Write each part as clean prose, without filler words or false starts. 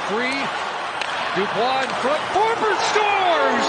free. Dubois in front. Forbort scores!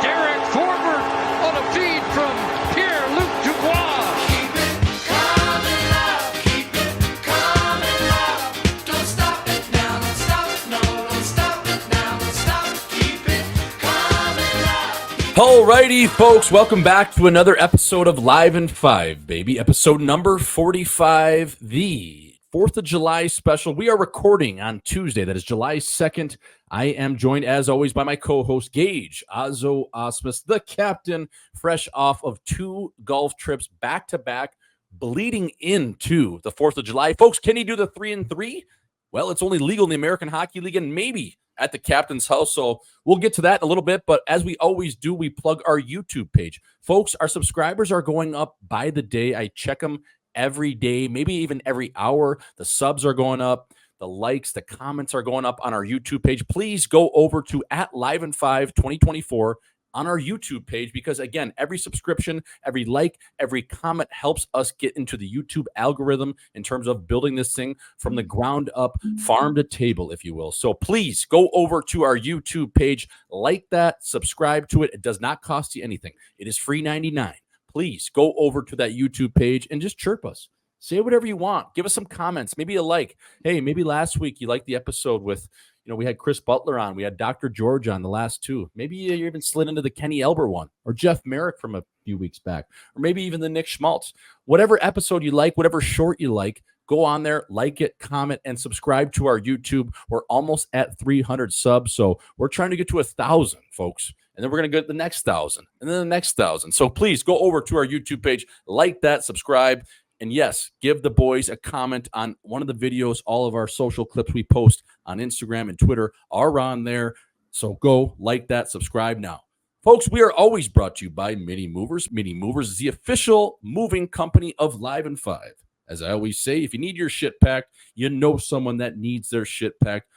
Derek Forbort on a feed from Pierre-Luc Dubois. Keep it coming up. Keep it coming up. Don't stop it now. Don't stop it. No, don't stop it now. Don't stop it. Keep it coming up. Alrighty, folks, welcome back to another episode of Live in 5, baby. Episode number 45, the 4th of July special. We are recording on Tuesday. That is July 2nd. I am joined, as always, by my co-host, Gage, Auzzo, Ausmus, the captain, fresh off of 2 golf trips back-to-back, bleeding into the 4th of July. Folks, can he do the 3-3? Well, it's only legal in the American Hockey League and maybe at the captain's house, so we'll get to that in a little bit. But as we always do, we plug our YouTube page. Folks, our subscribers are going up by the day. I check them every day, maybe even every hour. The subs are going up. The likes, the comments are going up on our YouTube page. Please go over to @LiveIn5 2024 on our YouTube page because, again, every subscription, every like, every comment helps us get into the YouTube algorithm in terms of building this thing from the ground up, farm to table, if you will. So please go over to our YouTube page, like that, subscribe to it. It does not cost you anything. It is free 99. Please go over to that YouTube page and just chirp us. Say whatever you want. Give us some comments. Maybe a like. Hey, maybe last week you liked the episode with, we had Chris Butler on. We had Dr. George on the last 2. Maybe you even slid into the Kenny Elber one or Jeff Merrick from a few weeks back, or maybe even the Nick Schmaltz. Whatever episode you like, whatever short you like, go on there, like it, comment, and subscribe to our YouTube. We're almost at 300 subs, so we're trying to get to 1,000, folks. And then we're going to get the next 1,000 and then the next 1,000. So please go over to our YouTube page, like that, subscribe. And yes, give the boys a comment on one of the videos. All of our social clips we post on Instagram and Twitter are on there. So go like that, subscribe now. Folks, we are always brought to you by Mini Movers. Mini Movers is the official moving company of Live in 5. As I always say, if you need your shit packed, you know someone that needs their shit packed,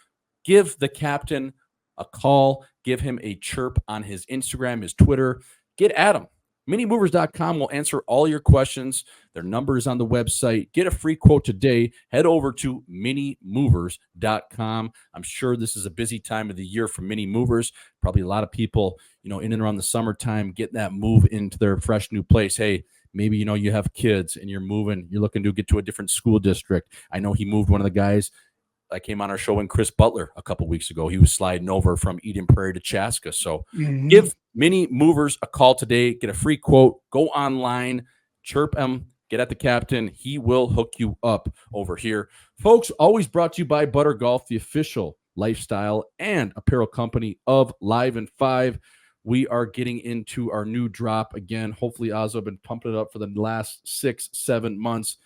give the captain a call. Give him a chirp on his Instagram, his Twitter. Get at him. Minimovers.com will answer all your questions. Their number is on the website. Get a free quote today. Head over to minimovers.com. I'm sure this is a busy time of the year for Mini Movers. Probably a lot of people, in and around the summertime, getting that move into their fresh new place. Hey, maybe, you have kids and you're moving. You're looking to get to a different school district. I know he moved one of the guys. I came on our show with Chris Butler a couple weeks ago. He was sliding over from Eden Prairie to Chaska. So give Mini Movers a call today. Get a free quote. Go online. Chirp him. Get at the captain. He will hook you up over here. Folks, always brought to you by Butter Golf, the official lifestyle and apparel company of Live in 5. We are getting into our new drop again. Hopefully, Auzzo have been pumping it up for the last 6-7 months.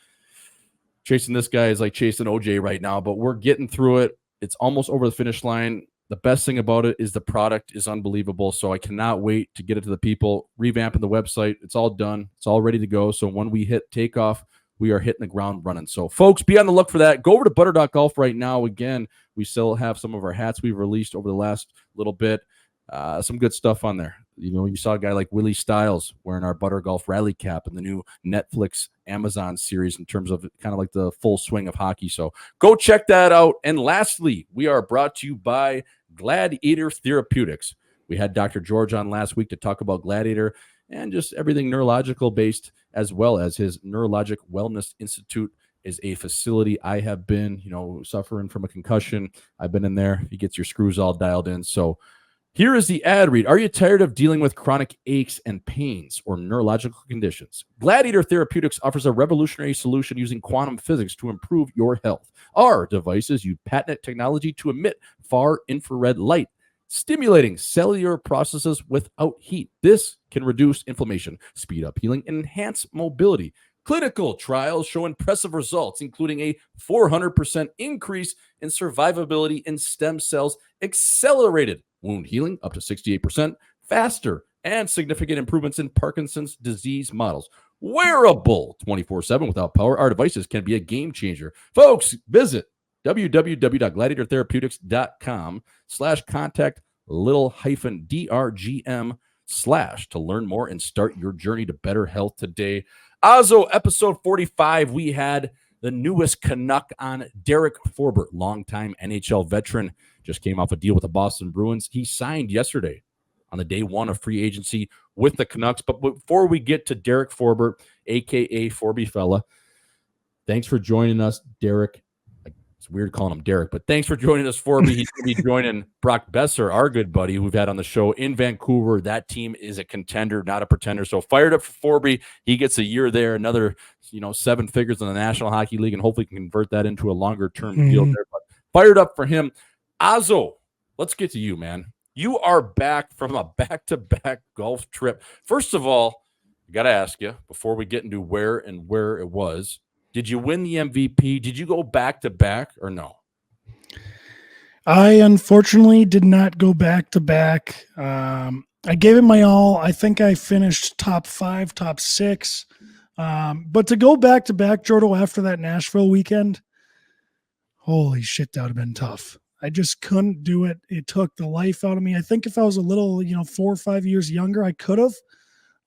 Chasing this guy is like chasing OJ right now, but we're getting through it. It's almost over the finish line. The best thing about it is the product is unbelievable, so I cannot wait to get it to the people. Revamping the website. It's all done. It's all ready to go. So when we hit takeoff, we are hitting the ground running. So, folks, be on the look for that. Go over to butter.golf right now. Again, we still have some of our hats we've released over the last little bit. Some good stuff on there. You saw a guy like Willie Stiles wearing our Butter Golf Rally cap in the new Netflix Amazon series in terms of kind of like the full swing of hockey. So go check that out. And lastly, we are brought to you by Gladiator Therapeutics. We had Dr. George on last week to talk about Gladiator and just everything neurological based, as well as his Neurologic Wellness Institute is a facility. I have been, suffering from a concussion. I've been in there. He gets your screws all dialed in. So here is the ad read. Are you tired of dealing with chronic aches and pains or neurological conditions? Gladiator Therapeutics offers a revolutionary solution using quantum physics to improve your health. Our devices use patented technology to emit far infrared light, stimulating cellular processes without heat. This can reduce inflammation, speed up healing, and enhance mobility. Clinical trials show impressive results, including a 400% increase in survivability in stem cells, accelerated wound healing up to 68%, faster, and significant improvements in Parkinson's disease models. Wearable 24/7 without power, our devices can be a game changer. Folks, visit www.gladiatortherapeutics.com/contact little-drgm/ to learn more and start your journey to better health today. Auzzo, episode 45, we had the newest Canuck on Derek Forbort, longtime NHL veteran, just came off a deal with the Boston Bruins. He signed yesterday on the day one of free agency with the Canucks. But before we get to Derek Forbort, a.k.a. Forby Fella, thanks for joining us, Derek. It's weird calling him Derek, but thanks for joining us, Forby. He's going to be joining Brock Besser, our good buddy, who we've had on the show in Vancouver. That team is a contender, not a pretender. So fired up for Forby. He gets a year there, another 7 figures in the National Hockey League, and hopefully can convert that into a longer-term deal there. But fired up for him. Auzzo, let's get to you, man. You are back from a back-to-back golf trip. First of all, I got to ask you, before we get into where it was, did you win the MVP? Did you go back-to-back or no? I unfortunately did not go back-to-back. I gave it my all. I think I finished top 5, top 6. But to go back-to-back, Jordo, after that Nashville weekend, holy shit, that would have been tough. I just couldn't do it. It took the life out of me. I think if I was a little, 4 or 5 years younger, I could have.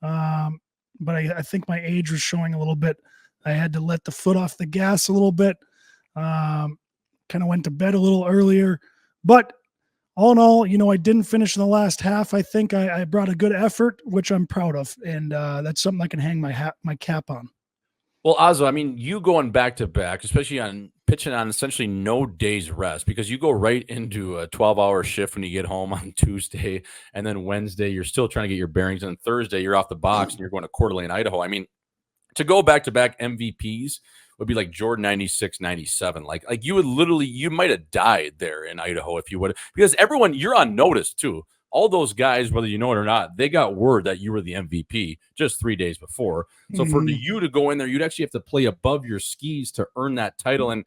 But I think my age was showing a little bit. I had to let the foot off the gas a little bit. Kind of went to bed a little earlier. But all in all, I didn't finish in the last half. I think I brought a good effort, which I'm proud of. And that's something I can hang my cap on. Well, Auzzo, I mean, you going back-to-back, especially on pitching on essentially no days rest, because you go right into a 12-hour shift when you get home on Tuesday, and then Wednesday you're still trying to get your bearings, and Thursday you're off the box and you're going to Coeur d'Alene, Idaho. I mean, to go back-to-back MVPs would be like Jordan 96, 97. Like you would literally, you might have died there in Idaho if you would, because everyone, you're on notice too. All those guys, whether you know it or not, they got word that you were the MVP just 3 days before. So for you to go in there, you'd actually have to play above your skis to earn that title. And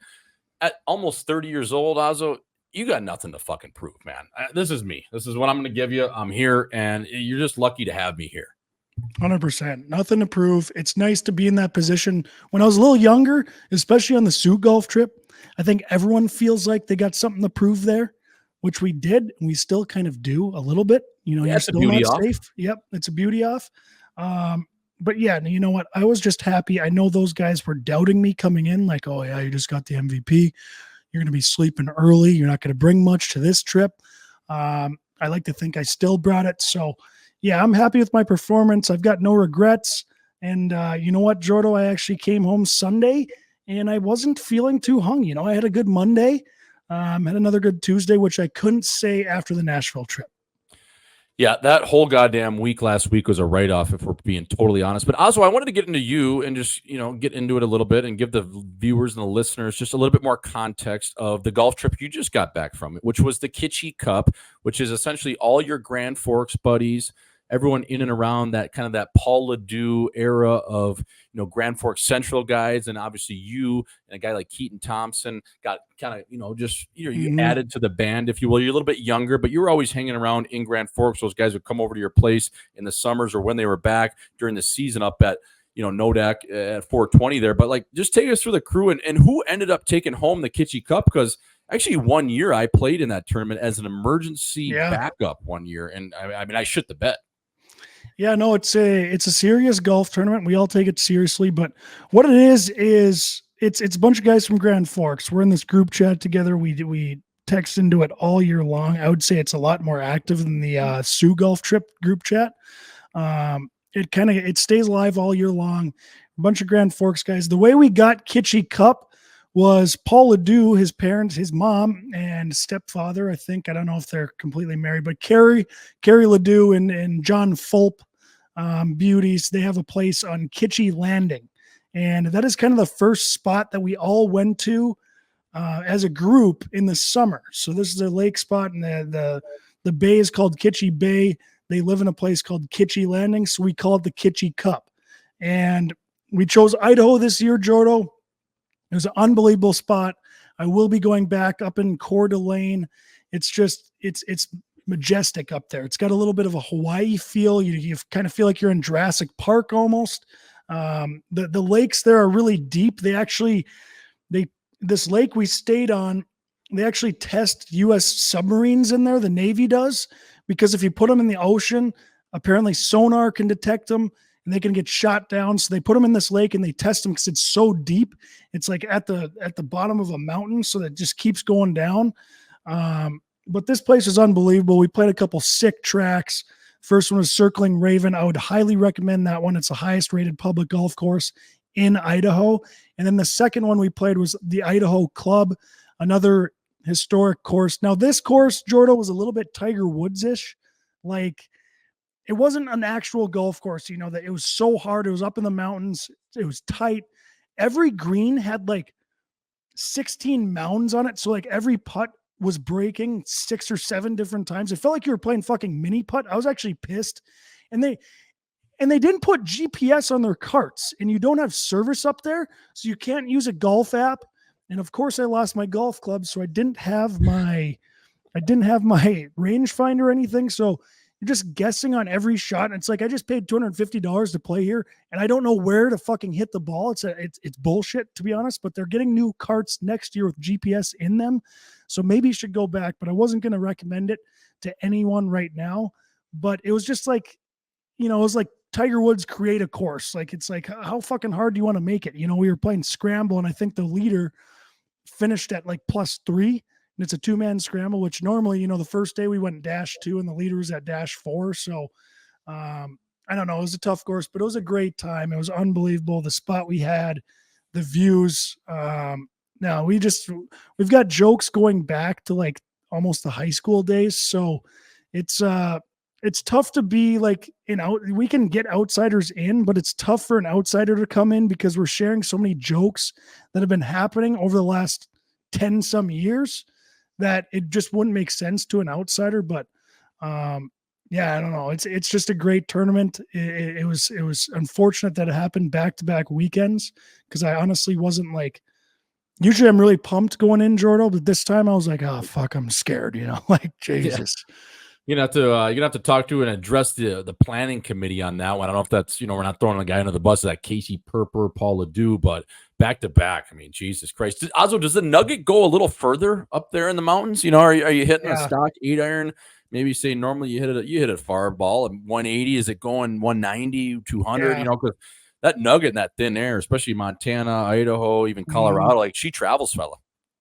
at almost 30 years old, Auzzo, you got nothing to fucking prove, man. This is me. This is what I'm going to give you. I'm here, and you're just lucky to have me here. 100%. Nothing to prove. It's nice to be in that position. When I was a little younger, especially on the Sioux golf trip, I think everyone feels like they got something to prove there, which we did. And we still kind of do a little bit. You're still not safe. Yep. It's a beauty off. But yeah, you know what? I was just happy. I know those guys were doubting me coming in, like, oh yeah, you just got the MVP. You're going to be sleeping early. You're not going to bring much to this trip. I like to think I still brought it. So yeah, I'm happy with my performance. I've got no regrets. And you know what, Jordo? I actually came home Sunday and I wasn't feeling too hung. I had a good Monday, had another good Tuesday, which I couldn't say after the Nashville trip. Yeah, that whole goddamn week last week was a write-off, if we're being totally honest. But also, I wanted to get into you and just, get into it a little bit and give the viewers and the listeners just a little bit more context of the golf trip you just got back from, which was the Kitschy Cup, which is essentially all your Grand Forks buddies, everyone in and around that kind of that Paul Ledoux era of, Grand Forks Central guys. And obviously you and a guy like Keaton Thompson got kind of, just, you added to the band, if you will. You're a little bit younger, but you were always hanging around in Grand Forks. Those guys would come over to your place in the summers or when they were back during the season up at, Nodak at 420 there. But just take us through the crew and who ended up taking home the Kitschy Cup, because actually 1 year I played in that tournament as an emergency backup 1 year. And I mean, I shit the bed. Yeah, no, it's a serious golf tournament. We all take it seriously, but what it is it's a bunch of guys from Grand Forks. We're in this group chat together. We text into it all year long. I would say it's a lot more active than the Sioux golf trip group chat. It stays live all year long. A bunch of Grand Forks guys. The way we got Kitschy Cup was Paul Ledoux, his parents, his mom and stepfather. I don't know if they're completely married, but Carrie Ledoux and John Fulp, beauties. They have a place on Kitschy Landing. And that is kind of the first spot that we all went to as a group in the summer. So this is a lake spot, and the bay is called Kitschy Bay. They live in a place called Kitschy Landing, so we call it the Kitschy Cup. And we chose Idaho this year, Jordo. It was an unbelievable spot. I will be going back up in Coeur d'Alene. It's majestic up there. It's got a little bit of a Hawaii feel. You kind of feel like you're in Jurassic Park almost. The lakes there are really deep. This lake we stayed on, they actually test U.S. submarines in there. The Navy does, because if you put them in the ocean, apparently sonar can detect them. and they can get shot down. So they put them in this lake and they test them because it's so deep. It's like at the bottom of a mountain, so that it just keeps going down. But this place is unbelievable. We played a couple sick tracks. First one was Circling Raven. I would highly recommend that one. It's the highest rated public golf course in Idaho. And then the second one we played was the Idaho Club, another historic course. Now this course, Jordo, was a little bit Tiger Woods-ish. Like, it wasn't an actual golf course, that it was so hard. It was up in the mountains. It was tight. Every green had like 16 mounds on it. So like every putt was breaking 6 or 7 different times. It felt like you were playing fucking mini putt. I was actually pissed. And they didn't put GPS on their carts, and you don't have service up there. So you can't use a golf app. And of course I lost my golf club. So I didn't have my rangefinder or anything. So you're just guessing on every shot. And it's like, I just paid $250 to play here, and I don't know where to fucking hit the ball. It's bullshit, to be honest, but they're getting new carts next year with GPS in them. So maybe you should go back, but I wasn't going to recommend it to anyone right now. But it was just like, it was like Tiger Woods create a course. Like, it's like, how fucking hard do you want to make it? We were playing scramble, and I think the leader finished at like +3, and it's a 2-man scramble, which normally, the first day we went -2 and the leader was at -4. So I don't know. It was a tough course, but it was a great time. It was unbelievable. The spot we had, the views. Now we've got jokes going back to like almost the high school days. So it's tough to be like, we can get outsiders in, but it's tough for an outsider to come in because we're sharing so many jokes that have been happening over the last 10 some years that it just wouldn't make sense to an outsider. But yeah, I don't know. It's just a great tournament. It was unfortunate that it happened back-to-back weekends, because I honestly wasn't like, usually I'm really pumped going in, Jordo, but this time I was like, oh fuck, I'm scared, like Jesus. Yeah. You're gonna have to talk to and address the planning committee on that one. I don't know if that's, we're not throwing a guy under the bus, that Casey Perper, Paul Ledoux, but back to back. I mean, Jesus Christ. Auzzo, does the Nugget go a little further up there in the mountains? Are you hitting a stock 8-iron? Maybe say normally you hit a far ball at 180. Is it going 190, 200? Yeah. Because that Nugget in that thin air, especially Montana, Idaho, even Colorado, like, she travels, fella.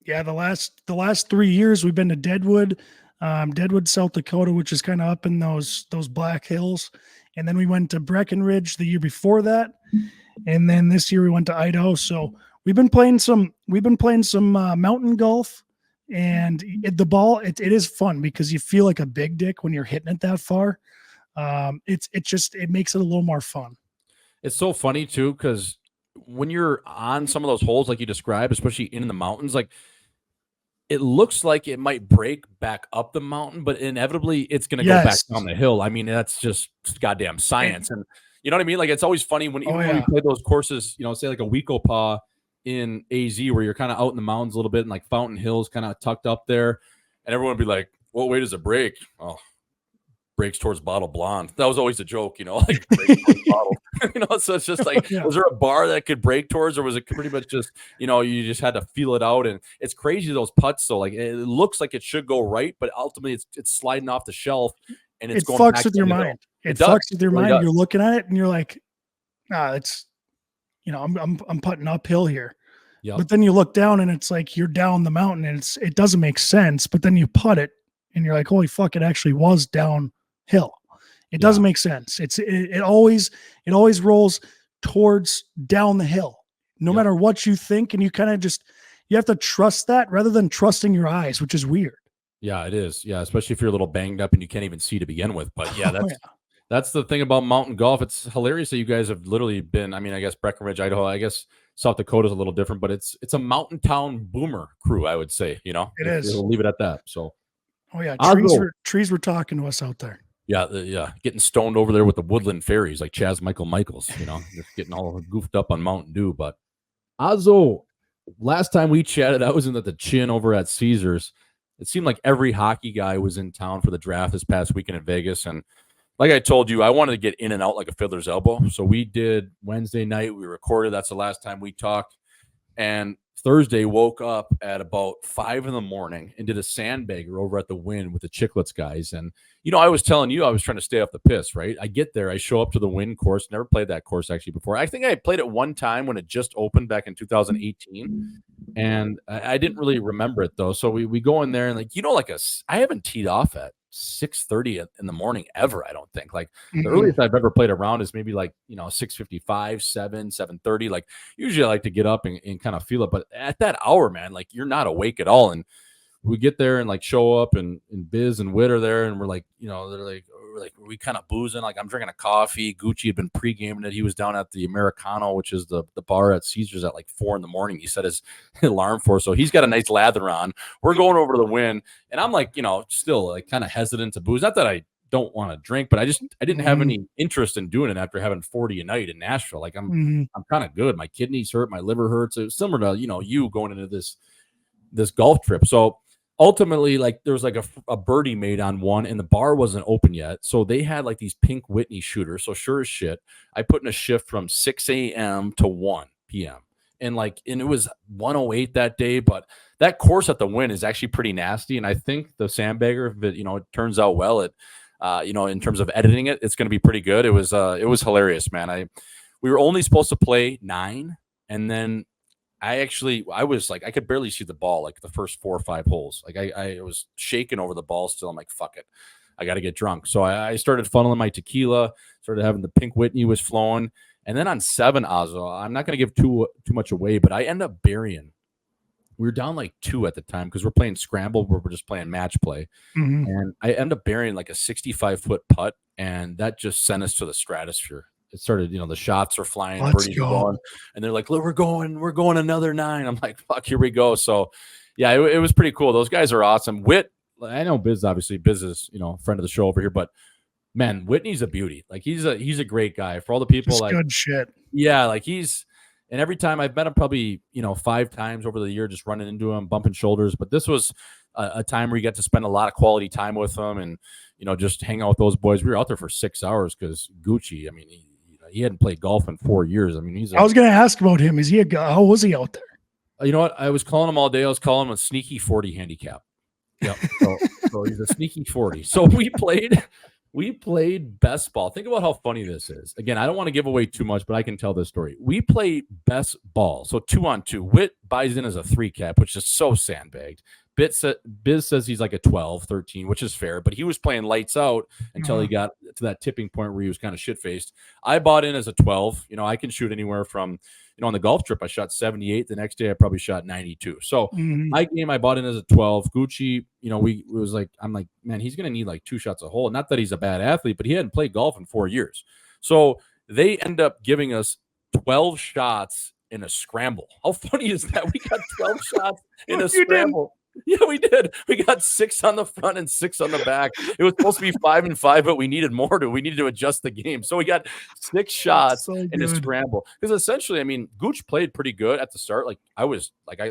Yeah, the last 3 years we've been to Deadwood, South Dakota, which is kind of up in those Black Hills, and then we went to Breckenridge the year before that, and then this year we went to Idaho. So we've been playing some mountain golf, and the ball it is fun because you feel like a big dick when you're hitting it that far. It makes it a little more fun. It's so funny too, because when you're on some of those holes like you described, especially in the mountains, like, it looks like it might break back up the mountain, but inevitably it's going to go back down the hill. I mean, that's just goddamn science. And you know what I mean? Like, it's always funny when when we play those courses, say like a Weekopaw in AZ, where you're kind of out in the mountains a little bit, and like Fountain Hills kind of tucked up there, and everyone would be like, "What way does it break?" Oh, breaks towards Bottle Blonde. That was always a joke, like, breaks towards Bottle. So it's just like, was there a bar that could break towards, or was it pretty much just, you just had to feel it out? And it's crazy, those putts. So like, it looks like it should go right, but ultimately it's sliding off the shelf, and it fucks with your mind. It fucks with your mind. You're looking at it and you're like, it's, I'm putting uphill here. Yep. But then you look down and it's like, you're down the mountain, and it doesn't make sense. But then you putt it and you're like, holy fuck, it actually was downhill. It doesn't make sense. It always rolls towards down the hill, no matter what you think. And you kind of you have to trust that rather than trusting your eyes, which is weird. Yeah, it is. Yeah. Especially if you're a little banged up and you can't even see to begin with. But yeah, that's the thing about mountain golf. It's hilarious that you guys have literally been, I mean, I guess Breckenridge, Idaho, I guess South Dakota is a little different, but it's a mountain town boomer crew, I would say, It is. We'll leave it at that. So, trees were talking to us out there. Yeah, getting stoned over there with the woodland fairies like Chaz Michaels, just getting all goofed up on Mountain Dew. But Auzzo, last time we chatted, I was in the Chin over at Caesars. It seemed like every hockey guy was in town for the draft this past weekend in Vegas. And like I told you, I wanted to get in and out like a fiddler's elbow. So we did Wednesday night. We recorded. That's the last time we talked. And Thursday, woke up at about 5 in the morning and did a sandbagger over at the Wynn with the Chicklets guys. And, I was telling you, I was trying to stay off the piss, right? I get there, I show up to the Wynn course, never played that course actually before. I think I played it one time when it just opened back in 2018. And I didn't really remember it though. So we go in there and I haven't teed off at 6:30 in the morning ever. I don't think the earliest I've ever played around is maybe 6:55, 7:30. Like usually I like to get up and kind of feel it, but at that hour, man, you're not awake at all. And we get there and show up and Biz and Witt are there and we're we kind of boozing. I'm drinking a coffee. Gucci had been pre-gaming it. He was down at the Americano, which is the bar at Caesars at 4 in the morning. He set his alarm for, so he's got a nice lather on. We're going over to the Wynn and I'm still kind of hesitant to booze. Not that I don't want to drink, but I didn't have any interest in doing it after having 40 a night in Nashville. I'm kind of good. My kidneys hurt, my liver hurts. It was similar to, you going into this golf trip. So ultimately, there was a birdie made on one and the bar wasn't open yet. So they had these pink Whitney shooters. So sure as shit, I put in a shift from 6 a.m. to 1 p.m. And it was 108 that day, but that course at the Wynn is actually pretty nasty. And I think the sandbagger, if it turns out well, in terms of editing it, it's going to be pretty good. It was hilarious, man. We were only supposed to play 9 and then I was I could barely see the ball the first 4 or 5 holes. I was shaking over the ball still. I'm like, fuck it, I got to get drunk. So I started funneling my tequila, started having the pink Whitney was flowing. And then on 7, Auzzo, I'm not going to give too much away, but I end up burying. We were down 2 at the time because we're playing scramble where we're just playing match play. And I end up burying a 65-foot putt, and that just sent us to the stratosphere. It started, the shots are flying, birdies are going, and they're like, look, we're going another 9. I'm like, fuck, here we go. So yeah, it was pretty cool. Those guys are awesome. Witt, I know Biz, obviously Biz is, friend of the show over here, but man, Whitney's a beauty. He's a great guy for all the people. Just good shit. Yeah. And every time I've met him probably, 5 times over the year, just running into him, bumping shoulders. But this was a time where you get to spend a lot of quality time with him and, just hang out with those boys. We were out there for 6 hours because Gucci, he hadn't played golf in 4 years. I was going to ask about him. Is he how was he out there? You know what? I was calling him all day. I was calling him a sneaky 40 handicap. Yeah. So he's a sneaky 40. So we played best ball. Think about how funny this is. Again, I don't want to give away too much, but I can tell this story. We played best ball. So 2-on-2. Witt buys in as a 3 cap, which is so sandbagged. Biz says he's a 12, 13, which is fair, but he was playing lights out until he got to that tipping point where he was kind of shit-faced. I bought in as a 12. I can shoot anywhere from, on the golf trip, I shot 78. The next day, I probably shot 92. So my game, I bought in as a 12. Gucci, I'm like, man, he's going to need 2 shots a hole. Not that he's a bad athlete, but he hadn't played golf in 4 years. So they end up giving us 12 shots in a scramble. How funny is that? We got 12 shots in a scramble. Yeah, we did. We got 6 on the front and 6 on the back. It was supposed to be 5 and 5, but we needed more. We needed to adjust the game. So we got 6 shots in a scramble. Because essentially, Gooch played pretty good at the start. I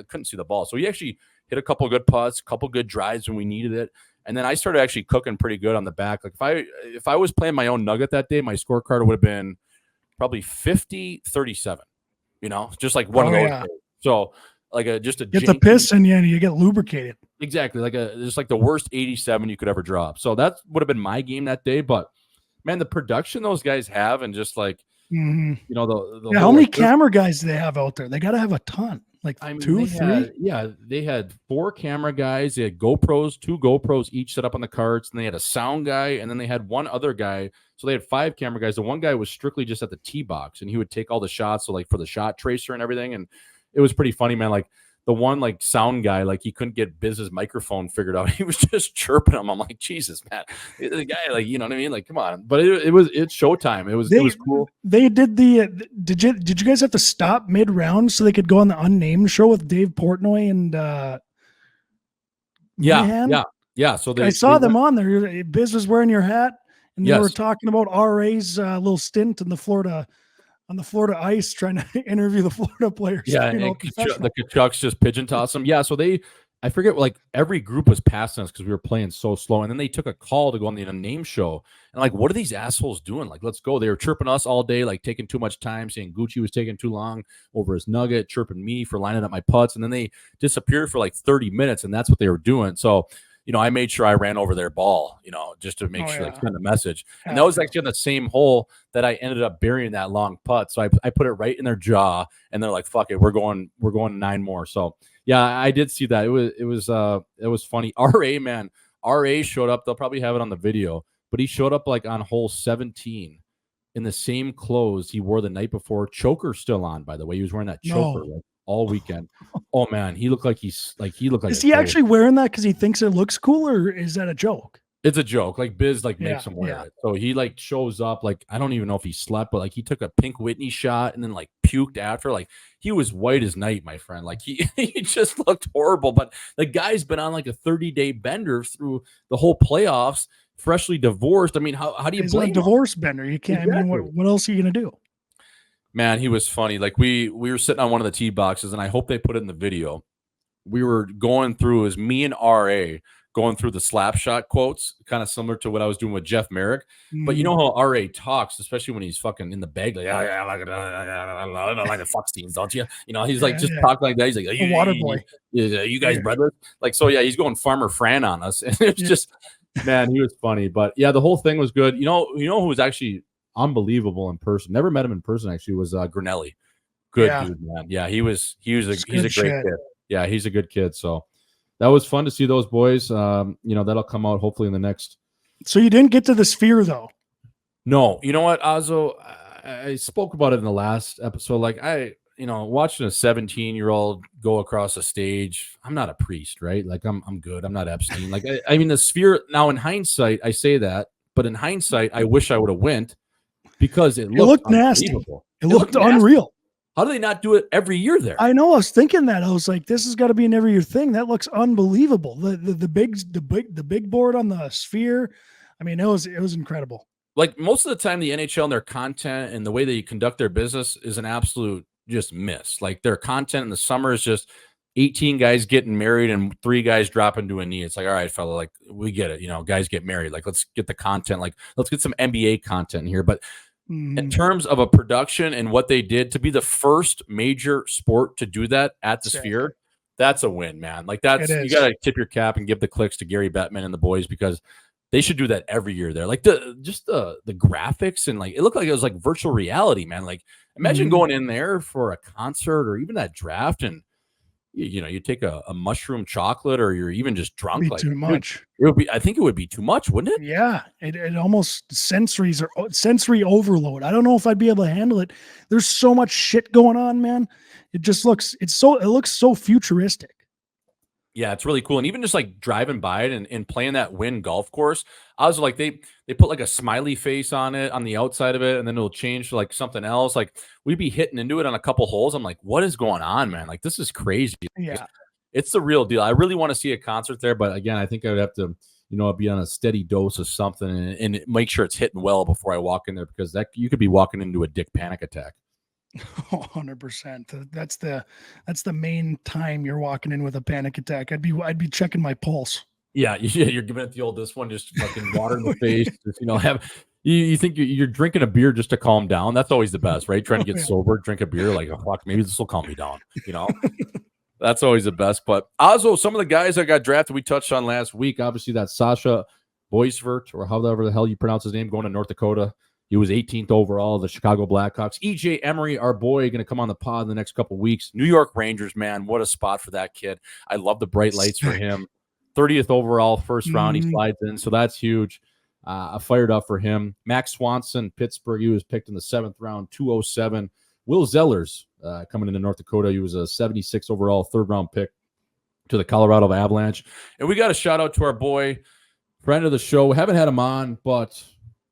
couldn't see the ball. So he actually hit a couple good putts, a couple good drives when we needed it. And then I started actually cooking pretty good on the back. If I was playing my own nugget that day, my scorecard would have been probably 50-37. Just one of those days. So just a get the piss in you and you get lubricated. Exactly. Just the worst 87 you could ever drop. So that would have been my game that day. But man, the production those guys have and just how many camera guys do they have out there? They got to have a ton. 2, 3. They had 4 camera guys. They had GoPros, 2 GoPros each set up on the carts. And they had a sound guy. And then they had one other guy. So they had 5 camera guys. The one guy was strictly just at the tee box and he would take all the shots. So for the shot tracer and everything. And it was pretty funny, man. The one sound guy, he couldn't get Biz's microphone figured out. He was just chirping him. I'm like, Jesus, man, the guy, you know what I mean? Come on. But it's showtime. It was cool. They did did you guys have to stop mid round so they could go on the Unnamed show with Dave Portnoy and yeah. So I saw them on there. Biz was wearing your hat and they were talking about RA's little stint in the Florida ice trying to interview the Florida players. Yeah, and the Kachucks just pigeon toss them. Yeah, so they I forget, like every group was passing us because we were playing so slow. And then they took a call to go on the name show. And like, what are these assholes doing? Like, let's go. They were chirping us all day, like taking too much time, saying Gucci was taking too long over his nugget, chirping me for lining up my putts. And then they disappeared for like 30 minutes. And that's what they were doing. So, I made sure I ran over their ball, just to make sure they send a message. And that was actually on the same hole that I ended up burying that long putt. So I put it right in their jaw, and they're like, "Fuck it, we're going 9 more." So yeah, I did see that. It was funny. RA showed up. They'll probably have it on the video, but he showed up like on hole 17 in the same clothes he wore the night before. Choker still on, by the way. He was wearing that choker like, all weekend. Oh man, he looked like Is he actually wearing that because he thinks it looks cool, or is that a joke? It's a joke. Like Biz makes him wear it. So he like shows up, like I don't even know if he slept, but like he took a Pink Whitney shot and then like puked after. Like he was white as night, my friend. Like he just looked horrible. But the guy's been on like a 30-day bender through the whole playoffs, freshly divorced. I mean, how do you He's blame a divorce bender? You can't. Exactly. I mean, what else are you gonna do? Man, he was funny. Like we were sitting on one of the tee boxes, and I hope they put it in the video. We were going through, as me and RA going through the slap shot quotes, kind of similar to what I was doing with Jeff Merrick. But you know how RA talks, especially when he's fucking in the bag, like, I like the fuck teams, don't you? He's like just talking like that. He's like, a water boy. You guys brothers? Like, so yeah, he's going Farmer Fran on us. And it's just, man, he was funny. But yeah, the whole thing was good. You know who was actually unbelievable in person? Never met him in person, actually, was Grinelli. Good dude, man. Yeah, he's a great kid. Yeah, he's a good kid. So that was fun to see those boys. That'll come out hopefully in the next. So you didn't get to the Sphere though. No, you know what, Auzzo? I spoke about it in the last episode. Like watching a 17-year-old go across a stage. I'm not a priest, right? Like I'm good. I'm not Epstein. Like I mean, the Sphere. Now in hindsight, I say that, but in hindsight, I wish I would have went because it looked nasty. It looked unreal. How do they not do it every year there? I know. I was thinking that. I was like, this has got to be an every year thing. That looks unbelievable. The big board on the Sphere. I mean, it was incredible. Like most of the time, the NHL and their content and the way they conduct their business is an absolute just miss. Like their content in the summer is just 18 guys getting married and 3 guys dropping to a knee. It's like, all right, fella, like we get it. Guys get married. Like let's get the content. Like let's get some NBA content in here. But in terms of a production and what they did to be the first major sport to do that at the Sphere, that's a win, man. Like that's, you got to tip your cap and give the clicks to Gary Bettman and the boys because they should do that every year there. Like the graphics and like, it looked like it was like virtual reality, man. Like imagine going in there for a concert or even that draft and you take a mushroom chocolate or you're even just drunk. Like too much. I think it would be too much, wouldn't it? Yeah. It almost sensory overload. I don't know if I'd be able to handle it. There's so much shit going on, man. It looks so futuristic. Yeah, it's really cool. And even just like driving by it and playing that Wynn golf course, I was like, they put like a smiley face on it on the outside of it, and then it'll change to like something else. Like we'd be hitting into it on a couple holes. I'm like, what is going on, man? Like this is crazy. Yeah, it's the real deal. I really want to see a concert there, but again, I think I would have to, be on a steady dose of something and make sure it's hitting well before I walk in there because that you could be walking into a dick panic attack. 100%. That's the main time you're walking in with a panic attack. I'd be checking my pulse. Yeah, you're giving it the old this one, just fucking water in the face. Just, you think you're drinking a beer just to calm down. That's always the best, right? Trying to get sober, drink a beer, like, oh, fuck, maybe this will calm me down. That's always the best. But Auzzo, some of the guys that got drafted, we touched on last week. Obviously, that Sasha Boisvert, or however the hell you pronounce his name, going to North Dakota. He was 18th overall, the Chicago Blackhawks. EJ Emery, our boy, going to come on the pod in the next couple of weeks. New York Rangers, man, what a spot for that kid. I love the bright lights for him. 30th overall, first round, he slides in, so that's huge. I fired up for him. Max Swanson, Pittsburgh, he was picked in the 7th round, 207. Will Zellers, coming into North Dakota, he was a 76 overall, 3rd round pick to the Colorado Avalanche. And we got a shout out to our boy, friend of the show. We haven't had him on, but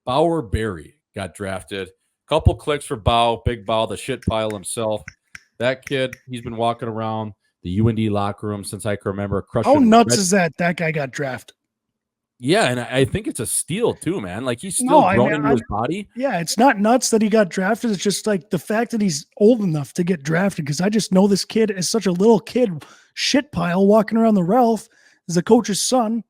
Bauer Berry got drafted. Couple clicks for Bow, Big Bow, the shit pile himself. That kid, he's been walking around the UND locker room since I can remember. How nuts is that guy got drafted? Yeah, and I think it's a steal too, man. Like he's still grown into his body. Yeah, it's not nuts that he got drafted. It's just like the fact that he's old enough to get drafted because I just know this kid is such a little kid shit pile walking around the Ralph as the coach's son.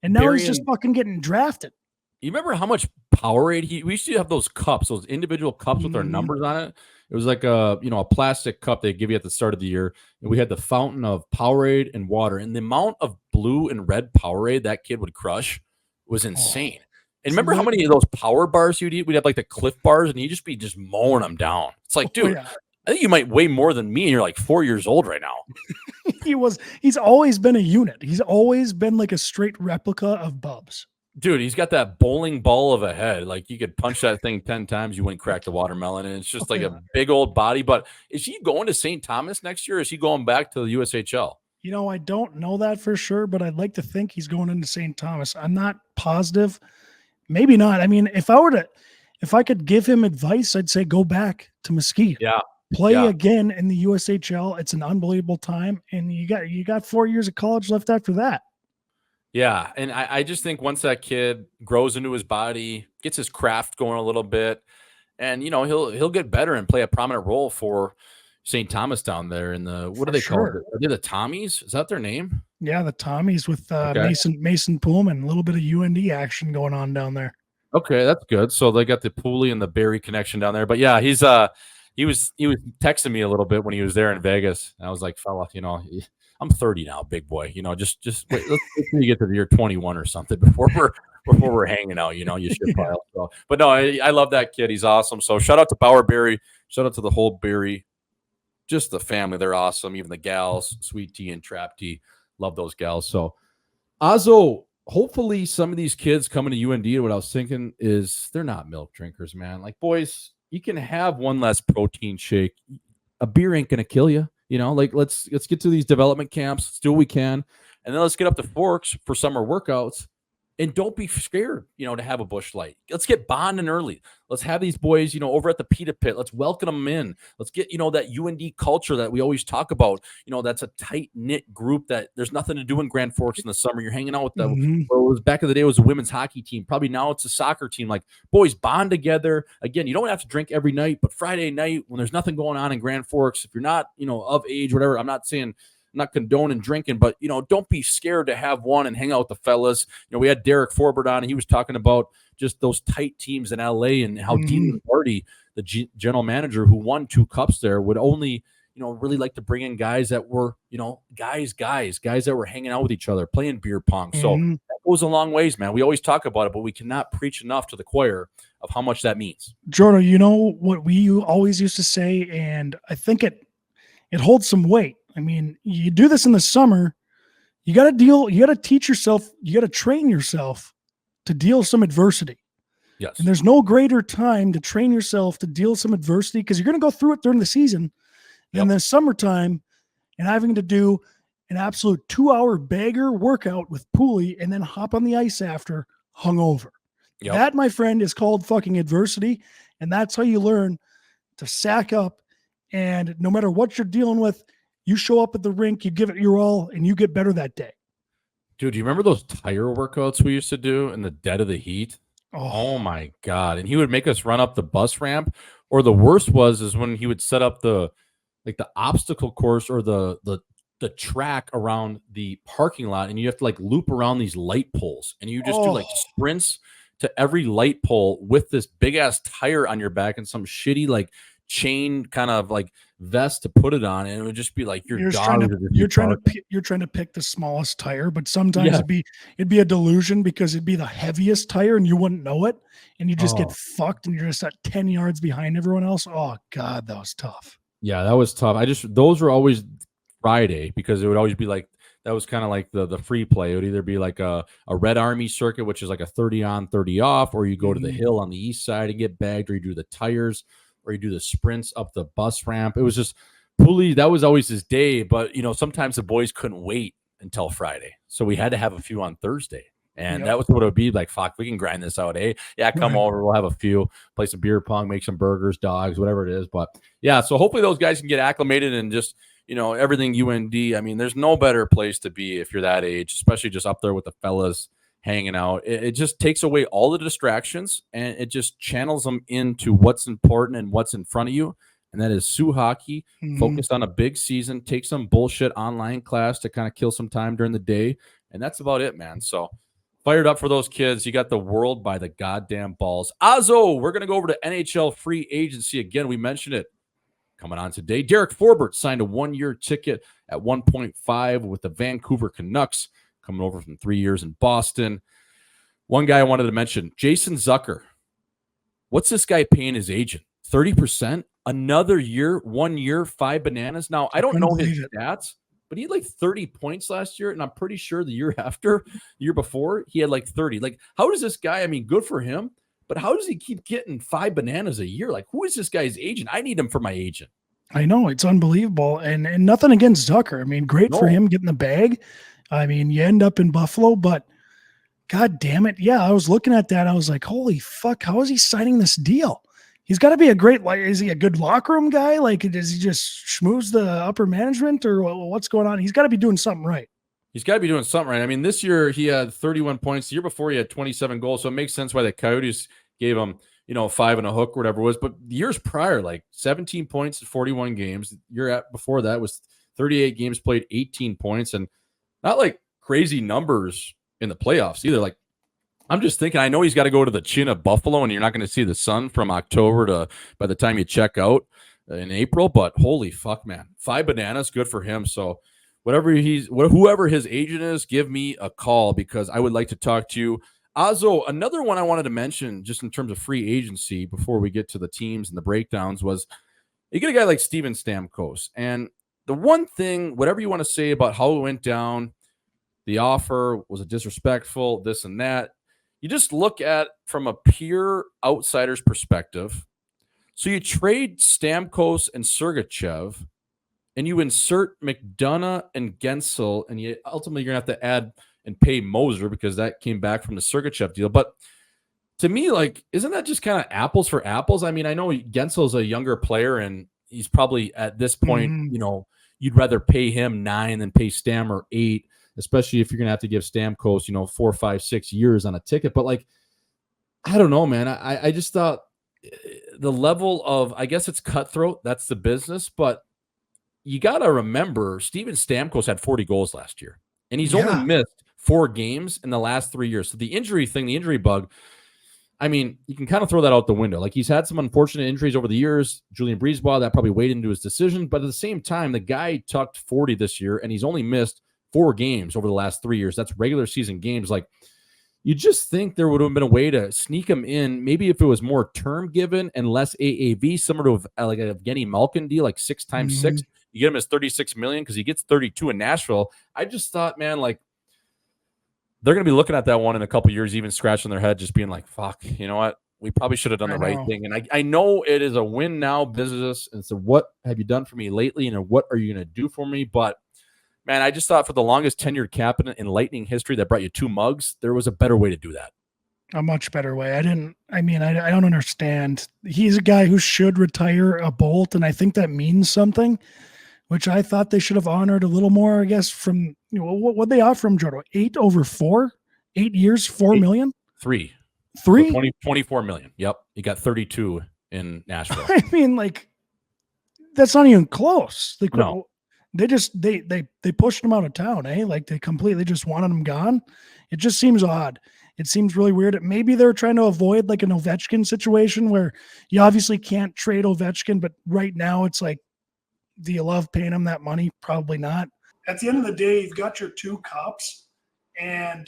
And now he's just fucking getting drafted. You remember how much Powerade we used to have those cups, those individual cups with our numbers on it. It was like a plastic cup they give you at the start of the year. And we had the fountain of Powerade and water. And the amount of blue and red Powerade that kid would crush was insane. And remember how many of those power bars you'd eat? We'd have like the Cliff bars, and he'd just be mowing them down. It's like, dude, I think you might weigh more than me, and you're like 4 years old right now. He's always been a unit. He's always been like a straight replica of Bubs. Dude, he's got that bowling ball of a head. Like you could punch that thing 10 times, you wouldn't crack the watermelon. And it's just a big old body. But is he going to St. Thomas next year? Or is he going back to the USHL? I don't know that for sure, but I'd like to think he's going into St. Thomas. I'm not positive. Maybe not. I mean, if I could give him advice, I'd say go back to Mesquite. Yeah. Play again in the USHL. It's an unbelievable time. And you got 4 years of college left after that. Yeah. And I just think once that kid grows into his body, gets his craft going a little bit, and he'll get better and play a prominent role for St. Thomas down there in the what do they call it? Are they the Tommies? Is that their name? Yeah, the Tommies with Mason Pullman, a little bit of UND action going on down there. Okay, that's good. So they got the Pooley and the Barry connection down there. But yeah, he was texting me a little bit when he was there in Vegas. And I was like, fella, I'm 30 now, big boy. Just wait. Let's you get to the year 21 or something before we're hanging out. You should pile. So, but no, I love that kid. He's awesome. So shout out to Bauer Barry. Shout out to the whole Barry. Just the family, they're awesome. Even the gals, Sweet Tea and Trap Tea, love those gals. So, Auzzo, hopefully some of these kids coming to UND, what I was thinking is they're not milk drinkers, man. Like, boys, you can have one less protein shake. A beer ain't gonna kill you. Let's get to these development camps. Let's do what we can, and then let's get up to Forks for summer workouts. And don't be scared, to have a Busch Light. Let's get bonding early. Let's have these boys, over at the Pita Pit. Let's welcome them in. Let's get, that UND culture that we always talk about. That's a tight-knit group that there's nothing to do in Grand Forks in the summer. You're hanging out with them. Well, it was back in the day, it was a women's hockey team. Probably now it's a soccer team. Like, boys, bond together. Again, you don't have to drink every night, but Friday night when there's nothing going on in Grand Forks, if you're not, of age, whatever, I'm not condoning drinking, but don't be scared to have one and hang out with the fellas. We had Derek Forbort on, and he was talking about just those tight teams in LA and how Dean Lombardi, the general manager who won 2 cups there, would only really like to bring in guys that were guys that were hanging out with each other, playing beer pong. So that goes a long ways, man. We always talk about it, but we cannot preach enough to the choir of how much that means. Jordan, what we always used to say, and I think it holds some weight. I mean, you do this in the summer, you got to teach yourself, you got to train yourself to deal with some adversity. Yes. And there's no greater time to train yourself to deal with some adversity because you're going to go through it during the season in the summertime and having to do an absolute 2-hour bagger workout with Pooley and then hop on the ice after hungover. Yep. That, my friend, is called fucking adversity. And that's how you learn to sack up. And no matter what you're dealing with, you show up at the rink, you give it your all, and you get better that day. Dude, do you remember those tire workouts we used to do in the dead of the heat? Oh my God. And he would make us run up the bus ramp. Or the worst is when he would set up the obstacle course or the track around the parking lot, and you have to loop around these light poles. And you just do sprints to every light pole with this big ass tire on your back and some shitty chain kind of vest to put it on, and it would just be you're trying to pick the smallest tire, but sometimes it'd be a delusion because it'd be the heaviest tire and you wouldn't know it, and you just get fucked and you're just at 10 yards behind everyone else. Oh God, that was tough. Yeah, that was tough. Those were always Friday because it would always be that was kind of the free play. It would either be a Red Army circuit, which is a 30 on, 30 off, or you go to the hill on the east side and get bagged, or you do the tires, or you do the sprints up the bus ramp. It was just Pooley. That was always his day. But, sometimes the boys couldn't wait until Friday. So we had to have a few on Thursday. And that was what it would be fuck, we can grind this out. Hey, yeah, come over. We'll have a few, play some beer pong, make some burgers, dogs, whatever it is. But yeah, so hopefully those guys can get acclimated and just, everything UND. I mean, there's no better place to be if you're that age, especially just up there with the fellas hanging out. It just takes away all the distractions and it just channels them into what's important and what's in front of you. and that is Sioux hockey. Focused on a big season, take some bullshit online class to kind of kill some time during the day, and that's about it, man. So fired up for those kids. You got the world by the goddamn balls. Auzzo, we're going to go over to NHL free agency again. We mentioned it coming on today. Derek Forbort signed a 1-year ticket at 1.5 with the Vancouver Canucks, coming over from 3 years in Boston. One guy I wanted to mention, Jason Zucker. What's this guy paying his agent? 30%? Another year, 1 year, 5 bananas. Now, I don't know his stats, but he had like 30 points last year, and I'm pretty sure the year after, the year before, he had like 30. Like, how does this guy, I mean, good for him, but how does he keep getting 5 bananas a year? Like, who is this guy's agent? I need him for my agent. I know, it's unbelievable. And nothing against Zucker. I mean, great for him getting the bag. I mean, you end up in Buffalo, but God damn it. Yeah, I was looking at that. I was like, holy fuck, how is he signing this deal? He's got to be a great, like, is he a good locker room guy? Like, does he just schmooze the upper management or what's going on? He's got to be doing something right. He's got to be doing something right. I mean, this year he had 31 points. The year before he had 27 goals. So it makes sense why the Coyotes gave him, 5 and a hook or whatever it was. But years prior, like 17 points in 41 games. The year before that was 38 games played, 18 points. And not like crazy numbers in the playoffs either. Like, I'm just thinking, I know he's got to go to the chin of Buffalo, and you're not going to see the sun from October to by the time you check out in April. But holy fuck, man, 5 bananas, good for him. So whoever his agent is, give me a call because I would like to talk to you. Auzzo, another one I wanted to mention just in terms of free agency before we get to the teams and the breakdowns was you get a guy like Steven Stamkos. And the one thing, whatever you want to say about how it went down, the offer, was it disrespectful, this and that, you just look at from a pure outsider's perspective. So you trade Stamkos and Sergachev, and you insert McDonough and Gensel, and you ultimately you're going to have to add and pay Moser because that came back from the Sergachev deal. But to me, like, isn't that just kind of apples for apples? I mean, I know Gensel's a younger player, and he's probably at this point, you'd rather pay him 9 than pay Stammer 8. Especially if you're going to have to give Stamkos, 4, 5, 6 years on a ticket. But, like, I don't know, man. I just thought the level of, I guess it's cutthroat. That's the business. But you got to remember, Steven Stamkos had 40 goals last year. And he's only missed 4 games in the last 3 years. So the injury thing, the injury bug, I mean, you can kind of throw that out the window. Like, he's had some unfortunate injuries over the years. Julian Brisebois, that probably weighed into his decision. But at the same time, the guy tucked 40 this year, and he's only missed 4 games over the last 3 years. That's regular season games. Like, you just think there would have been a way to sneak him in. Maybe if it was more term given and less AAV, similar to like a Evgeny Malkin deal, like 6 times 6. You get him as $36 million because he gets 32 in Nashville. I just thought, man, like, they're going to be looking at that one in a couple of years, even scratching their head, just being like, fuck, you know what? We probably should have done the right thing. And I know it is a win now business. And so what have you done for me lately? And what are you going to do for me? But man, I just thought for the longest tenured captain in Lightning history that brought you 2 mugs, there was a better way to do that. A much better way. I don't understand. He's a guy who should retire a Bolt, and I think that means something, which I thought they should have honored a little more, I guess, from, what they offer him, Jordo? 8 over 4? 8 years, $4 million? 3. 3? So 24 million. Yep. He got 32 in Nashville. I mean, like, that's not even close. Like, no. They just they pushed him out of town, eh? Like, they completely just wanted him gone. It just seems odd. It seems really weird. Maybe they're trying to avoid like an Ovechkin situation where you obviously can't trade Ovechkin, but right now it's like, do you love paying him that money? Probably not. At the end of the day, you've got your 2 cups, and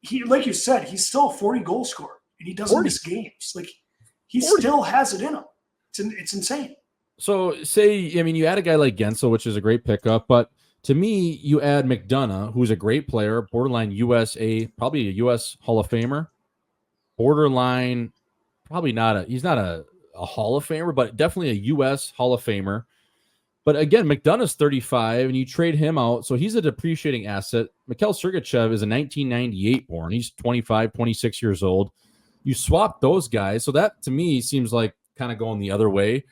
he, like you said, he's still a 40 goal scorer, and he doesn't miss games. Like, he 40. Still has it in him. It's insane. So you add a guy like Gensel, which is a great pickup, but to me, you add McDonough, who's a great player, borderline USA, probably a US Hall of Famer, borderline, probably he's not a Hall of Famer, but definitely a US Hall of Famer. But again, McDonough's 35, and you trade him out, so he's a depreciating asset. Mikhail Sergachev is a 1998 born. He's 25, 26 years old. You swap those guys, so that, to me, seems like kind of going the other way.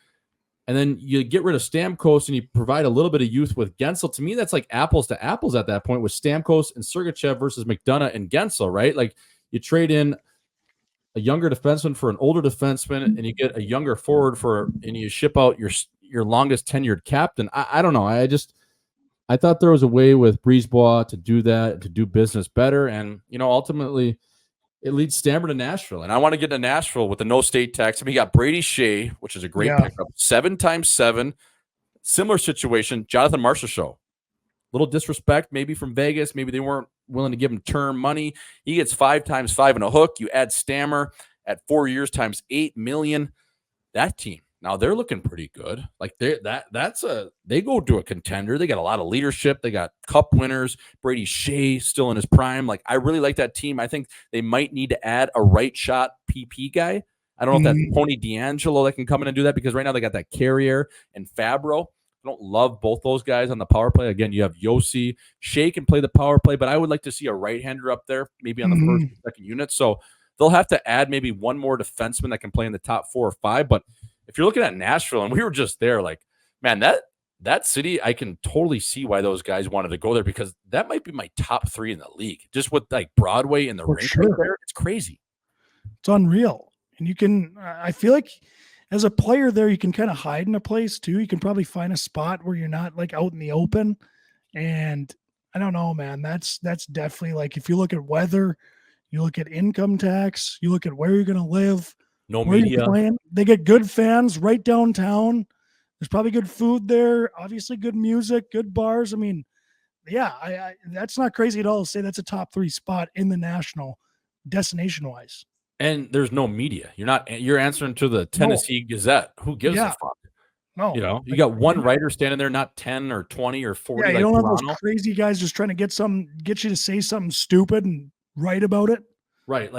And then you get rid of Stamkos and you provide a little bit of youth with Gensel. To me, that's like apples to apples at that point with Stamkos and Sergachev versus McDonough and Gensel, right? Like, you trade in a younger defenseman for an older defenseman, and you get a younger forward and you ship out your longest tenured captain. I don't know. I thought there was a way with Brisebois to do that, to do business better, and ultimately it leads Stammer to Nashville. And I want to get to Nashville with the no state tax. I mean, you got Brady Shea, which is a great pickup, 7x7, similar situation. Jonathan Marshall show. Little disrespect maybe from Vegas. Maybe they weren't willing to give him term money. He gets 5x5 and a hook. You add Stammer at 4 years times $8 million. That team, now they're looking pretty good. Like they go to a contender. They got a lot of leadership. They got cup winners. Brady Shea still in his prime. Like I really like that team. I think they might need to add a right shot PP guy. I don't know if that's Tony D'Angelo that can come in and do that, because right now they got that Carrier and Fabro. I don't love both those guys on the power play. Again, you have Yossi. Shea can play the power play, but I would like to see a right-hander up there, maybe on the first or second unit. So they'll have to add maybe one more defenseman that can play in the top 4 or 5. But if you're looking at Nashville, and we were just there, like, man, that city, I can totally see why those guys wanted to go there, because that might be my top 3 in the league. Just with like Broadway and the rink right there, it's crazy. It's unreal. And you can, I feel like as a player there, you can kind of hide in a place too. You can probably find a spot where you're not like out in the open. And I don't know, man, that's definitely, like, if you look at weather, you look at income tax, you look at where you're going to live, no where media. you're playing. They get good fans right downtown. There's probably good food there, obviously good music, good bars. I mean, yeah, I that's not crazy at all to say that's a top 3 spot in the national destination wise. And there's no media. You're answering to the Tennessee Gazette. Who gives a fuck? No. You got one writer standing there, not 10 or 20 or 40. Yeah, you don't have those crazy guys just trying to get you to say something stupid and write about it. Right.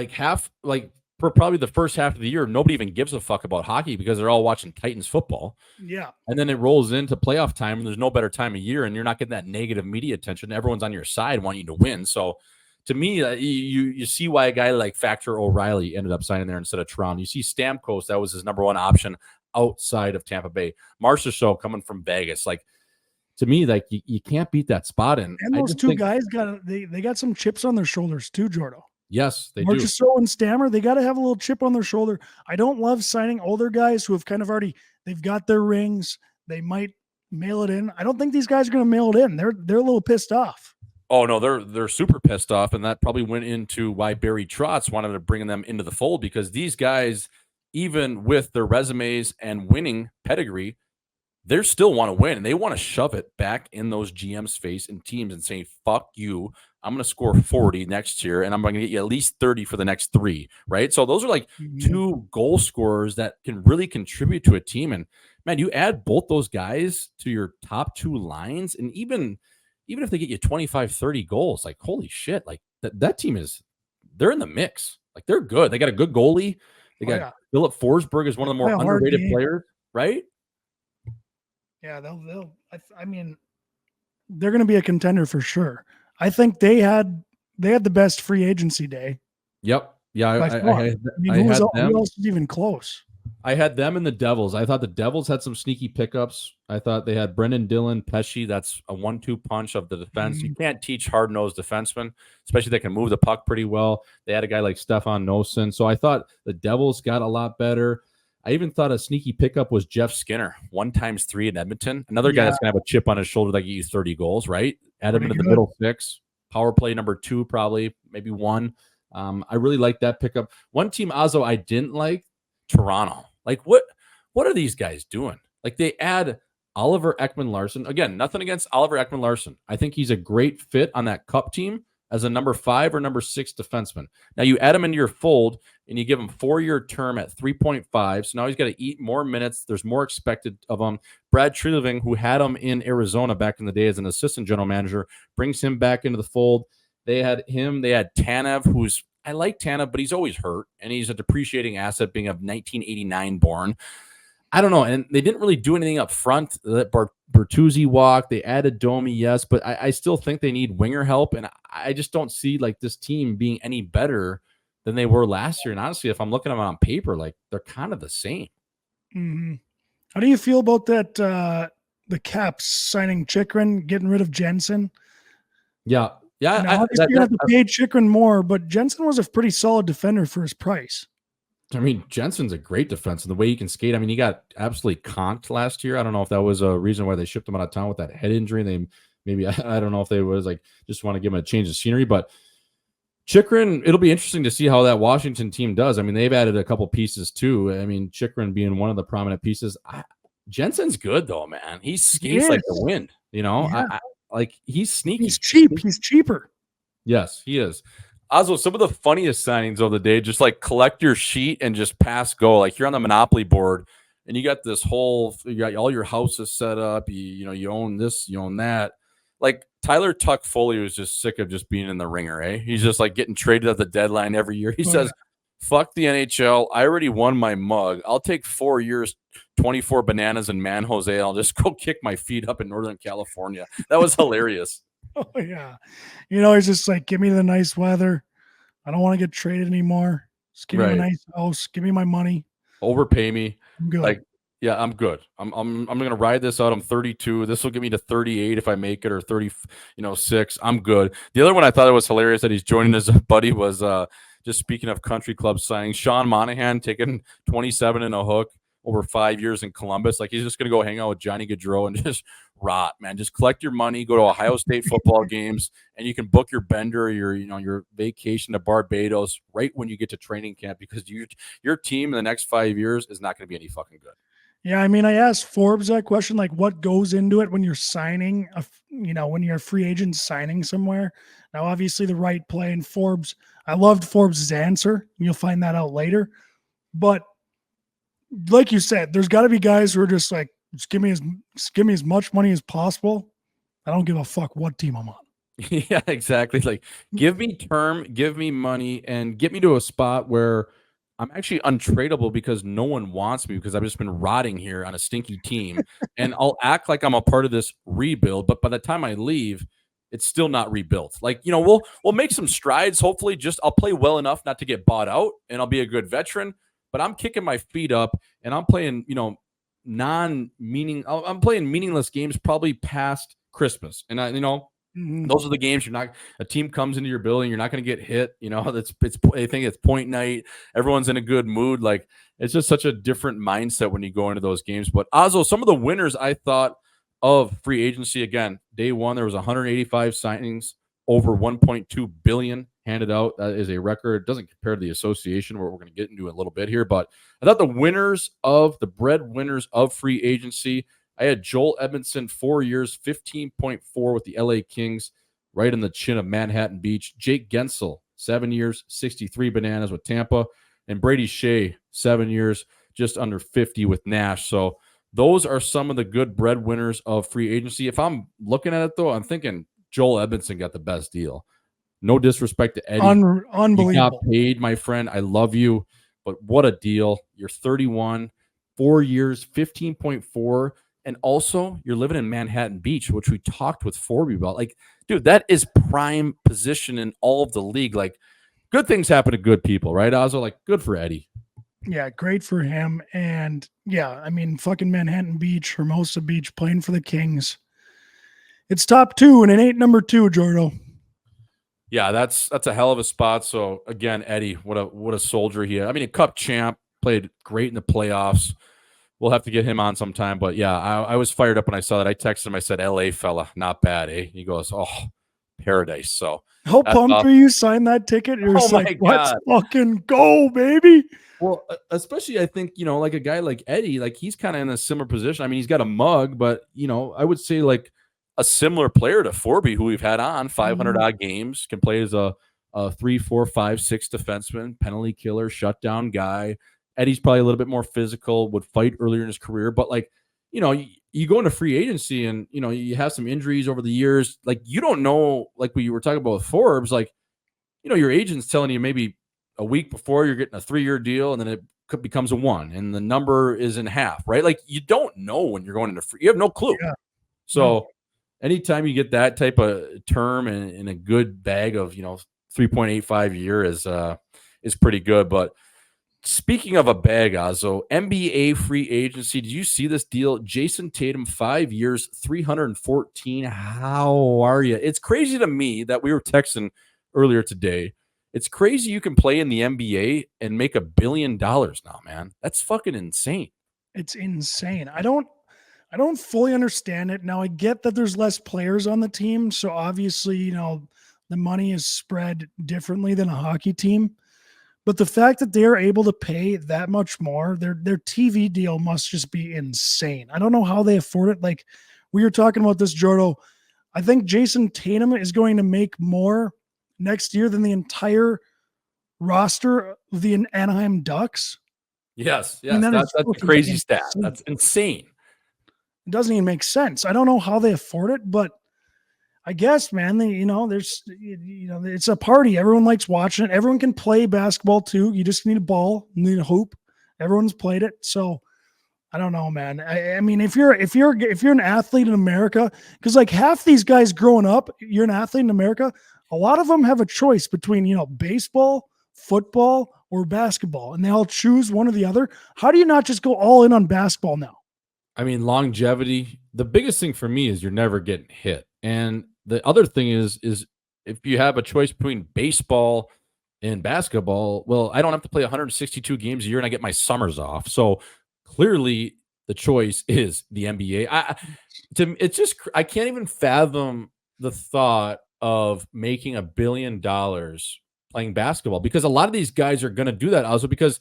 For probably the first half of the year, nobody even gives a fuck about hockey because they're all watching Titans football. Yeah. And then it rolls into playoff time, and there's no better time of year, and you're not getting that negative media attention. Everyone's on your side wanting you to win. So to me, you see why a guy like Factor O'Reilly ended up signing there instead of Toronto. You see Stamkos, that was his number 1 option outside of Tampa Bay. Marcia Show coming from Vegas. Like, to me, like you can't beat that spot. And those two guys they got some chips on their shoulders too, Jordo. Yes, they do. Marchessault and Stammer, they got to have a little chip on their shoulder. I don't love signing older guys who have kind of they've got their rings. They might mail it in. I don't think these guys are going to mail it in. They're a little pissed off. Oh no, they're super pissed off, and that probably went into why Barry Trotz wanted to bring them into the fold, because these guys, even with their resumes and winning pedigree, they still want to win, and they want to shove it back in those GM's face and teams and say, "Fuck you! I'm going to score 40 next year, and I'm going to get you at least 30 for the next 3." Right? So those are like 2 goal scorers that can really contribute to a team. And man, you add both those guys to your top 2 lines, and even if they get you 25, 30 goals, like, holy shit, like that team they're in the mix. Like, they're good. They got a good goalie. They got Philip Forsberg is one of the more underrated players, right? Yeah, I mean, they're going to be a contender for sure. I think they had the best free agency day. Yep. Yeah. Who else is even close? I had them and the Devils. I thought the Devils had some sneaky pickups. I thought they had Brendan Dillon, Pesci. That's a 1-2 punch of the defense. You can't teach hard-nosed defensemen, especially they can move the puck pretty well. They had a guy like Stefan Nosen. So I thought the Devils got a lot better. I even thought a sneaky pickup was Jeff Skinner, 1x3 in Edmonton. Another guy that's going to have a chip on his shoulder that get you 30 goals, right? Add him into the middle 6. Power play number 2, probably, maybe 1. I really like that pickup. One team, Auzzo, I didn't like, Toronto. Like, what are these guys doing? Like, they add Oliver Ekman-Larsson. Again, nothing against Oliver Ekman-Larsson. I think he's a great fit on that Cup team as a number 5 or number 6 defenseman. Now, you add him into your fold, and you give him 4-year term at 3.5. So now he's got to eat more minutes. There's more expected of him. Brad Treliving, who had him in Arizona back in the day as an assistant general manager, brings him back into the fold. They had him. They had Tanev, I like Tanev, but he's always hurt, and he's a depreciating asset, being of 1989 born. I don't know, and they didn't really do anything up front. Let Bertuzzi walk. They added Domi, yes, but I still think they need winger help, and I just don't see like this team being any better than they were last year. And honestly, if I'm looking at them on paper, like they're kind of the same. Mm-hmm. How do you feel about that? The Caps signing Chychrun, getting rid of Jensen. Yeah. Obviously, you have to pay Chychrun more, but Jensen was a pretty solid defender for his price. I mean, Jensen's a great defenseman. The way he can skate. I mean, he got absolutely conked last year. I don't know if that was a reason why they shipped him out of town with that head injury. They maybe I don't know if they was like just want to give him a change of scenery, but Chychrun, it'll be interesting to see how that Washington team does. I mean, they've added a couple pieces too. I mean, Chychrun being one of the prominent pieces. Jensen's good though, man. He skates like the wind. You know, Yeah. like he's sneaky. He's cheap. He's cheaper. Yes, he is. Auzzo, some of the funniest signings of the day, just like collect your sheet and just pass go. Like you're on the Monopoly board and you got this whole, you got all your houses set up. You own this, you own that. Like Tyler Tuck Foley was just sick of just being in the ringer, eh? He's just like getting traded at the deadline every year. He says, fuck the NHL. I already won my mug. I'll take 4 years, 24 bananas and Man Jose. I'll just go kick my feet up in Northern California. That was hilarious. Oh yeah. He's just like, give me the nice weather. I don't want to get traded anymore. Just give me a nice house. Give me my money. Overpay me. I'm good. Like, yeah, I'm good. I'm gonna ride this out. I'm 32. This will get me to 38 if I make it, or 36. I'm good. The other one I thought it was hilarious that he's joining his buddy was just speaking of country club signings, Sean Monahan taking 27 in a hook over 5 years in Columbus. Like he's just gonna go hang out with Johnny Gaudreau and just rot, man. Just collect your money, go to Ohio State football games, and you can book your bender, your vacation to Barbados right when you get to training camp, because your team in the next 5 years is not going to be any fucking good. Yeah, I mean, I asked Forbes that question, like what goes into it when you're signing, when you're a free agent signing somewhere. Now, obviously the right play, and Forbes, I loved Forbes' answer. You'll find that out later. But like you said, there's got to be guys who are just like, just give me as much money as possible. I don't give a fuck what team I'm on. Yeah, exactly. Like, give me term, give me money, and get me to a spot where I'm actually untradeable because no one wants me, because I've just been rotting here on a stinky team. And I'll act like I'm a part of this rebuild, but by the time I leave, it's still not rebuilt. Like, we'll make some strides. Hopefully, I'll play well enough not to get bought out, and I'll be a good veteran. But I'm kicking my feet up, and I'm playing, I'm playing meaningless games probably past Christmas. And those are the games a team comes into your building, you're not going to get hit. I think it's point night. Everyone's in a good mood. Like, it's just such a different mindset when you go into those games. But Auzzo, some of the winners I thought of free agency, again, day one, there was 185 signings, over 1.2 billion handed out. That is a record. It doesn't compare to the association, where we're going to get into a little bit here. But I thought the breadwinners of free agency, I had Joel Edmondson, 4 years, 15.4 with the LA Kings, right in the chin of Manhattan Beach. Jake Gensel, 7 years, 63 bananas with Tampa. And Brady Shea, 7 years, just under 50 with Nash. So those are some of the good breadwinners of free agency. If I'm looking at it, though, I'm thinking Joel Edmondson got the best deal. No disrespect to Eddie. Unbelievable. You got paid, my friend. I love you, but what a deal. You're 31, 4 years, 15.4. And also, you're living in Manhattan Beach, which we talked with Forby about. Like, dude, that is prime position in all of the league. Like, good things happen to good people, right, Auzzo? Like, good for Eddie. Yeah, great for him. And yeah, I mean, fucking Manhattan Beach, Hermosa Beach, playing for the Kings. It's top two, and it ain't number two, Jordo. Yeah, that's a hell of a spot. So again, Eddie, what a soldier he is. I mean, a cup champ, played great in the playoffs. We'll have to get him on sometime. But yeah, I was fired up when I saw that. I texted him. I said, "LA fella, not bad, eh?" He goes, "Oh, paradise." So how pumped are you? Signed that ticket? You're just like, let's fucking go, baby. Well, especially I think, like a guy like Eddie, like he's kind of in a similar position. I mean, he's got a mug, but I would say like a similar player to Forby, who we've had on 500 odd games, can play as a 3, 4, 5, 6 defenseman, penalty killer, shutdown guy. Eddie's probably a little bit more physical, would fight earlier in his career, but like, you go into free agency and, you have some injuries over the years. Like, you don't know, like we were talking about with Forbes, like, your agent's telling you maybe a week before you're getting a 3-year deal, and then it becomes a 1 and the number is in half, right? Like, you don't know when you're going into free, you have no clue. Yeah. So anytime you get that type of term and a good bag of, 3.85 a year is pretty good. But speaking of a bag, Auzzo, NBA free agency, did you see this deal? Jason Tatum, 5 years, 314. How are you? It's crazy to me that we were texting earlier today. It's crazy you can play in the NBA and make $1 billion now, man. That's fucking insane. It's insane. I don't fully understand it. Now I get that there's less players on the team, so obviously, the money is spread differently than a hockey team. But the fact that they're able to pay that much more, their TV deal must just be insane. I don't know how they afford it. Like we were talking about this, Jordo. I think Jason Tatum is going to make more next year than the entire roster of the Anaheim Ducks. Yes, I mean, that's a crazy stat. insane. That's insane. It doesn't even make sense. I don't know how they afford it, but I guess, man, there's, it's a party. Everyone likes watching it. Everyone can play basketball too. You just need a ball, you need a hoop. Everyone's played it. So I don't know, man. I mean, if you're an athlete in America, because like half these guys growing up, you're an athlete in America. A lot of them have a choice between, baseball, football, or basketball, and they all choose one or the other. How do you not just go all in on basketball now? I mean, longevity. The biggest thing for me is you're never getting hit. And the other thing is if you have a choice between baseball and basketball, well, I don't have to play 162 games a year and I get my summers off. So clearly the choice is the NBA. I can't even fathom the thought of making $1 billion playing basketball, because a lot of these guys are going to do that also because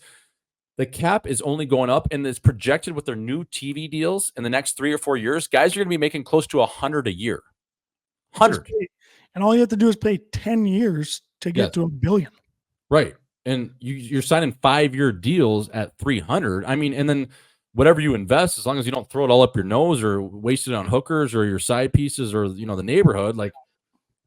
the cap is only going up, and it's projected with their new TV deals in the next 3 or 4 years. Guys are going to be making close to 100 a year. 100. And all you have to do is play 10 years to get to $1 billion. Right. And you're signing 5-year deals at 300. I mean, and then whatever you invest, as long as you don't throw it all up your nose or waste it on hookers or your side pieces or, the neighborhood, like,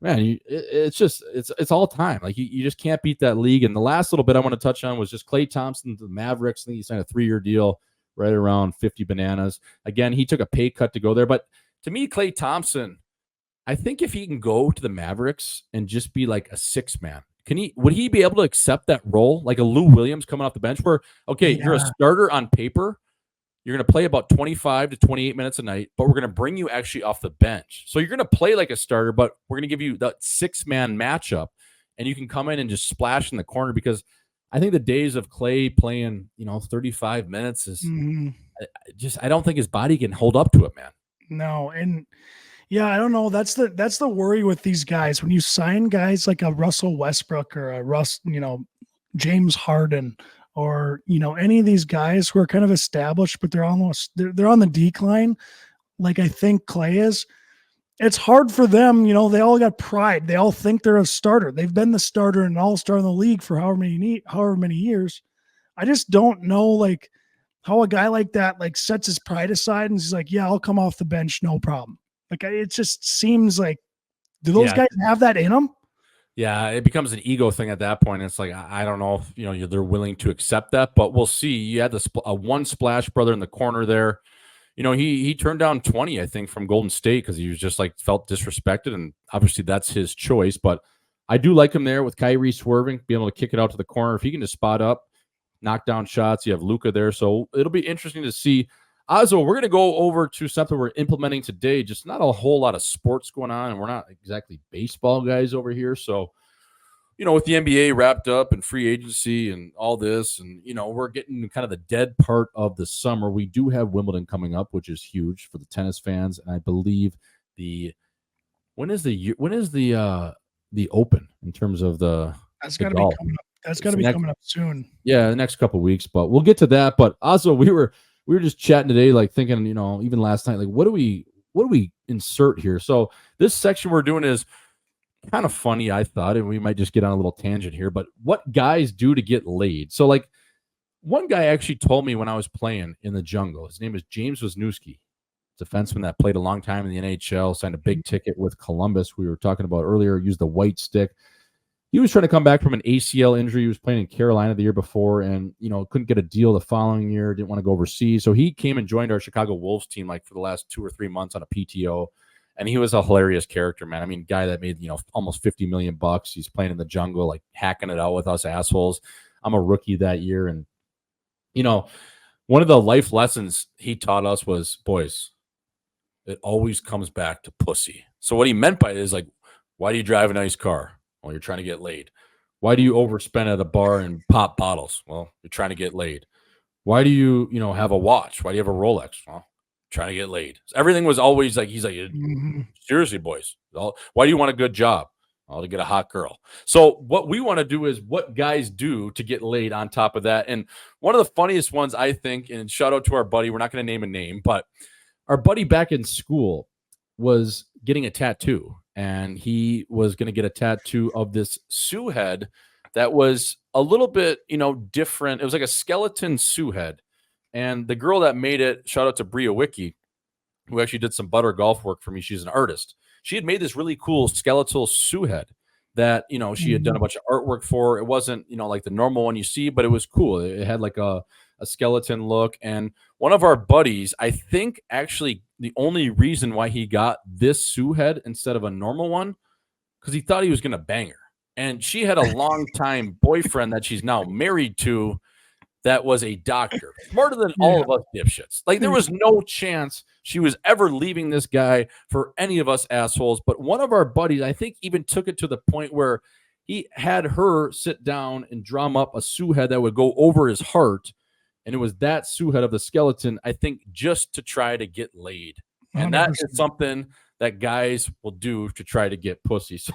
man, it's all time. Like you just can't beat that league. And the last little bit I want to touch on was just Klay Thompson to the Mavericks. I think he signed a 3-year deal right around 50 bananas. Again, he took a pay cut to go there. But to me, Klay Thompson, I think if he can go to the Mavericks and just be like a 6-man, would he be able to accept that role? Like a Lou Williams coming off the bench where, you're a starter on paper. You're going to play about 25 to 28 minutes a night, but we're going to bring you actually off the bench. So you're going to play like a starter, but we're going to give you that 6-man matchup, and you can come in and just splash in the corner, because I think the days of Klay playing, 35 minutes is I don't think his body can hold up to it, man. No. And yeah, I don't know. That's the worry with these guys. When you sign guys like a Russell Westbrook or a James Harden, or, any of these guys who are kind of established, but they're on the decline. Like I think Klay is, it's hard for them. They all got pride. They all think they're a starter. They've been the starter and all-star in the league for however many years. I just don't know, like, how a guy like that, like, sets his pride aside and he's like, yeah, I'll come off the bench. No problem. Like, it just seems like, do those guys have that in them? Yeah, it becomes an ego thing at that point. It's like, I don't know if they're willing to accept that, but we'll see. You had one splash brother in the corner there. He turned down 20, I think, from Golden State because he was just like felt disrespected, and obviously that's his choice. But I do like him there with Kyrie swerving, being able to kick it out to the corner. If he can just spot up, knock down shots, you have Luka there. So it'll be interesting to see. Auzzo, we're going to go over to something we're implementing today. Just not a whole lot of sports going on, and we're not exactly baseball guys over here. So, with the NBA wrapped up and free agency and all this, and, we're getting kind of the dead part of the summer. We do have Wimbledon coming up, which is huge for the tennis fans. And I believe when is the Open in terms of that's got to be coming up. That's got to be coming up soon. Yeah, the next couple of weeks, but we'll get to that. But also we were just chatting today, like thinking, even last night, like what do we insert here? So this section we're doing is kind of funny, I thought, and we might just get on a little tangent here, but what guys do to get laid. So like one guy actually told me when I was playing in the jungle, his name is James Wisniewski, defenseman that played a long time in the NHL, signed a big ticket with Columbus. We were talking about earlier, used the white stick. He was trying to come back from an ACL injury. He was playing in Carolina the year before and, couldn't get a deal the following year, didn't want to go overseas. So he came and joined our Chicago Wolves team like for the last 2 or 3 months on a PTO. And he was a hilarious character, man. I mean, guy that made, almost $50 million. He's playing in the jungle, like hacking it out with us assholes. I'm a rookie that year. And, one of the life lessons he taught us was, boys, it always comes back to pussy. So what he meant by it is like, why do you drive a nice car? Well, you're trying to get laid. Why do you overspend at a bar and pop bottles? Well, you're trying to get laid. Why do you, have a watch? Why do you have a Rolex? Well, trying to get laid. Everything was always like, he's like, seriously, boys. Why do you want a good job? Well, to get a hot girl. So what we want to do is what guys do to get laid on top of that. And one of the funniest ones, I think, and shout out to our buddy, we're not going to name a name, but our buddy back in school was getting a tattoo, and he was going to get a tattoo of this Sioux head that was a little bit, different. It was like a skeleton Sioux head. And the girl that made it, shout out to Bria Wiki, who actually did some butter golf work for me. She's an artist. She had made this really cool skeletal Sioux head that, she had done a bunch of artwork for. It wasn't, like the normal one you see, but it was cool. It had like a skeleton look. And one of our buddies, I think actually the only reason why he got this Sioux head instead of a normal one, because he thought he was going to bang her. And she had a long-time boyfriend that she's now married to that was a doctor, smarter than all of us dipshits. Like, there was no chance she was ever leaving this guy for any of us assholes. But one of our buddies, I think, even took it to the point where he had her sit down and drum up a Sioux head that would go over his heart. And it was that Sioux head of the skeleton, I think, just to try to get laid. And 100%. that is something that guys will do to try to get pussy. So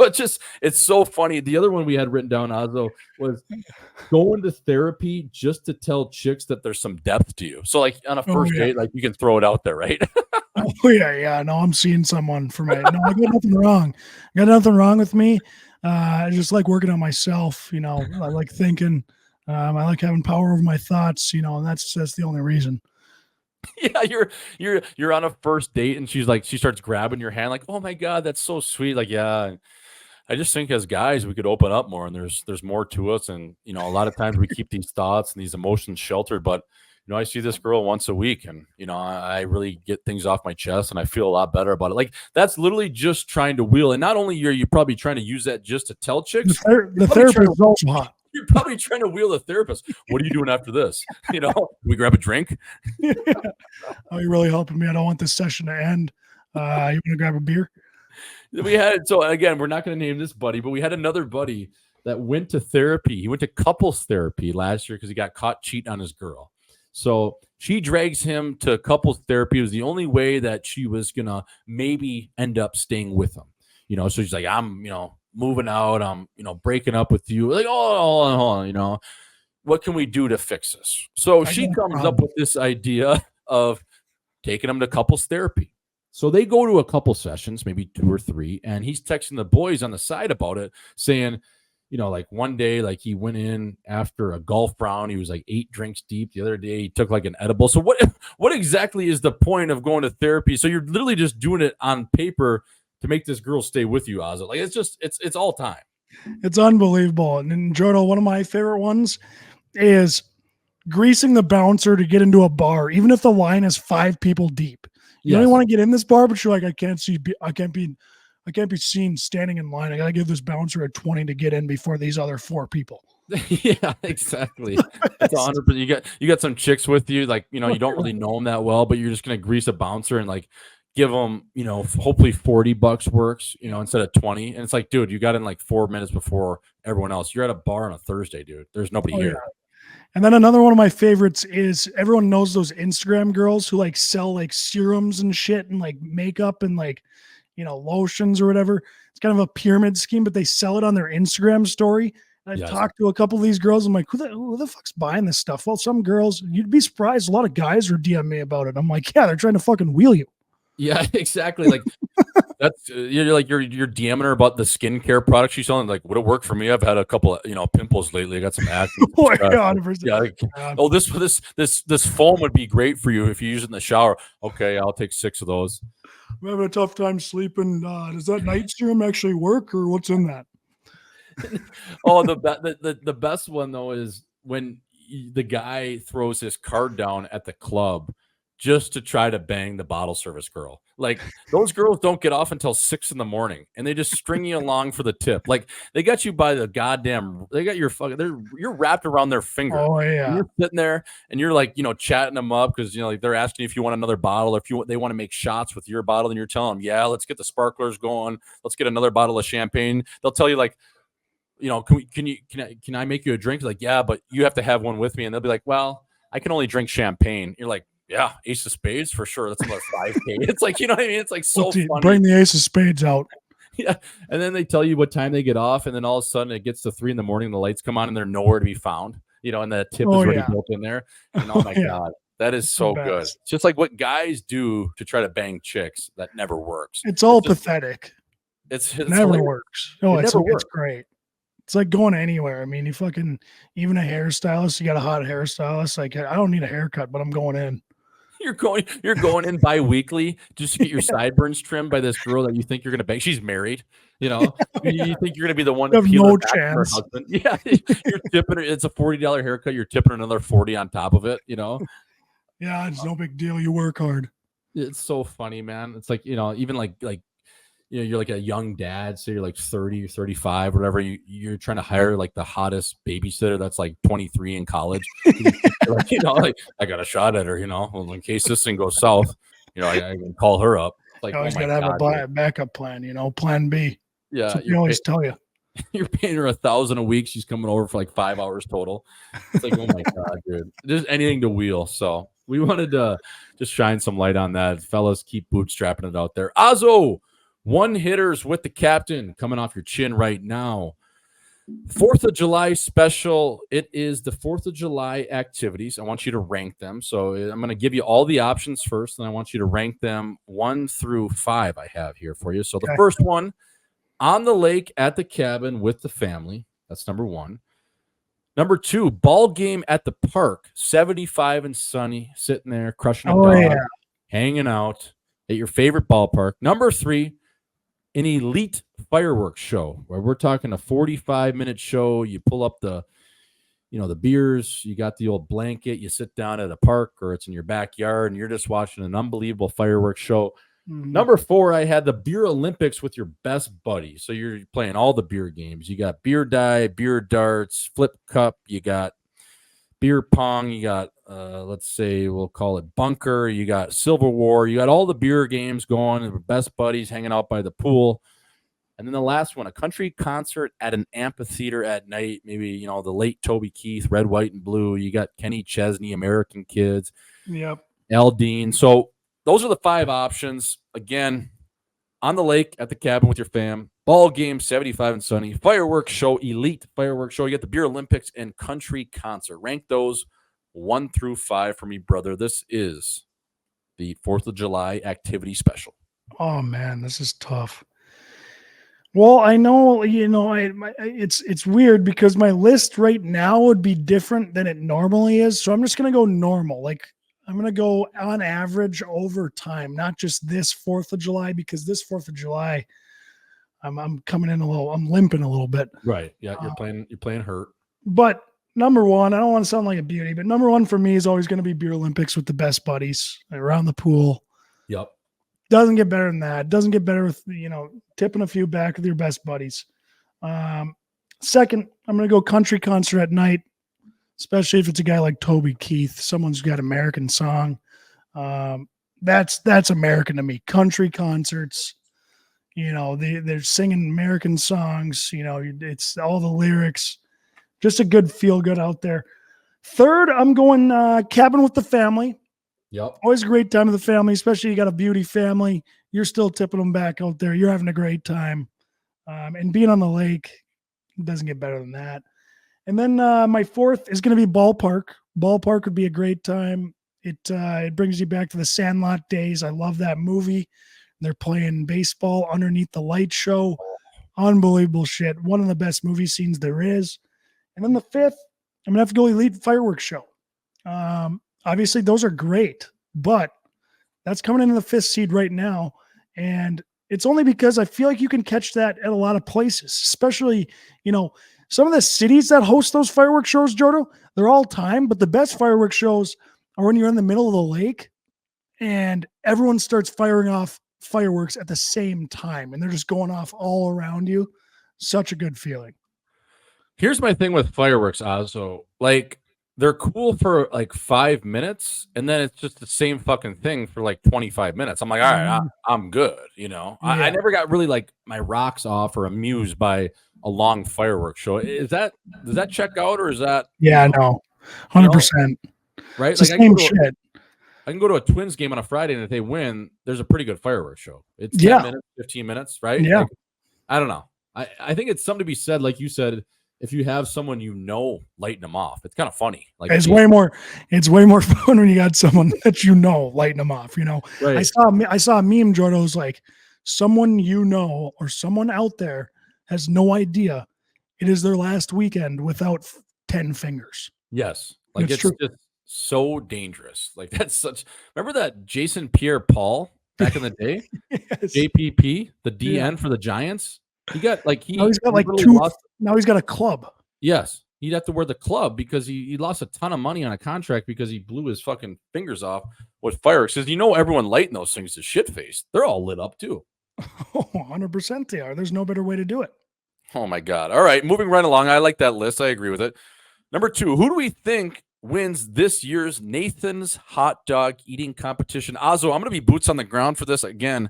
it's so funny. The other one we had written down, Auzzo, was going to therapy just to tell chicks that there's some depth to you. So like on a first date, like you can throw it out there, right? Oh yeah. No, I'm seeing someone for my. No, I got nothing wrong. Got nothing wrong with me. I just like working on myself. I like thinking. I like having power over my thoughts. And that's the only reason. Yeah, you're on a first date and she starts grabbing your hand like, oh my God, that's so sweet. Like, yeah, I just think as guys we could open up more, and there's more to us. And a lot of times we keep these thoughts and these emotions sheltered, but I see this girl once a week, and I really get things off my chest and I feel a lot better about it. Like, that's literally just trying to wheel. And not only are you probably trying to use that just to tell chicks, the therapist is also hot. You're probably trying to wheel the therapist. What are you doing after this? We grab a drink. Oh, you're really helping me. I don't want this session to end. You want to grab a beer? So again, we're not going to name this buddy, but we had another buddy that went to therapy. He went to couples therapy last year because he got caught cheating on his girl. So she drags him to couples therapy. It was the only way that she was going to maybe end up staying with him. So she's like, I'm, moving out, I'm, breaking up with you. Like, hold on, what can we do to fix this? So she comes up with this idea of taking him to couples therapy. So they go to a couple sessions, maybe 2 or 3, and he's texting the boys on the side about it, saying, like one day, like he went in after a golf round, he was like 8 drinks deep. The other day he took like an edible. So what exactly is the point of going to therapy? So you're literally just doing it on paper to make this girl stay with you, Auzzo. Like, it's all time. It's unbelievable. And then, Jordan, one of my favorite ones is greasing the bouncer to get into a bar, even if the line is 5 people deep. You don't want to get in this bar, but you're like, I can't be seen standing in line. I gotta give this bouncer a 20 to get in before these other 4 people. Yeah, exactly. It's 100%. You got some chicks with you, like, you don't really know them that well, but you're just gonna grease a bouncer and like give them, hopefully $40 works, instead of 20. And it's like, dude, you got in like 4 minutes before everyone else. You're at a bar on a Thursday, dude. There's nobody here. Yeah. And then another one of my favorites is everyone knows those Instagram girls who like sell like serums and shit and like makeup and like, lotions or whatever. It's kind of a pyramid scheme, but they sell it on their Instagram story. And I've talked to a couple of these girls. I'm like, who the fuck's buying this stuff? Well, some girls, you'd be surprised. A lot of guys are DMing me about it. I'm like, yeah, they're trying to fucking wheel you. Yeah, exactly. Like that's you're DMing her about the skincare products she's selling. Like, would it work for me? I've had a couple of pimples lately. I got some acne. Oh my God, yeah. Like, this foam would be great for you if you use it in the shower. Okay, I'll take 6 of those. I'm having a tough time sleeping. Does that night serum actually work, or what's in that? Oh, the best one though is when the guy throws his card down at the club just to try to bang the bottle service girl. Like, those girls don't get off until 6 a.m, and they just string you along for the tip. Like, they got you by the goddamn, they got your fucking, you're wrapped around their finger. Oh yeah. And you're sitting there and you're like, chatting them up because, like they're asking if you want another bottle, or if they want to make shots with your bottle, and you're telling them, yeah, let's get the sparklers going. Let's get another bottle of champagne. They'll tell you like, can I make you a drink? Like, yeah, but you have to have one with me. And they'll be like, well, I can only drink champagne. You're like, yeah, ace of spades for sure. That's another 5K. It's like, you know what I mean? It's like so funny. Bring the ace of spades out. Yeah. And then they tell you what time they get off. And then all of a sudden it gets to 3 a.m. and the lights come on and they're nowhere to be found, and the tip is already built in there. And oh my God, that is so good. It's just like what guys do to try to bang chicks. That never works. It's all pathetic. It's never hilarious. works. Oh, it's great. It's like going anywhere. I mean, even a hairstylist, you got a hot hairstylist. Like, I don't need a haircut, but I'm going in. You're going in bi-weekly just to get your sideburns trimmed by this girl that you think you're going to bang. She's married, You think you're going to be the one to peel no her back from her chance. husband. Yeah, you're tipping her. It's a $40 haircut. You're tipping another 40 on top of it. Yeah, it's no big deal. You work hard. It's so funny, man. It's like even like you're like a young dad, say you're like 30 or 35, whatever. You're trying to hire like the hottest babysitter that's like 23 in college. Like I got a shot at her, well, in case this thing goes south, I can call her up. Like, always got to have a backup plan, plan B. Yeah, you always tell you. You're paying her $1,000 a week. She's coming over for like 5 hours total. It's like, oh my God, dude, just anything to wheel. So we wanted to just shine some light on that, fellas. Keep bootstrapping it out there. Auzzo. One hitters with the captain coming off your chin right now. 4th of July special. It is the 4th of July activities. I want you to rank them. So I'm going to give you all the options first, and I want you to rank them 1 through 5 I have here for you. So the first one, on the lake at the cabin with the family. That's number 1. Number 2, ball game at the park. 75 and sunny, sitting there, crushing a dog, hanging out at your favorite ballpark. Number 3, an elite fireworks show where we're talking a 45-minute show. You pull up the beers, you got the old blanket, you sit down at a park or it's in your backyard and you're just watching an unbelievable fireworks show. Mm-hmm. Number 4, I had the beer Olympics with your best buddy. So you're playing all the beer games. You got beer die, beer darts, flip cup, you got beer pong, you got let's say we'll call it bunker, you got Silver War, you got all the beer games going, and best buddies hanging out by the pool. And then the last one, a country concert at an amphitheater at night, maybe the late Toby Keith, Red, White, and Blue. You got Kenny Chesney, American Kids, Al Dean. So those are the 5 options. Again, on the lake at the cabin with your fam, ball game 75 and sunny, fireworks show, elite fireworks show. You got the beer Olympics and country concert. Rank those 1 through 5 for me, brother. This is the 4th of July activity special. Oh man, this is tough. Well, I know, it's weird because my list right now would be different than it normally is. So I'm just going to go normal. Like I'm going to go on average over time, not just this 4th of July, because this 4th of July, I'm coming in I'm limping a little bit. Right. Yeah. You're playing hurt. But number 1, I don't want to sound like a beauty, but number 1 for me is always going to be beer Olympics with the best buddies around the pool. Yep. Doesn't get better than that. Doesn't get better with, tipping a few back with your best buddies. Second, I'm going to go country concert at night, especially if it's a guy like Toby Keith, someone's got American song. That's American to me. Country concerts, they're singing American songs, it's all the lyrics, just a good feel good out there. Third, I'm going cabin with the family. Yep. Always a great time with the family, especially you got a beauty family. You're still tipping them back out there. You're having a great time. And being on the lake doesn't get better than that. And then my 4th is going to be ballpark. Ballpark would be a great time. It brings you back to the Sandlot days. I love that movie. They're playing baseball underneath the light show. Unbelievable shit. One of the best movie scenes there is. And then the 5th, I'm going to have to go elite fireworks show. Obviously, those are great, but that's coming into the 5th seed right now. And it's only because I feel like you can catch that at a lot of places, especially, some of the cities that host those fireworks shows, Jordo, they're all time, but the best fireworks shows are when you're in the middle of the lake and everyone starts firing off fireworks at the same time and they're just going off all around you. Such a good feeling. Here's my thing with fireworks, Auzzo. Like, they're cool for like 5 minutes, and then it's just the same fucking thing for like 25 minutes. I'm like, all right, I'm good. I never got really like my rocks off or amused by a long fireworks show. Does that check out, or is that Yeah, no, 100%. right? It's the Like same shit. I can go to a Twins game on a Friday, and if they win, there's a pretty good fireworks show. It's 10 Yeah. minutes, 15 minutes, right? Yeah. Like, I don't know. I think it's something to be said, like you said, if you have someone lighten them off. It's kind of funny. Like It's way more fun when you got someone that lighten them off. right. I saw a meme, Jordan, was like, someone or someone out there has no idea it is their last weekend without 10 fingers. Yes. Like It's it's true. just so dangerous. Like that's such. Remember that Jason Pierre-Paul back in the day? Yes. JPP, the DN Yeah. for the Giants. He got like Now he's got like literally two. lost. Now he's got a club. Yes, he'd have to wear the club because he lost a ton of money on a contract because he blew his fucking fingers off with fireworks. Because everyone lighting those things is shit faced. They're all lit up too. Oh, 100% they are. There's no better way to do it. Oh my god! All right, moving right along. I like that list. I agree with it. Number 2, who do we think wins this year's Nathan's hot dog eating competition? Auzzo, I'm going to be boots on the ground for this again.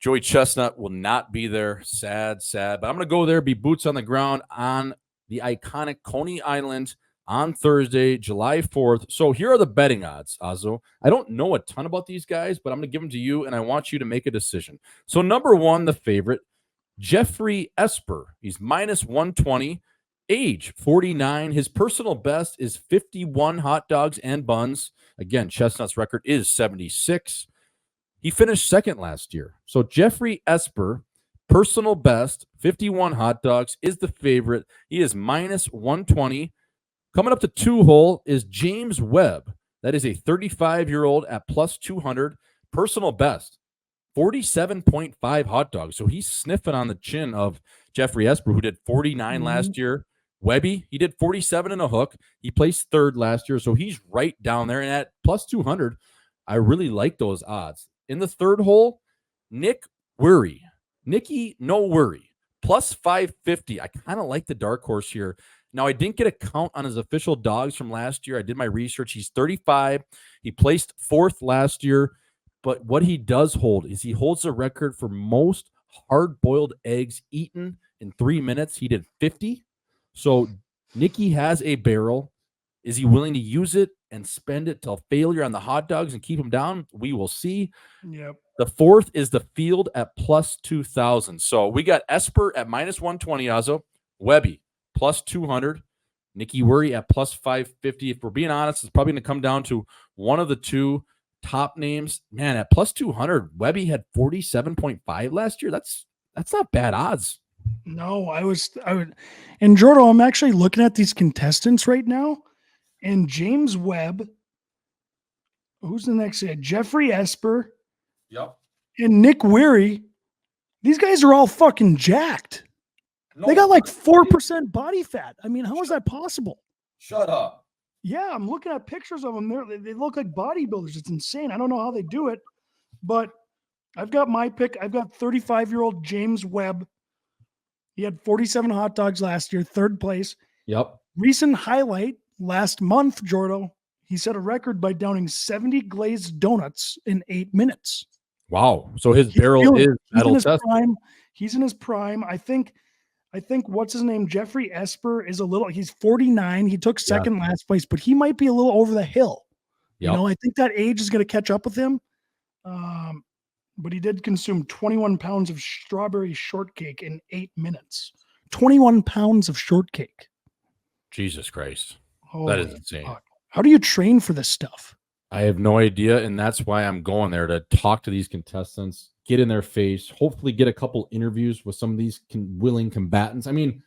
Joey Chestnut will not be there. Sad. But I'm going to go there, be boots on the ground on the iconic Coney Island on Thursday, July 4th. So here are the betting odds, Auzzo. I don't know a ton about these guys, but I'm going to give them to you, and I want you to make a decision. So number 1, the favorite, Jeffrey Esper. He's minus 120. Age 49. His personal best is 51 hot dogs and buns. Again, Chestnut's record is 76. He finished second last year. So Jeffrey Esper, personal best, 51 hot dogs, is the favorite. He is minus 120. Coming up to 2-hole is James Webb. That is a 35-year-old at plus 200. Personal best, 47.5 hot dogs. So he's sniffing on the chin of Jeffrey Esper, who did 49 last year. Webby, he did 47 in a hook. He placed third last year, so he's right down there. And at plus 200, I really like those odds. In the third hole, Nicky No Worry, plus 550. I kind of like the dark horse here. Now, I didn't get a count on his official dogs from last year. I did my research. He's 35. He placed fourth last year. But what he does hold is he holds the record for most hard-boiled eggs eaten in 3 minutes. He did 50. So Nicky has a barrel. Is he willing to use it and spend it till failure on the hot dogs and keep him down? We will see. Yep. The fourth is the field at plus 2,000. So we got Esper at minus 120, Auzzo. Webby, plus 200. Nicky Worry at plus 550. If we're being honest, it's probably going to come down to one of the two top names. Man, at plus 200, Webby had 47.5 last year. That's not bad odds. No, and Jordan, I'm actually looking at these contestants right now, and James Webb, who's the next guy? Jeffrey Esper, Yep. and Nick Weary. These guys are all fucking jacked. They got like 4% body fat. I mean, how is that possible? Shut up. Yeah, I'm looking at pictures of them. They look like bodybuilders. It's insane. I don't know how they do it, but I've got my pick. I've got 35-year-old James Webb. He had 47 hot dogs last year, third place. Yep. Recent highlight last month, Jordo, he set a record by downing 70 glazed donuts in 8 minutes. Wow. So his barrel is metal test. He's in his prime. I think what's his name? Jeffrey Esper is he's 49. He took second last place, but he might be a little over the hill. Yep. I think that age is going to catch up with him. But he did consume 21 pounds of strawberry shortcake in 8 minutes. 21 pounds of shortcake. Jesus Christ. Oh, that is insane. fuck. How do you train for this stuff? I have no idea, and that's why I'm going there to talk to these contestants, get in their face, hopefully get a couple interviews with some of these willing combatants. I mean,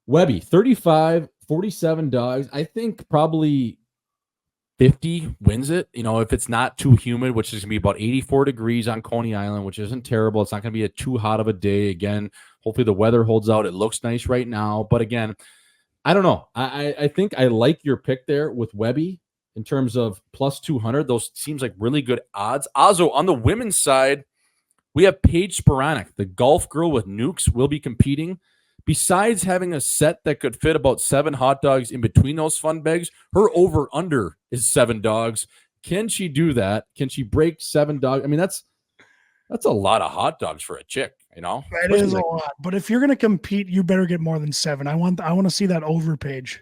Webby, 35, 47 dogs. I think probably 50 wins it. If it's not too humid, which is going to be about 84 degrees on Coney Island, which isn't terrible. It's not going to be too hot of a day. Again, hopefully the weather holds out. It looks nice right now. But again, I don't know. I think I like your pick there with Webby in terms of plus 200. Those seems like really good odds. Auzzo, on the women's side, we have Paige Sporanic, the golf girl with nukes, will be competing. Besides having a set that could fit about 7 hot dogs in between those fun bags, her over-under is 7 dogs. Can she do that? Can she break 7 dogs? I mean, that's That's a lot of hot dogs for a chick, you know? That Especially is a like- lot. But if you're going to compete, you better get more than 7. I want to see that over page.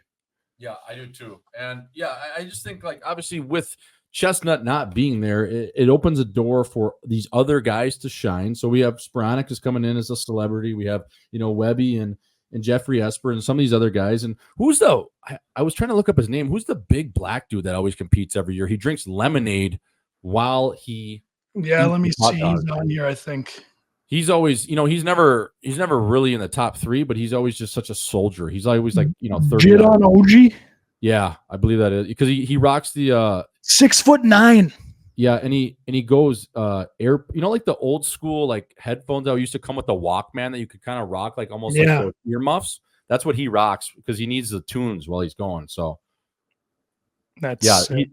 Yeah, I do too. And yeah, I just think like obviously with Chestnut not being there, it opens a door for these other guys to shine. So we have Sporonic is coming in as a celebrity. We have, Webby and Jeffrey Esper and some of these other guys. And who's I was trying to look up his name. Who's the big black dude that always competes every year? He drinks lemonade while he Yeah, let me eats hot see. He's dogs. on here, I think. He's always, he's never really in the top 3, but he's always just such a soldier. He's always like, 30. Jid on OG. Yeah, I believe that is because he rocks the 6'9". yeah, and he goes air, like the old school like headphones that used to come with the Walkman that you could kind of rock like almost like those earmuffs. That's what he rocks because he needs the tunes while he's going. So That's yeah, sick.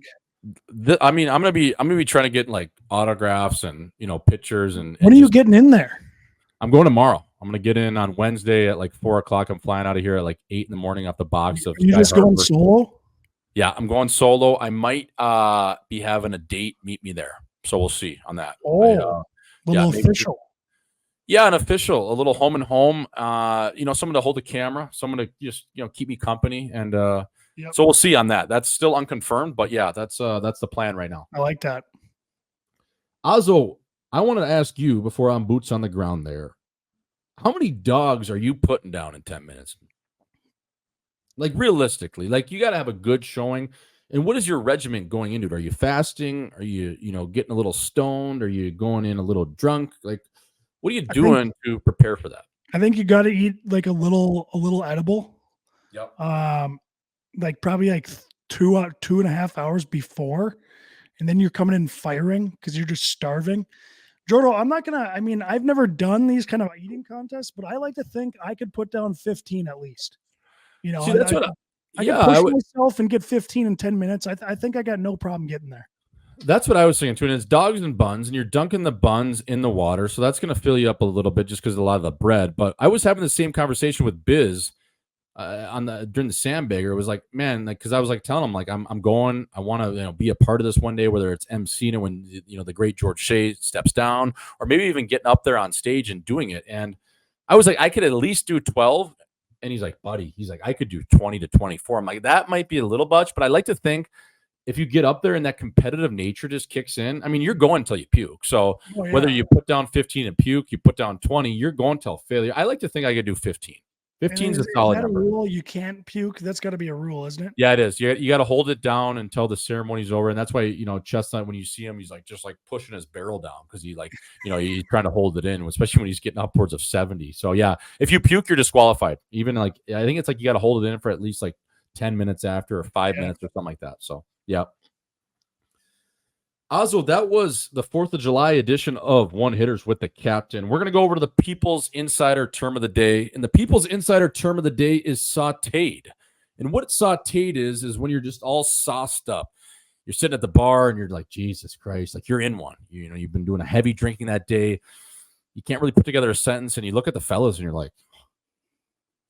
I mean, I'm gonna be trying to get like autographs and pictures and. When are you getting in there? I'm going tomorrow. I'm gonna get in on Wednesday at like 4:00. I'm flying out of here at like 8 a.m. off the box of. You Sky just going Harbor. solo? Yeah, I'm going solo. I might be having a date meet me there, so we'll see on that. Oh, little maybe- official. Yeah, an official, a little home and home. Someone to hold the camera, someone to just keep me company, and Yep. so we'll see on that. That's still unconfirmed, but yeah, that's the plan right now. I like that. Auzzo, I want to ask you before I'm boots on the ground there. How many dogs are you putting down in 10 minutes? Like realistically, like you got to have a good showing. And what is your regimen going into it? Are you fasting? Are you, getting a little stoned? Are you going in a little drunk? Like, what are you doing to prepare for that? I think you got to eat like a little edible. Yep. Like probably like 2.5 hours before, and then you're coming in firing because you're just starving. Jordo, I've never done these kind of eating contests, but I like to think I could put down 15 at least. See, that's what I can push myself and get 15 in 10 minutes. I think I got no problem getting there. That's what I was thinking too. And it's dogs and buns, and you're dunking the buns in the water, so that's going to fill you up a little bit just because of a lot of the bread. But I was having the same conversation with Biz during the Sandbagger. It was like, man, like because I was like telling him like I'm going, I want to be a part of this one day, whether it's emceeing it when the great George Shea steps down, or maybe even getting up there on stage and doing it. And I was like, I could at least do 12. And he's like, buddy, I could do 20 to 24. I'm like, that might be a little much, but I like to think if you get up there and that competitive nature just kicks in, I mean, you're going until you puke. So whether you put down 15 and puke, you put down 20, you're going till failure. I like to think I could do 15. 15 is a solid number. Rule? You can't puke. That's got to be a rule, isn't it? Yeah, it is. You got to hold it down until the ceremony's over, and that's why Chestnut, when you see him, he's like just like pushing his barrel down because he like he's trying to hold it in, especially when he's getting upwards of 70. So yeah, if you puke, you're disqualified. Even like I think it's like you got to hold it in for at least like 10 minutes after or 5 minutes or something like that. So yeah. Auzzo, that was the 4th of July edition of One Hitters with the Captain. We're going to go over to the People's Insider term of the day. And the People's Insider term of the day is sauteed. And what sauteed is when you're just all sauced up. You're sitting at the bar and you're like, Jesus Christ, like you're in one. You've been doing a heavy drinking that day. You can't really put together a sentence. And you look at the fellas and you're like,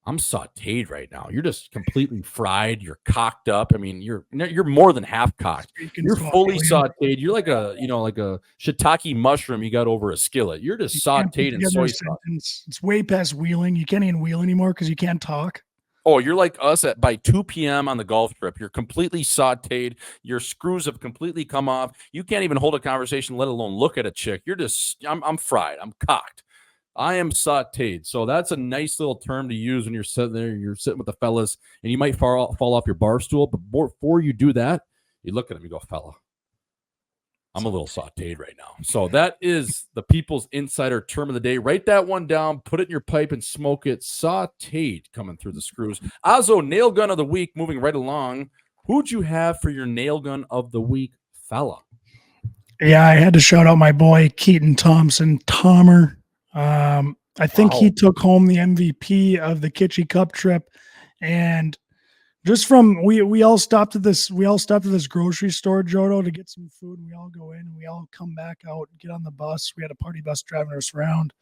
I'm sauteed right now. You're just completely fried. You're cocked up. I mean, you're more than half cocked. You're fully sauteed. You're like a shiitake mushroom you got over a skillet. You're just sauteed in soy sauce. It's way past wheeling. You can't even wheel anymore because you can't talk. Oh, you're like us by 2 p.m. on the golf trip. You're completely sauteed. Your screws have completely come off. You can't even hold a conversation, let alone look at a chick. I'm fried. I'm cocked. I am sauteed. So that's a nice little term to use when you're sitting there, you're sitting with the fellas, and you might fall off your bar stool. But before you do that, you look at them, you go, fella, I'm a little sauteed right now. So that is the People's Insider term of the day. Write that one down, put it in your pipe and smoke it. Sauteed coming through the screws. Auzzo, nail gun of the week, moving right along. Who'd you have for your nail gun of the week, fella? Yeah, I had to shout out my boy, Keaton Thompson, Tomer. I think he took home the MVP of the Kitschy Cup trip, and just from we all stopped at this grocery store, Jodo, to get some food. And we all go in and we all come back out, get on the bus. We had a party bus driving us around.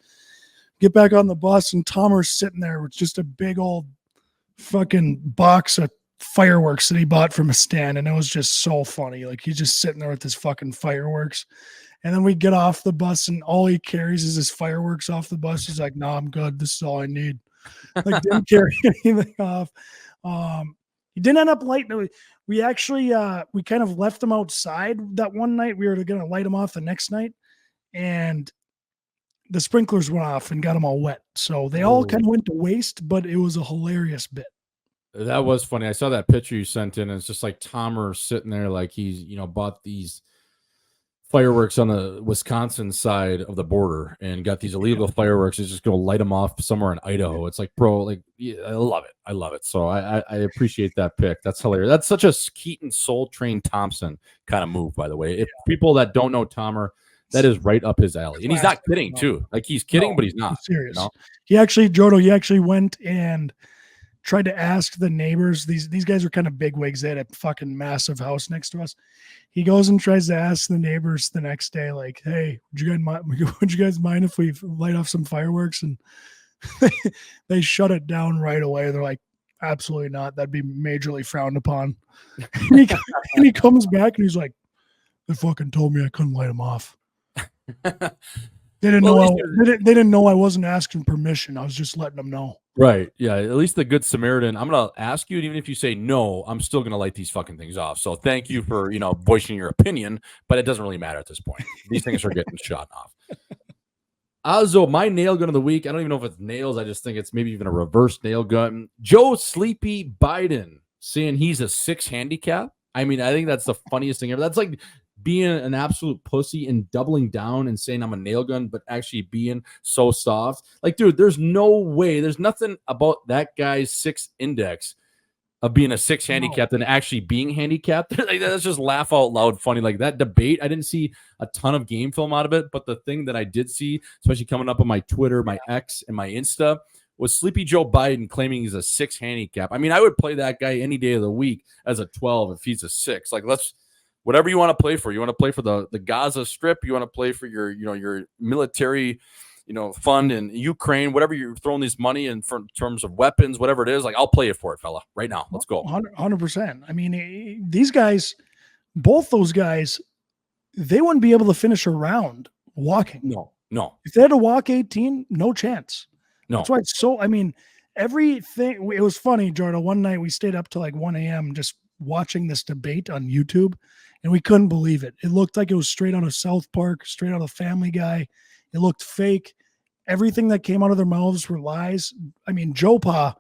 Get back on the bus, and Tomer's sitting there with just a big old fucking box of fireworks that he bought from a stand, and it was just so funny. Like he's just sitting there with his fucking fireworks. And then we get off the bus and all he carries is his fireworks off the bus. He's like, no, I'm good. This is all I need. Like didn't carry anything off. He didn't end up lighting. We actually, we kind of left them outside that one night. We were going to light them off the next night. And the sprinklers went off and got them all wet. So they all kind of went to waste, but it was a hilarious bit. That was funny. I saw that picture you sent in. And it's just like Tomer sitting there like he's, bought these fireworks on the Wisconsin side of the border and got these illegal fireworks. He's just going to light them off somewhere in Idaho. It's like, bro, like, yeah, I love it. I love it. So I appreciate that pick. That's hilarious. That's such a Keaton Soul Train Thompson kind of move, by the way. If people that don't know Tomer, that is right up his alley. And he's not kidding, too. Like, he's kidding, but he's not. He's serious. He actually went and tried to ask the neighbors. These guys are kind of big wigs. They had a fucking massive house next to us. He goes and tries to ask the neighbors the next day, like, hey, would you guys mind if we light off some fireworks? And they shut it down right away. They're like, absolutely not. That'd be majorly frowned upon. And he comes back and he's like, they fucking told me I couldn't light them off. They didn't know I wasn't asking permission. I was just letting them know. Right. Yeah. At least the Good Samaritan. I'm going to ask you, and even if you say no, I'm still going to light these fucking things off. So thank you for, voicing your opinion, but it doesn't really matter at this point. These things are getting shot off. Auzzo, my nail gun of the week. I don't even know if it's nails. I just think it's maybe even a reverse nail gun. Joe Sleepy Biden saying he's a 6 handicap. I mean, I think that's the funniest thing ever. That's like being an absolute pussy and doubling down and saying I'm a nail gun, but actually being so soft. Like, dude, there's no way. There's nothing about that guy's 6 index of being a 6 handicap than actually being handicapped. Like, that's just laugh out loud funny. Like that debate, I didn't see a ton of game film out of it, but the thing that I did see, especially coming up on my Twitter, my X, and my Insta, was Sleepy Joe Biden claiming he's a 6 handicap. I mean, I would play that guy any day of the week as a 12 if he's a 6. Like, whatever you want to play for. You want to play for the Gaza Strip. You want to play for your military, fund in Ukraine. Whatever you're throwing this money in for in terms of weapons, whatever it is. Like, I'll play it for it, fella. Right now, let's go. 100%. I mean, these guys, both those guys, they wouldn't be able to finish a round walking. No. If they had to walk 18, no chance. No. That's why it's so. I mean, everything. It was funny, Jordan. One night we stayed up till like 1 a.m. just watching this debate on YouTube. And we couldn't believe it. It looked like it was straight out of South Park, straight out of Family Guy. It looked fake. Everything that came out of their mouths were lies. I mean, Joe Pa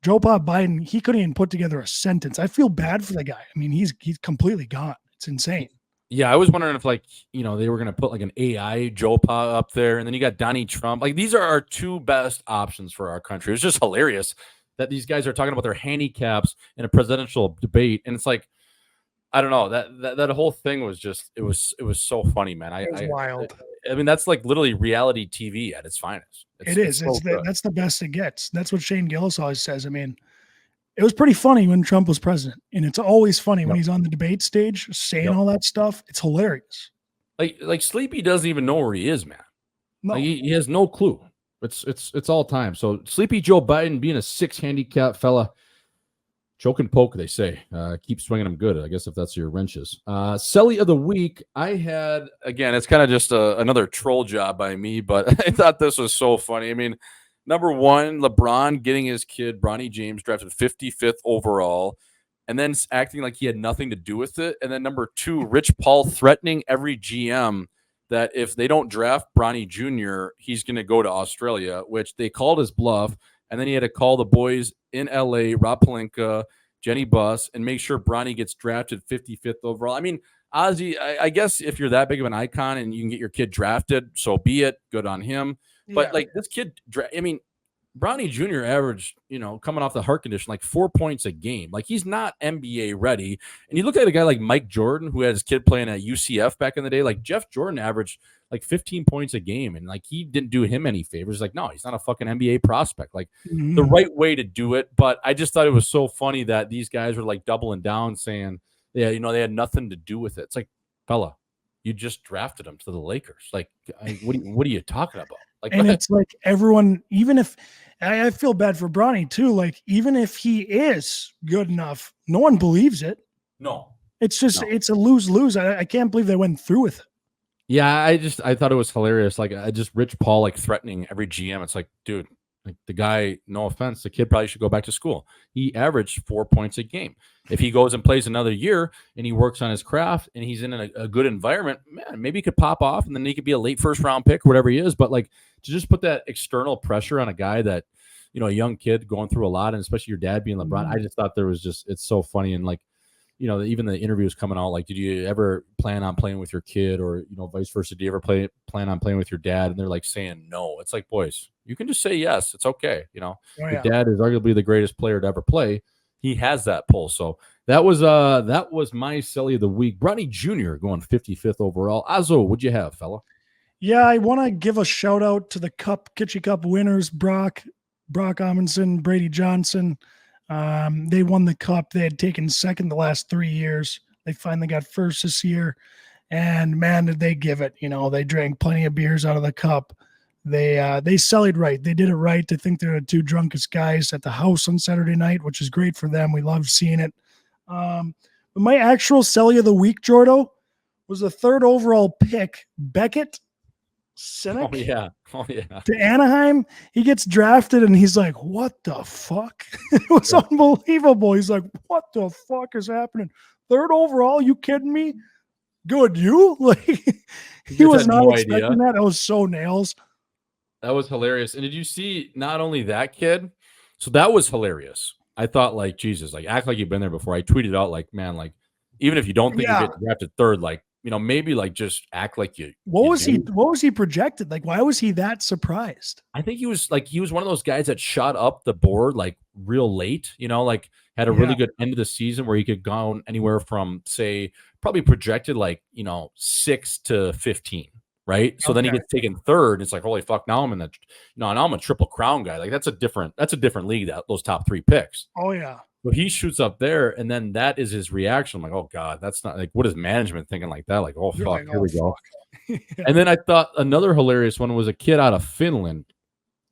Biden, he couldn't even put together a sentence. I feel bad for the guy. I mean, he's completely gone. It's insane. Yeah, I was wondering if they were going to put like an AI Joe Pa up there. And then you got Donnie Trump. Like, these are our 2 best options for our country. It's just hilarious that these guys are talking about their handicaps in a presidential debate. And it's like, I don't know, that whole thing was just, it was so funny, man. It was wild. I mean, that's like literally reality TV at its finest. That's the best it gets. That's what Shane Gillis always says. I mean, it was pretty funny when Trump was president, and it's always funny when he's on the debate stage saying all that stuff. It's hilarious. Like Sleepy doesn't even know where he is, man. No. Like, he has no clue. It's all time. So Sleepy Joe Biden being a 6 handicap fella. Choke and poke, they say. Keep swinging them good, I guess, if that's your wrenches. Celly of the week, I had, again, it's kind of just another troll job by me, but I thought this was so funny. I mean, number 1, LeBron getting his kid, Bronny James, drafted 55th overall, and then acting like he had nothing to do with it. And then number 2, Rich Paul threatening every GM that if they don't draft Bronny Jr., he's going to go to Australia, which they called his bluff. And then he had to call the boys in LA, Rob Pelinka, Jenny Buss, and make sure Bronny gets drafted 55th overall. I mean, Ozzy, I guess if you're that big of an icon and you can get your kid drafted, so be it. Good on him. Yeah. But like this kid, I mean, Bronny Jr. averaged, coming off the heart condition, like 4 points a game. Like, he's not NBA ready. And you look at a guy like Mike Jordan, who had his kid playing at UCF back in the day. Like, Jeff Jordan averaged like 15 points a game. And like, he didn't do him any favors. Like, no, he's not a fucking NBA prospect. Like, the right way to do it. But I just thought it was so funny that these guys were like doubling down saying, yeah, they had nothing to do with it. It's like, fella, you just drafted him to the Lakers. Like, what are you talking about? Like, and it's like everyone, even if I feel bad for Bronny too, like even if he is good enough, no one believes it. No, it's just, it's a lose-lose. I can't believe they went through with it. Yeah, I thought it was hilarious. Like I just Rich Paul like threatening every GM. It's like, dude, like the guy, no offense, the kid probably should go back to school. He averaged 4 points a game. If he goes and plays another year and he works on his craft and he's in a good environment, man, maybe he could pop off and then he could be a late first round pick, whatever he is. But like to just put that external pressure on a guy that, a young kid going through a lot, and especially your dad being LeBron, I just thought there was it's so funny. And like, even the interviews coming out, like, did you ever plan on playing with your kid, or vice versa? Do you ever plan on playing with your dad? And they're like saying no. It's like, boys, you can just say yes. It's okay. Oh, Your yeah. dad is arguably the greatest player to ever play. He has that pull. So that was my Celly of the week. Bronny Jr. going 55th overall. Auzzo, what'd you have, fella? Yeah, I want to give a shout out to the Kitchie Cup winners, Brock Amundsen, Brady Johnson. They won the cup. They had taken second the last 3 years. They finally got first this year. And man, did they give it. They drank plenty of beers out of the cup. They sellied right. They did it right. I think they're the two drunkest guys at the house on Saturday night, which is great for them. We love seeing it. But my actual Celly of the week, Jordo, was the third overall pick, Beckett Cynic. Oh yeah. To Anaheim. He gets drafted and he's like, what the fuck? It was unbelievable. He's like, what the fuck is happening? Third overall? You kidding me? Good. You? Like, he was not expecting that. It was so nails. That was hilarious. And did you see not only that kid? So that was hilarious. I thought, like, Jesus, like, act like you've been there before. I tweeted out, like, man, like, even if you don't think you get drafted third, like, maybe like just act like you. What was he projected? Like, why was he that surprised? I think he was one of those guys that shot up the board like real late, like had a really good end of the season where he could go anywhere from, say, probably projected like, 6 to 15. Right. So then he gets taken third. It's like, holy fuck. Now I'm in now I'm a triple crown guy. Like that's a different league, those top 3 picks. Oh yeah. But he shoots up there, and then that is his reaction. I'm like, oh God, that's not like, what is management thinking like that? Like, oh fuck, like, here we go. And then I thought another hilarious one was a kid out of Finland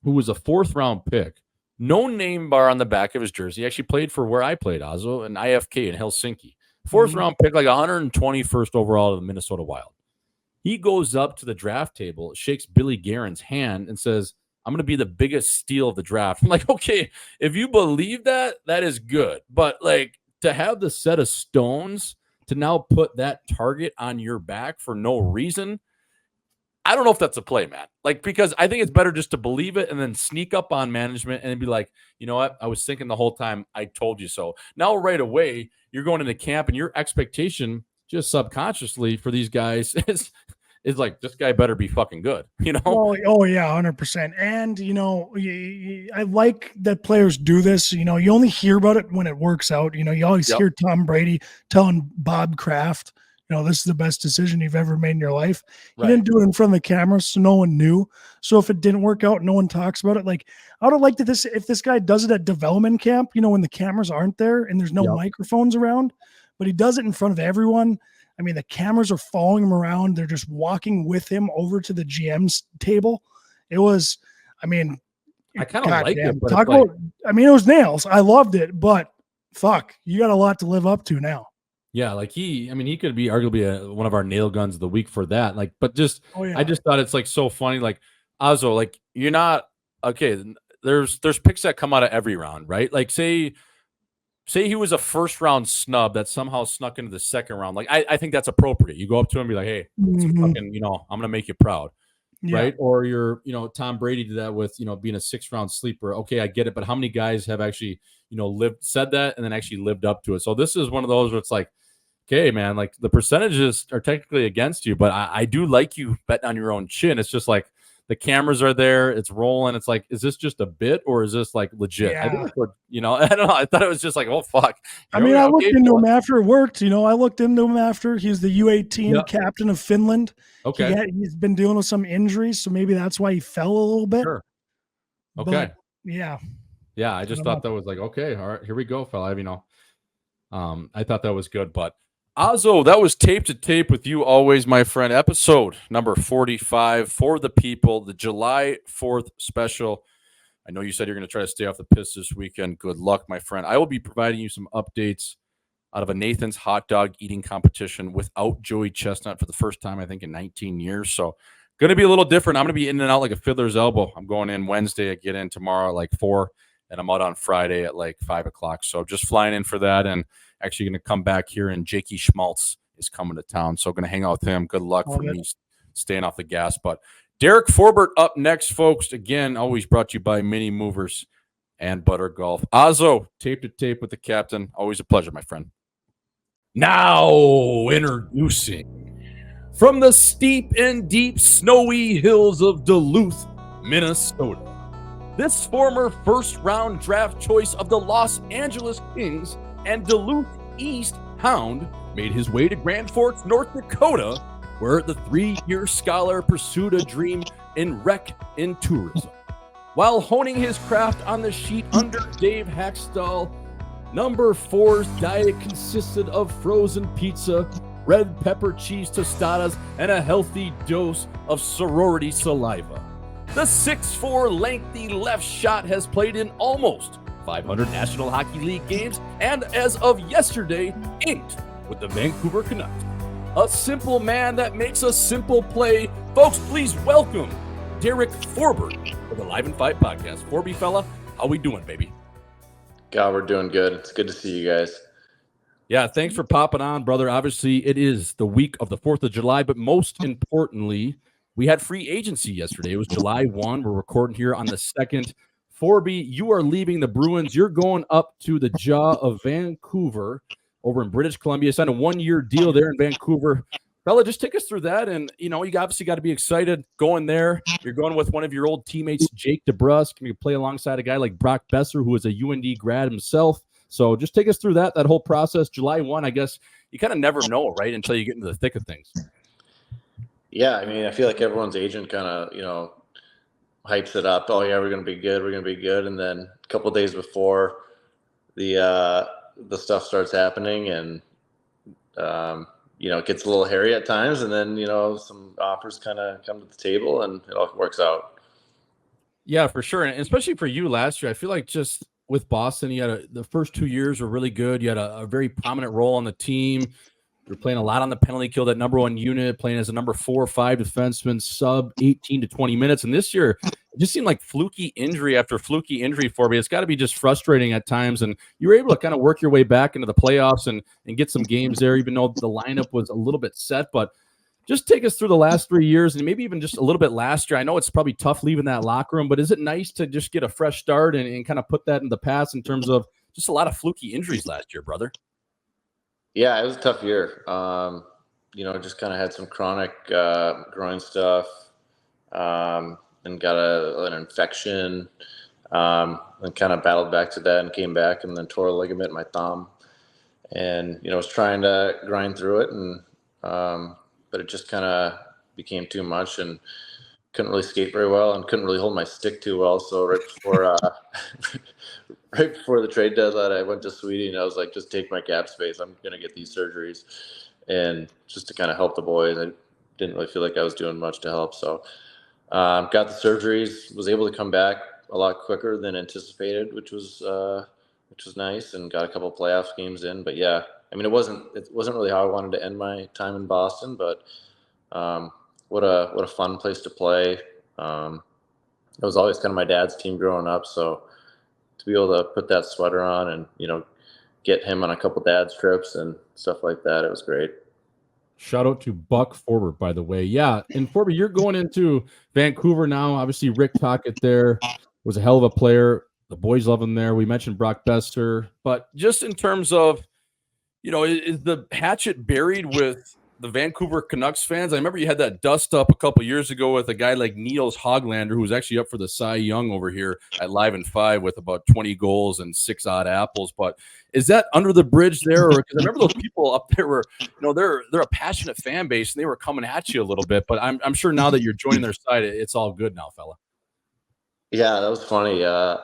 who was a 4th round pick. No name bar on the back of his jersey. He actually played for where I played, Auzzo, and IFK in Helsinki. 4th round pick, like 121st overall of the Minnesota Wild. He goes up to the draft table, shakes Billy Guerin's hand, and says, I'm going to be the biggest steal of the draft. I'm like, okay, if you believe that, that is good. But like to have the set of stones to now put that target on your back for no reason, I don't know if that's a play, man. Like, because I think it's better just to believe it and then sneak up on management and be like, you know what? I was thinking the whole time, I told you so. Now, right away, you're going into camp and your expectation just subconsciously for these guys is like, this guy better be fucking good, Oh yeah, 100%. And I like that players do this. You only hear about it when it works out. You always hear Tom Brady telling Bob Kraft, this is the best decision you've ever made in your life. He didn't do it in front of the camera, so no one knew. So if it didn't work out, no one talks about it. Like, I would have liked if this guy does it at development camp, when the cameras aren't there and there's no microphones around, but he does it in front of everyone. I mean, the cameras are following him around. They're just walking with him over to the GM's table. It was, I kind of like it. But it was nails. I loved it, but fuck, you got a lot to live up to now. Yeah, like he could be arguably one of our nail guns of the week for that. Like, but just, I just thought it's like so funny. Like, Auzzo, like you're not okay. There's picks that come out of every round, right? Like, say he was a 1st round snub that somehow snuck into the 2nd round. Like, I think that's appropriate. You go up to him and be like, hey, fucking, I'm gonna make you proud. Yeah. Right. Or you're, Tom Brady did that with, being a 6th round sleeper. Okay, I get it. But how many guys have actually, said that and then actually lived up to it? So this is one of those where it's like, okay, man, like the percentages are technically against you, but I do like you betting on your own chin. It's just like the cameras are there, it's rolling. It's like, is this just a bit or is this like legit? Yeah. I think I don't know. I thought it was just like, oh fuck. I looked into him after it worked. I looked into him after. He's the U18 captain of Finland. Okay. He's been dealing with some injuries, so maybe that's why he fell a little bit. Sure. Okay. But, yeah. Yeah, I just thought that was like, okay, all right, here we go, fella. I thought that was good, but Auzzo, that was tape to tape with you always, my friend. Episode number 45 for the people, the July 4th special. I know you said you're going to try to stay off the piss this weekend. Good luck, my friend. I will be providing you some updates out of a Nathan's hot dog eating competition without Joey Chestnut for the first time, I think, in 19 years. So going to be a little different. I'm going to be in and out like a fiddler's elbow. I'm going in Wednesday. I get in tomorrow at like 4, and I'm out on Friday at like 5 o'clock. So just flying in for that, and actually going to come back here, and Jakey Schmaltz is coming to town. So going to hang out with him. Good luck for me staying off the gas. But Derek Forbort up next, folks. Again, always brought to you by Mini Movers and Butter Golf. Auzzo, tape to tape with the captain. Always a pleasure, my friend. Now introducing from the steep and deep snowy hills of Duluth, Minnesota, this former first-round draft choice of the Los Angeles Kings and Duluth East Hound made his way to Grand Forks, North Dakota, where the 3-year scholar pursued a dream in rec in tourism. While honing his craft on the sheet under Dave Hackstall, number 4's diet consisted of frozen pizza, red pepper cheese tostadas, and a healthy dose of sorority saliva. The 6'4" lengthy left shot has played in almost 500 National Hockey League games and, as of yesterday, inked with the Vancouver Canucks. A simple man that makes a simple play. Folks, please welcome Derek Forbort for the Live and Fight podcast. Forby fella, how we doing, baby? God, we're doing good. It's good to see you guys. Yeah, thanks for popping on, brother. Obviously, it is the week of the 4th of July, but most importantly, we had free agency yesterday. It was July 1. We're recording here on the 2nd. Forby, you are leaving the Bruins. You're going up to the Jaw of Vancouver over in British Columbia. Signed a 1-year deal there in Vancouver. Fella, just take us through that. And, you know, you obviously got to be excited going there. You're going with one of your old teammates, Jake DeBrusk. You play alongside a guy like Brock Besser, who is a UND grad himself. So just take us through that whole process. July 1, I guess you kind of never know, right, until you get into the thick of things. Yeah, I mean, I feel like everyone's agent kind of, you know, hypes it up. Oh, yeah, we're going to be good. We're going to be good. And then a couple of days before the stuff starts happening and, you know, it gets a little hairy at times, and then, you know, some offers kind of come to the table, and it all works out. Yeah, for sure. And especially for you last year, I feel like just with Boston, you had the first 2 years were really good. You had a very prominent role on the team. You were playing a lot on the penalty kill, that number 1 unit, playing as a number 4 or 5 defenseman, sub 18 to 20 minutes. And this year, it just seemed like fluky injury after fluky injury for me. It's got to be just frustrating at times. And you were able to kind of work your way back into the playoffs and get some games there, even though the lineup was a little bit set. But just take us through the last 3 years and maybe even just a little bit last year. I know it's probably tough leaving that locker room, but is it nice to just get a fresh start and kind of put that in the past in terms of just a lot of fluky injuries last year, brother? Yeah, it was a tough year. You know, just kind of had some chronic groin stuff and got an infection and kind of battled back to that and came back and then tore a ligament in my thumb. And, you know, was trying to grind through it, and but it just kind of became too much and couldn't really skate very well and couldn't really hold my stick too well. So right before the trade deadline, I went to Sweden and I was like, just take my cap space. I'm going to get these surgeries. And just to kind of help the boys, I didn't really feel like I was doing much to help. So got the surgeries, was able to come back a lot quicker than anticipated, which was nice, and got a couple of playoff games in. But yeah, I mean, it wasn't really how I wanted to end my time in Boston, but what a fun place to play. It was always kind of my dad's team growing up, so to be able to put that sweater on and, you know, get him on a couple dad's trips and stuff like that, it was great. Shout out to Buck Forbort, by the way. Yeah, and Forbort, you're going into Vancouver now. Obviously, Rick Tocchet there was a hell of a player. The boys love him there. We mentioned Brock Besser. But just in terms of, you know, is the hatchet buried with the Vancouver Canucks fans? I remember you had that dust up a couple years ago with a guy like Niels Hoglander, who was actually up for the Cy Young over here at Live and 5 with about 20 goals and 6 odd apples. But is that under the bridge there? Or because I remember those people up there were, you know, they're a passionate fan base and they were coming at you a little bit. But I'm sure now that you're joining their side, it's all good now, fella. Yeah, that was funny. I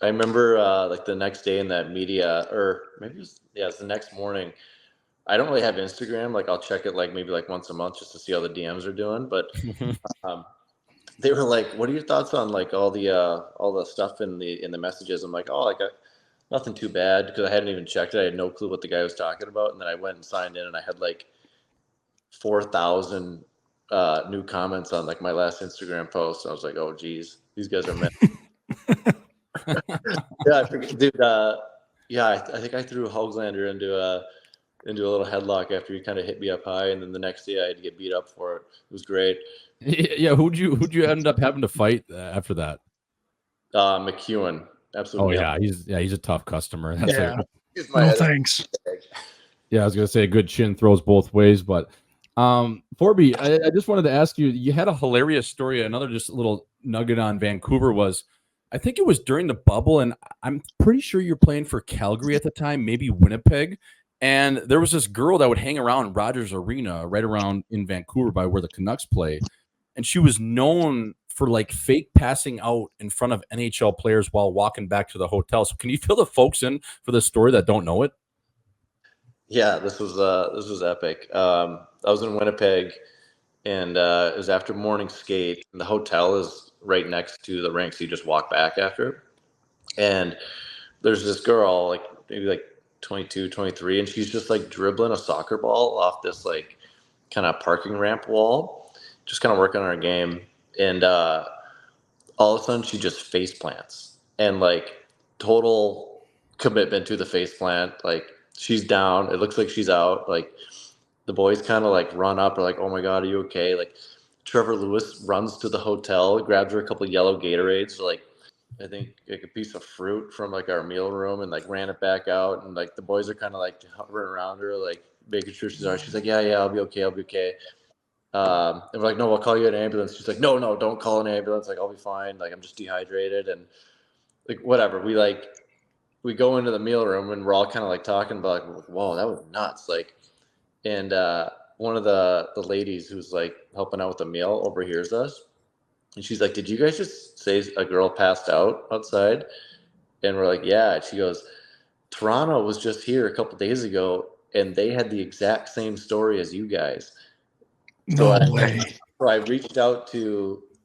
remember like the next day in that media, or maybe it was the next morning. I don't really have Instagram. Like I'll check it like maybe like once a month just to see how the DMs are doing. But they were like, "What are your thoughts on like all the stuff in the messages?" I'm like, "Oh, like nothing too bad because I hadn't even checked it. I had no clue what the guy was talking about. And then I went and signed in and I had like 4,000 new comments on like my last Instagram post. And I was like, oh geez, these guys are mad. Yeah, I forget, dude. Yeah, I think I threw Hoglander into a little headlock after he kind of hit me up high, and then the next day I had to get beat up for it. It was great. Yeah, who'd you end up having to fight after that? McEwen, Oh absolutely. yeah, he's a tough customer. That's Yeah. He's my No head. thanks. Yeah, I was gonna say a good chin throws both ways, but Forby, I just wanted to ask you. You had a hilarious story. Another just little nugget on Vancouver was, I think it was during the bubble, and I'm pretty sure you're playing for Calgary at the time, maybe Winnipeg. And there was this girl that would hang around Rogers Arena, right around in Vancouver by where the Canucks play, and she was known for like fake passing out in front of NHL players while walking back to the hotel. So can you fill the folks in for this story that don't know it? Yeah, this was epic. I was in Winnipeg, and it was after morning skate. And the hotel is right next to the rink, so you just walk back after. And there's this girl, like maybe like 22, 23, and she's just like dribbling a soccer ball off this like kind of parking ramp wall, just kind of working on her game. And all of a sudden she just face plants and like total commitment to the face plant. Like she's down. It looks like she's out. Like the boys kind of like run up, are like, oh my God, are you okay? Like Trevor Lewis runs to the hotel, grabs her a couple yellow Gatorades, like I think like a piece of fruit from like our meal room, and like ran it back out. And like the boys are kind of like hovering around her, like making sure she's all right. She's like, yeah, I'll be okay. And we're like, no, we'll call you an ambulance. She's like, no, don't call an ambulance. Like, I'll be fine. Like, I'm just dehydrated. And like, whatever. We go into the meal room and we're all kind of like talking about like, whoa, that was nuts. Like, and one of the ladies who's like helping out with the meal overhears us. And she's like, did you guys just say a girl passed out outside? And we're like, yeah. And she goes, Toronto was just here a couple days ago and they had the exact same story as you guys. No So way. I reached out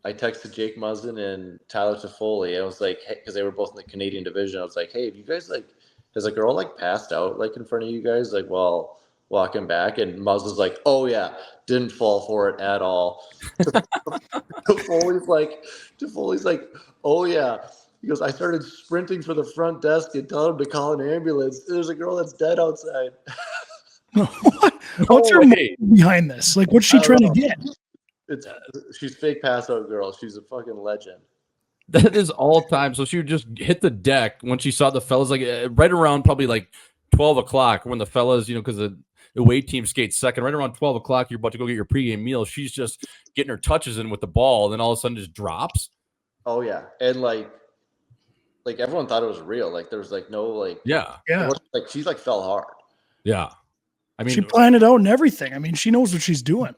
I texted Jake Muzzin and Tyler Toffoli. I was like, hey, because they were both in the Canadian division. I was like, hey, have you guys like, has a girl like passed out like in front of you guys, like while walking back? And Muzz was like, oh yeah, didn't fall for it at all. Toffoli's like, oh yeah. He goes, I started sprinting for the front desk and telling him to call an ambulance. There's a girl that's dead outside. What's her way. motive behind this? Like, what's she I don't trying to know. get? She's fake pass out girl. She's a fucking legend. That is all time. So she would just hit the deck when she saw the fellas, like right around probably like 12 o'clock when the fellas, because the away team skates second, right around 12 o'clock, you're about to go get your pregame meal. She's just getting her touches in with the ball, and then all of a sudden just drops. Oh yeah, and like everyone thought it was real. Like there was like no like Yeah. like she's like fell hard. Yeah. I mean, She planned it out and everything. I mean, she knows what she's doing.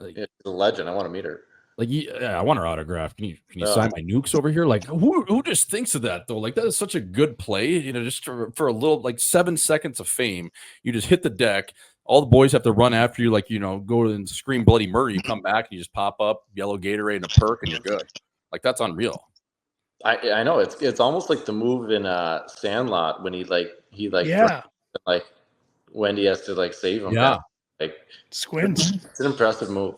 It's a legend. I want to meet her. like, yeah, I want her autograph. Can you sign my nukes over here? Like, who just thinks of that though? Like, that is such a good play. Just for a little, like 7 seconds of fame, you just hit the deck. All the boys have to run after you, like, go and scream bloody murder. You come back and you just pop up, yellow Gatorade and a perk, and you're good. Like, that's unreal. I know it's almost like the move in Sandlot when he Yeah. like Wendy has to like save him. Yeah. Like Squints. it's an impressive move.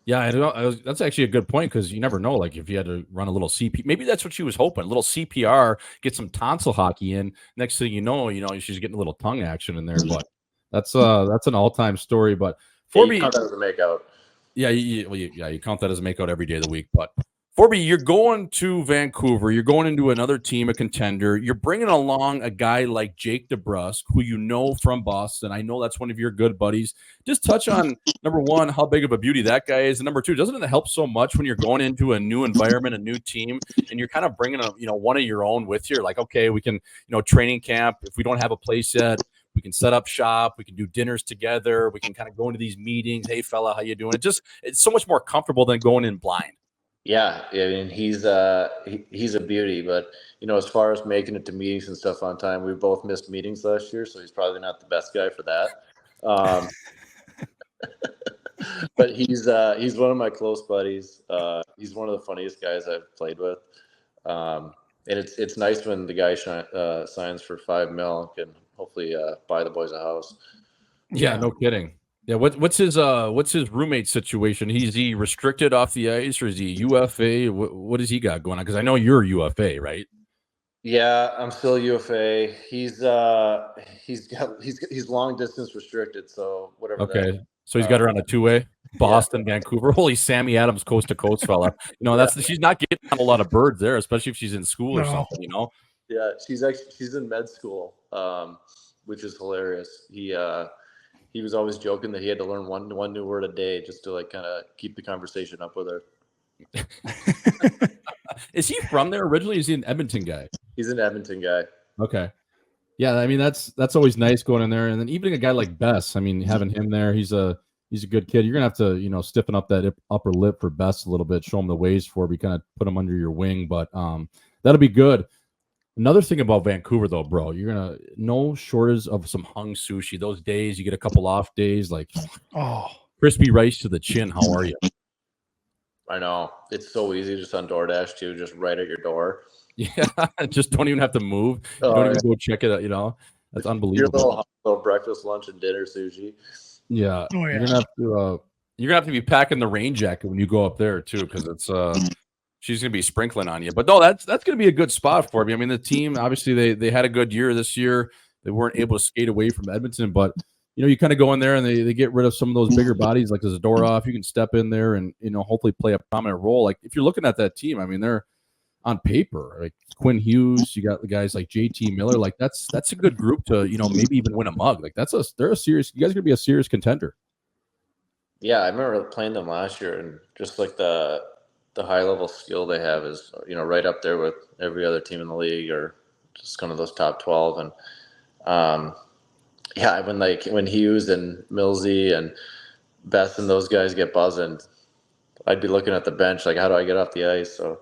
Yeah, I don't know. That's actually a good point because you never know. Like, if you had to run a little CP, maybe that's what she was hoping. A little CPR, get some tonsil hockey in. Next thing you know, she's getting a little tongue action in there. But that's an all-time story. But Forby, you count that as a makeout. Yeah, you count that as a makeout every day of the week. But Forby, you're going to Vancouver. You're going into another team, a contender. You're bringing along a guy like Jake DeBrusk, who you know from Boston. I know that's one of your good buddies. Just touch on, number one, how big of a beauty that guy is. And number two, doesn't it help so much when you're going into a new environment, a new team, and you're kind of bringing one of your own with you? You're like, okay, we can, training camp. If we don't have a place yet, we can set up shop. We can do dinners together. We can kind of go into these meetings. Hey, fella, how you doing? It's so much more comfortable than going in blind. Yeah, I mean he's a beauty, but as far as making it to meetings and stuff on time, we both missed meetings last year, so he's probably not the best guy for that. But he's one of my close buddies. He's one of the funniest guys I've played with, and and it's nice when the guy signs for $5 million and hopefully buy the boys a house. Yeah, no kidding. Yeah, what's his roommate situation? Is he restricted off the ice, or is he UFA? What does he got going on? Because I know you're UFA, right? Yeah, I'm still UFA. He's long distance restricted, so whatever. Okay, so he's got her on a 2-way. Boston, Vancouver. Holy Sammy Adams, coast to coast fella. She's not getting a lot of birds there, especially if she's in school or something. Yeah, she's in med school, which is hilarious. He was always joking that he had to learn one new word a day just to like kind of keep the conversation up with her. Is he from there originally? Is he an Edmonton guy? He's an Edmonton guy. Okay. Yeah, I mean that's always nice going in there, and then even a guy like Bess. I mean, having him there, he's a good kid. You're gonna have to stiffen up that upper lip for Bess a little bit, show him the ways for it, kind of put him under your wing, but that'll be good. Another thing about Vancouver, though, bro, you're gonna no shortage of some hung sushi. Those days you get a couple off days, like crispy rice to the chin. How are you? I know, it's so easy just on DoorDash too, just right at your door. Yeah, just don't even have to move. You don't even go check it out. That's unbelievable. Your little breakfast, lunch, and dinner sushi. Yeah, you're gonna have to be packing the rain jacket when you go up there too, because it's she's gonna be sprinkling on you. But no, that's gonna be a good spot for me. I mean, the team obviously they had a good year this year. They weren't able to skate away from Edmonton, but you kind of go in there and they get rid of some of those bigger bodies like Zadorov. You can step in there and hopefully play a prominent role. Like if you're looking at that team, I mean they're on paper like Quinn Hughes. You got the guys like JT Miller. Like that's a good group to maybe even win a mug. Like they're a serious. You guys are gonna be a serious contender. Yeah, I remember playing them last year, and just like the high level skill they have is right up there with every other team in the league, or just kind of those top 12. And when Hughes and Millsy and Beth and those guys get buzzing, I'd be looking at the bench like, how do I get off the ice? So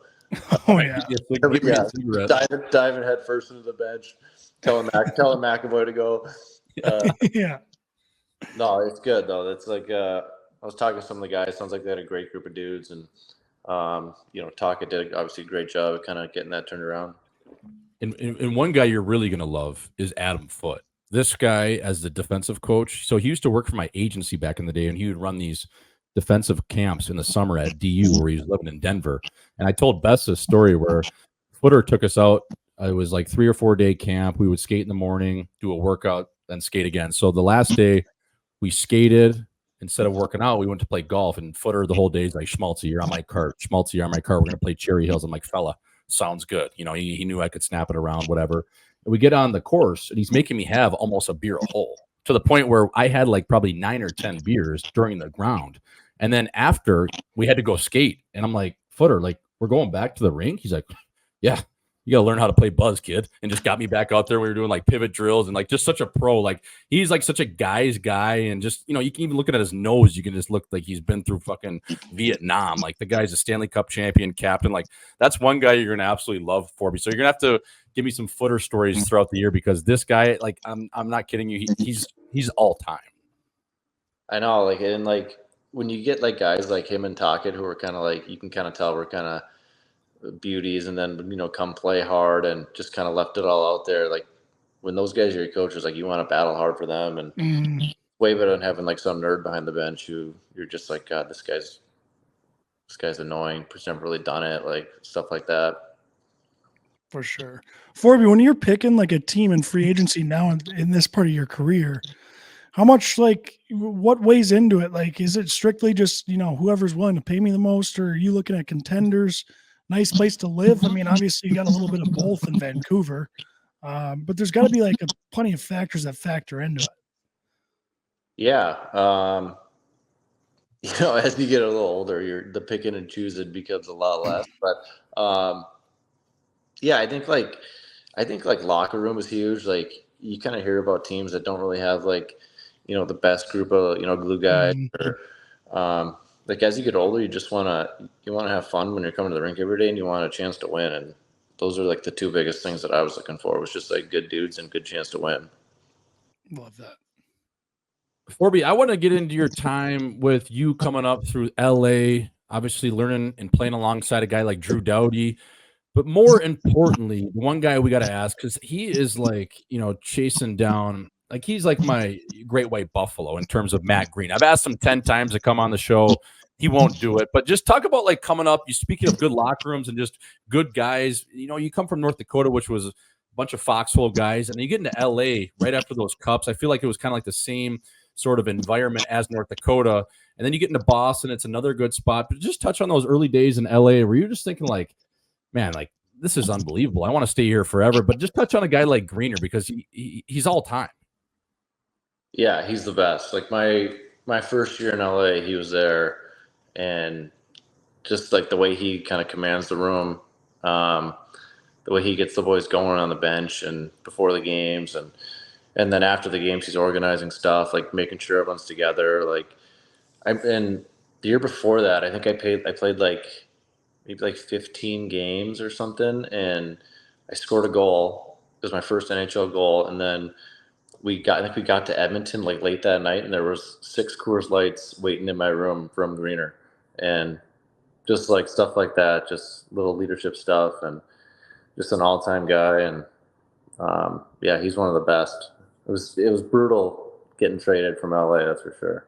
diving head first into the bench, telling McAvoy to go. No, it's good though. It's like I was talking to some of the guys. Sounds like they had a great group of dudes, and Taka did obviously a great job of kind of getting that turned around. And one guy you're really gonna love is Adam Foote. This guy as the defensive coach. So he used to work for my agency back in the day, and he would run these defensive camps in the summer at DU where he was living in Denver. And I told Bess a story where Footer took us out. It was like 3 or 4 day camp. We would skate in the morning, do a workout, then skate again. So the last day we skated. Instead of working out, we went to play golf. And Footer the whole day is like, Schmaltz, you're on my cart. Schmaltz, you're on my cart. We're going to play Cherry Hills. I'm like, fella, sounds good. He knew I could snap it around, whatever. And we get on the course, and he's making me have almost a beer a hole, to the point where I had like probably 9 or 10 beers during the ground. And then after, we had to go skate. And I'm like, Footer, like, we're going back to the rink? He's like, yeah, you got to learn how to play buzz, kid. And just got me back out there. We were doing like pivot drills and like just such a pro. Like he's like such a guy's guy. And just, you can even look at his nose. You can just look like he's been through fucking Vietnam. Like the guy's a Stanley Cup champion, captain. Like that's one guy you're going to absolutely love, Forby. So you're going to have to give me some Footer stories throughout the year, because this guy, like, I'm not kidding you. He's all time. I know. Like, and like when you get like guys like him and Tockett who are kind of like, you can kind of tell we're kind of beauties, and then come play hard and just kind of left it all out there. Like when those guys are your coaches, like you want to battle hard for them, and way better than having like some nerd behind the bench who you're just like, God, this guy's annoying. He's never really done it, like stuff like that. For sure. Forby, when you're picking like a team in free agency now in this part of your career, how much, like, what weighs into it? Like, is it strictly just, whoever's willing to pay me the most, or are you looking at contenders, nice place to live? I mean, obviously you got a little bit of both in Vancouver, but there's got to be like plenty of factors that factor into it. Yeah. As you get a little older, the picking and choosing becomes a lot less, but, yeah, I think like locker room is huge. Like you kind of hear about teams that don't really have like, the best group of, glue guys, or, like as you get older, you want to have fun when you're coming to the rink every day, and you want a chance to win. And those are like the two biggest things that I was looking for, was just like good dudes and good chance to win. Love that. Forby, I want to get into your time with you coming up through LA, obviously learning and playing alongside a guy like Drew Doughty. But more importantly, the one guy we got to ask, because he is like, chasing down, like he's like my great white buffalo in terms of Matt Greene. I've asked him 10 times to come on the show. He won't do it. But just talk about like coming up. You speaking of good locker rooms and just good guys. You come from North Dakota, which was a bunch of foxhole guys, and you get into LA right after those cups. I feel like it was kind of like the same sort of environment as North Dakota. And then you get into Boston, it's another good spot. But just touch on those early days in LA where you're just thinking like, man, like this is unbelievable. I want to stay here forever. But just touch on a guy like Greener because he's all time. Yeah, he's the best. Like my first year in LA, he was there, and just like the way he kind of commands the room, the way he gets the boys going on the bench and before the games, and then after the games, he's organizing stuff, like making sure everyone's together. And the year before that, I think I played like maybe like 15 games or something, and I scored a goal. It was my first NHL goal, and then I think we got to Edmonton like late that night, and there was 6 Coors Lights waiting in my room from Greener, and just like stuff like that, just little leadership stuff, and just an all-time guy. And yeah, he's one of the best. It was brutal getting traded from LA, that's for sure.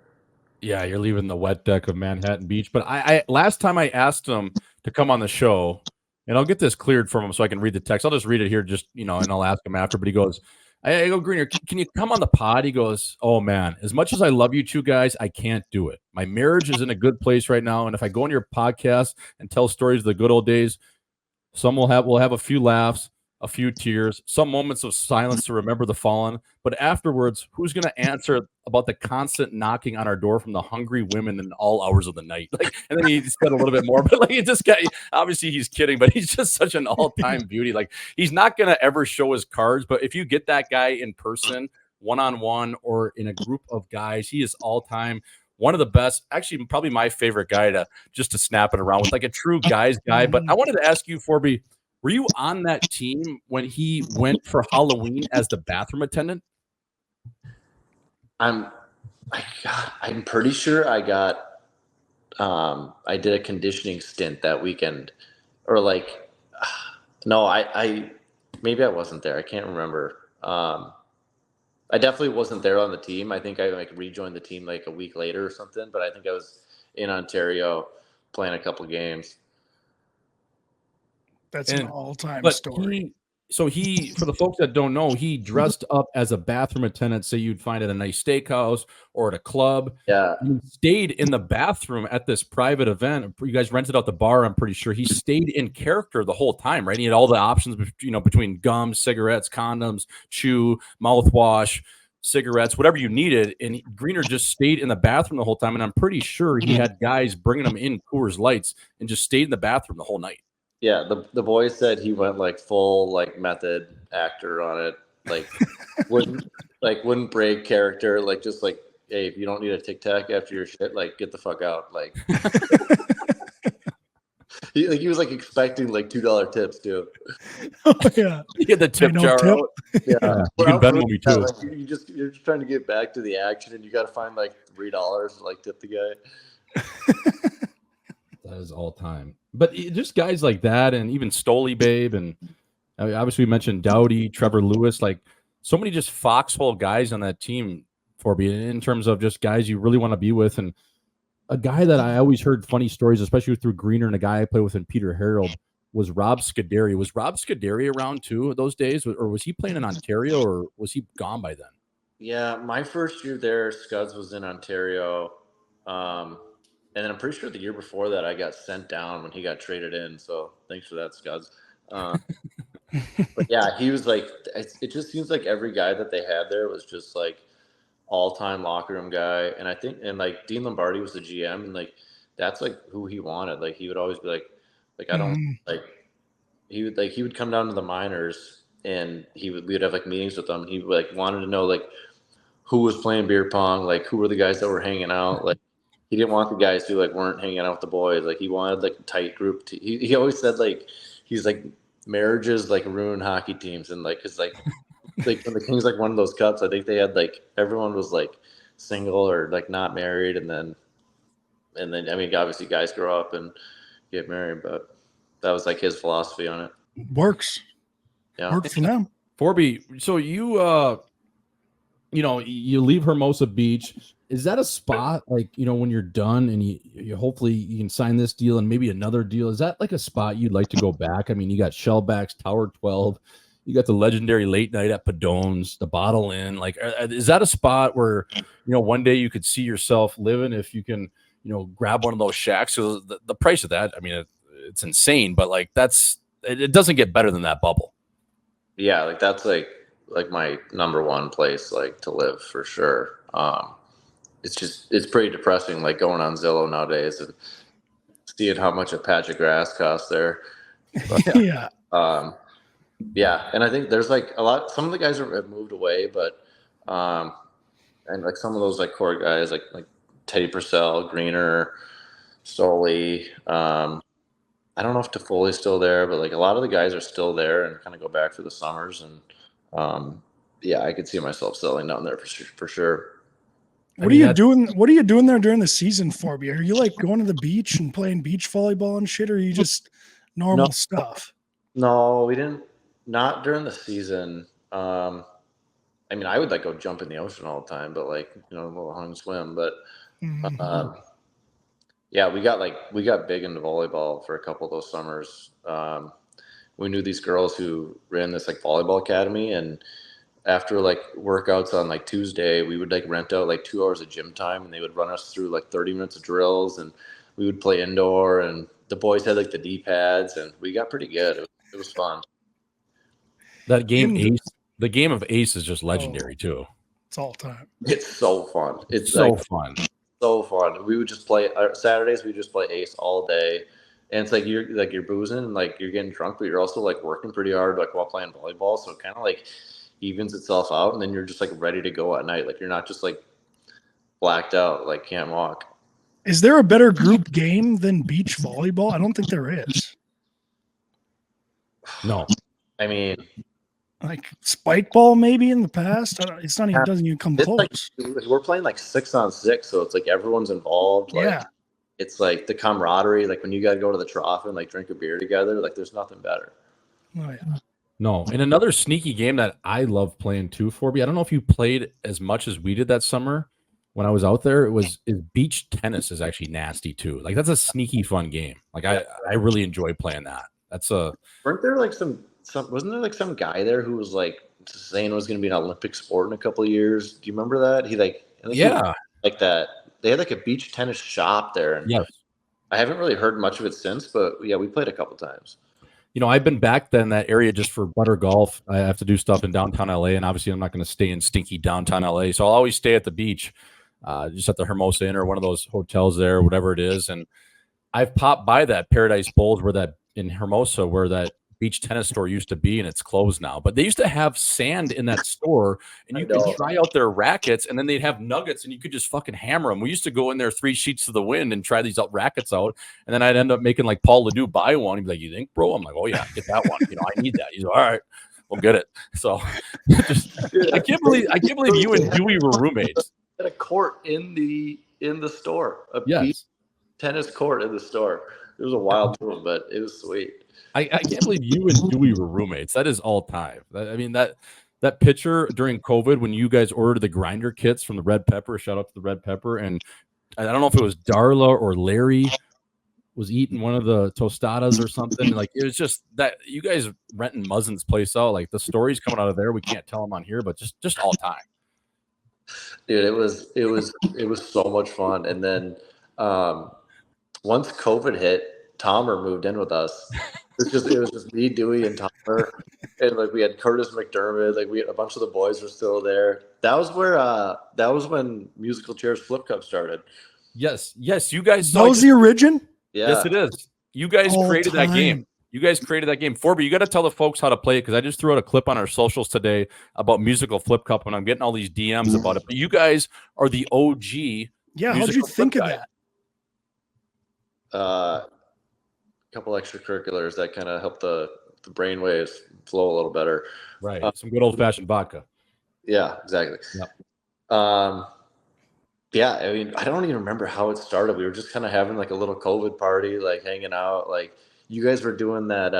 Yeah, you're leaving the wet deck of Manhattan Beach. But I last time I asked him to come on the show, and I'll get this cleared from him so I can read the text. I'll just read it here, and I'll ask him after. But he goes, I go, Greener, can you come on the pod? He goes, oh man, as much as I love you two guys, I can't do it. My marriage is in a good place right now, and if I go on your podcast and tell stories of the good old days, we'll have a few laughs, a few tears, some moments of silence to remember the fallen. But afterwards, who's going to answer about the constant knocking on our door from the hungry women in all hours of the night? And then he said a little bit more, but this guy, obviously he's kidding, but he's just such an all-time beauty. Like, he's not going to ever show his cards, but if you get that guy in person, one-on-one or in a group of guys, he is all-time. One of the best, actually, probably my favorite guy to snap it around with, like a true guy's guy. But I wanted to ask you, Forby, were you on that team when he went for Halloween as the bathroom attendant? I'm pretty sure I did a conditioning stint that weekend, or like, no, I maybe I wasn't there. I can't remember. I definitely wasn't there on the team. I think I rejoined the team like a week later or something, but I think I was in Ontario playing a couple games. That's an all-time story. For the folks that don't know, he dressed up as a bathroom attendant, say you'd find at a nice steakhouse or at a club. Yeah. He stayed in the bathroom at this private event. You guys rented out the bar, I'm pretty sure. He stayed in character the whole time, right? He had all the options, between gum, cigarettes, condoms, chew, mouthwash, cigarettes, whatever you needed. And Greener just stayed in the bathroom the whole time. And I'm pretty sure he had guys bringing him in Coors Lights and just stayed in the bathroom the whole night. Yeah, the boys said he went like full like method actor on it, like wouldn't break character, like just like, hey, if you don't need a Tic Tac after your shit, like get the fuck out, like. He was like expecting like $2 tips too. Oh yeah, you get the tip jar out. Yeah, you can Venmo me too. Like, you're just trying to get back to the action, and you got to find like $3 to like tip the guy. That is all time. But just guys like that, and even Stoley Babe, and obviously we mentioned Doughty, Trevor Lewis, like so many just foxhole guys on that team, Forby, in terms of just guys you really want to be with. And a guy that I always heard funny stories, especially through Greener, and a guy I played with in Peter Harold, was Rob Scuderi. Was Rob Scuderi around too those days, or was he playing in Ontario, or was he gone by then? Yeah, my first year there, Scuds was in Ontario. And then I'm pretty sure the year before that I got sent down when he got traded in. So thanks for that, Scuds. But yeah, he was like, it just seems like every guy that they had there was just like all-time locker room guy. And I think, and like Dean Lombardi was the GM, and like that's like who he wanted. Like he would always be like I don't like he would come down to the minors, and we would have like meetings with them. He like wanted to know like who was playing beer pong, like who were the guys that were hanging out, like. He didn't want the guys who like weren't hanging out with the boys. Like he wanted like a tight group. He always said like he's like marriages like ruin hockey teams, and like it's like when the Kings like won those cups, I think they had like everyone was like single or like not married, and then I mean obviously guys grow up and get married, but that was like his philosophy on it. Works. Yeah. Works for them. Forby, so you leave Hermosa Beach. Is that a spot like, when you're done and you hopefully you can sign this deal and maybe another deal? Is that like a spot you'd like to go back? I mean, you got Shellbacks, Tower 12, you got the legendary late night at Padone's, the Bottle Inn. Like, is that a spot where, one day you could see yourself living if you can, grab one of those shacks? So the price of that, I mean, it's insane, but like it doesn't get better than that bubble. Yeah, like that's like my number one place like to live for sure. It's pretty depressing like going on Zillow nowadays and seeing how much a patch of grass costs there. But, Yeah. yeah, and I think there's like some of the guys have moved away, but and like some of those like core guys like Teddy Purcell, Greener, Stoley, I don't know if Toffoli's still there, but like a lot of the guys are still there and kind of go back for the summers. And yeah, I could see myself settling down there for sure. What are you doing? What are you doing there during the season, Forby? Are you like going to the beach and playing beach volleyball and shit, or are you just normal stuff? No, we didn't. Not during the season. I mean, I would like go jump in the ocean all the time, but like a little hung swim. But yeah, we got big into volleyball for a couple of those summers. We knew these girls who ran this like volleyball academy, and after like workouts on like Tuesday, we would like rent out like 2 hours of gym time, and they would run us through like 30 minutes of drills, and we would play indoor, and the boys had like the D pads, and we got pretty good. It was fun. That game Ace, the game of Ace is just legendary too. It's all time. It's so fun. It's so like, fun. So fun. We would just play Saturdays. We just play Ace all day, and it's like you're boozing and like you're getting drunk, but you're also like working pretty hard like while playing volleyball. So it kind of like evens itself out, and then you're just like ready to go at night. Like you're not just like blacked out, like can't walk. Is there a better group game than beach volleyball? I don't think there is. No, I mean, like spike ball maybe in the past. It's not even doesn't even come close. Like, we're playing like 6-on-6, so it's like everyone's involved. Like, yeah, it's like the camaraderie. Like when you got to go to the trough and like drink a beer together. Like there's nothing better. oh yeah. No, and another sneaky game that I love playing too, Forby. I don't know if you played as much as we did that summer when I was out there. Is beach tennis is actually nasty too. Like that's a sneaky fun game. Like I really enjoy playing that. Weren't there like some wasn't there like some guy there who was like saying it was going to be an Olympic sport in a couple of years? Do you remember that? Like that. They had like a beach tennis shop there. And yes. I haven't really heard much of it since, but yeah, we played a couple times. I've been back then that area just for butter golf. I have to do stuff in downtown LA, and obviously I'm not going to stay in stinky downtown LA. So I'll always stay at the beach, just at the Hermosa Inn or one of those hotels there, whatever it is. And I've popped by that Paradise Bowls in Hermosa where that beach tennis store used to be, and it's closed now. But they used to have sand in that store, and you could try out their rackets, and then they'd have nuggets, and you could just fucking hammer them. We used to go in there 3 sheets to the wind and try these rackets out, and then I'd end up making like Paul Ledoux buy one. He'd be like, "You think, bro?" I'm like, "Oh yeah, get that one. I need that." He's like, "All right, we'll get it." So I can't believe you and Dewey were roommates. At a court in the store, beach tennis court in the store. It was a wild room, but it was sweet. I can't believe you and Dewey were roommates. That is all time. I mean, that picture during COVID when you guys ordered the grinder kits from the Red Pepper, shout out to the Red Pepper. And I don't know if it was Darla or Larry was eating one of the tostadas or something. Like it was just that you guys renting Muzzin's place out. Like the stories coming out of there, we can't tell them on here, but just all time. Dude, it was so much fun. And then once COVID hit, Tomer moved in with us. It was just me, Dewey, and Tomer, and like we had Curtis McDermott. Like we had a bunch of the boys were still there. That was when Musical Chairs Flip Cup started. Yes, you guys. That was the origin. Yeah. Yes, it is. You guys created that game. Forby, you got to tell the folks how to play it because I just threw out a clip on our socials today about Musical Flip Cup, and I'm getting all these DMs about it. But you guys are the OG. Yeah, how'd you think of that? Couple extracurriculars that kind of help the brain waves flow a little better. Right. Some good old-fashioned vodka. Yeah, exactly. Yep. Yeah, I mean, I don't even remember how it started. We were just kind of having like a little COVID party, like hanging out. Like you guys were doing that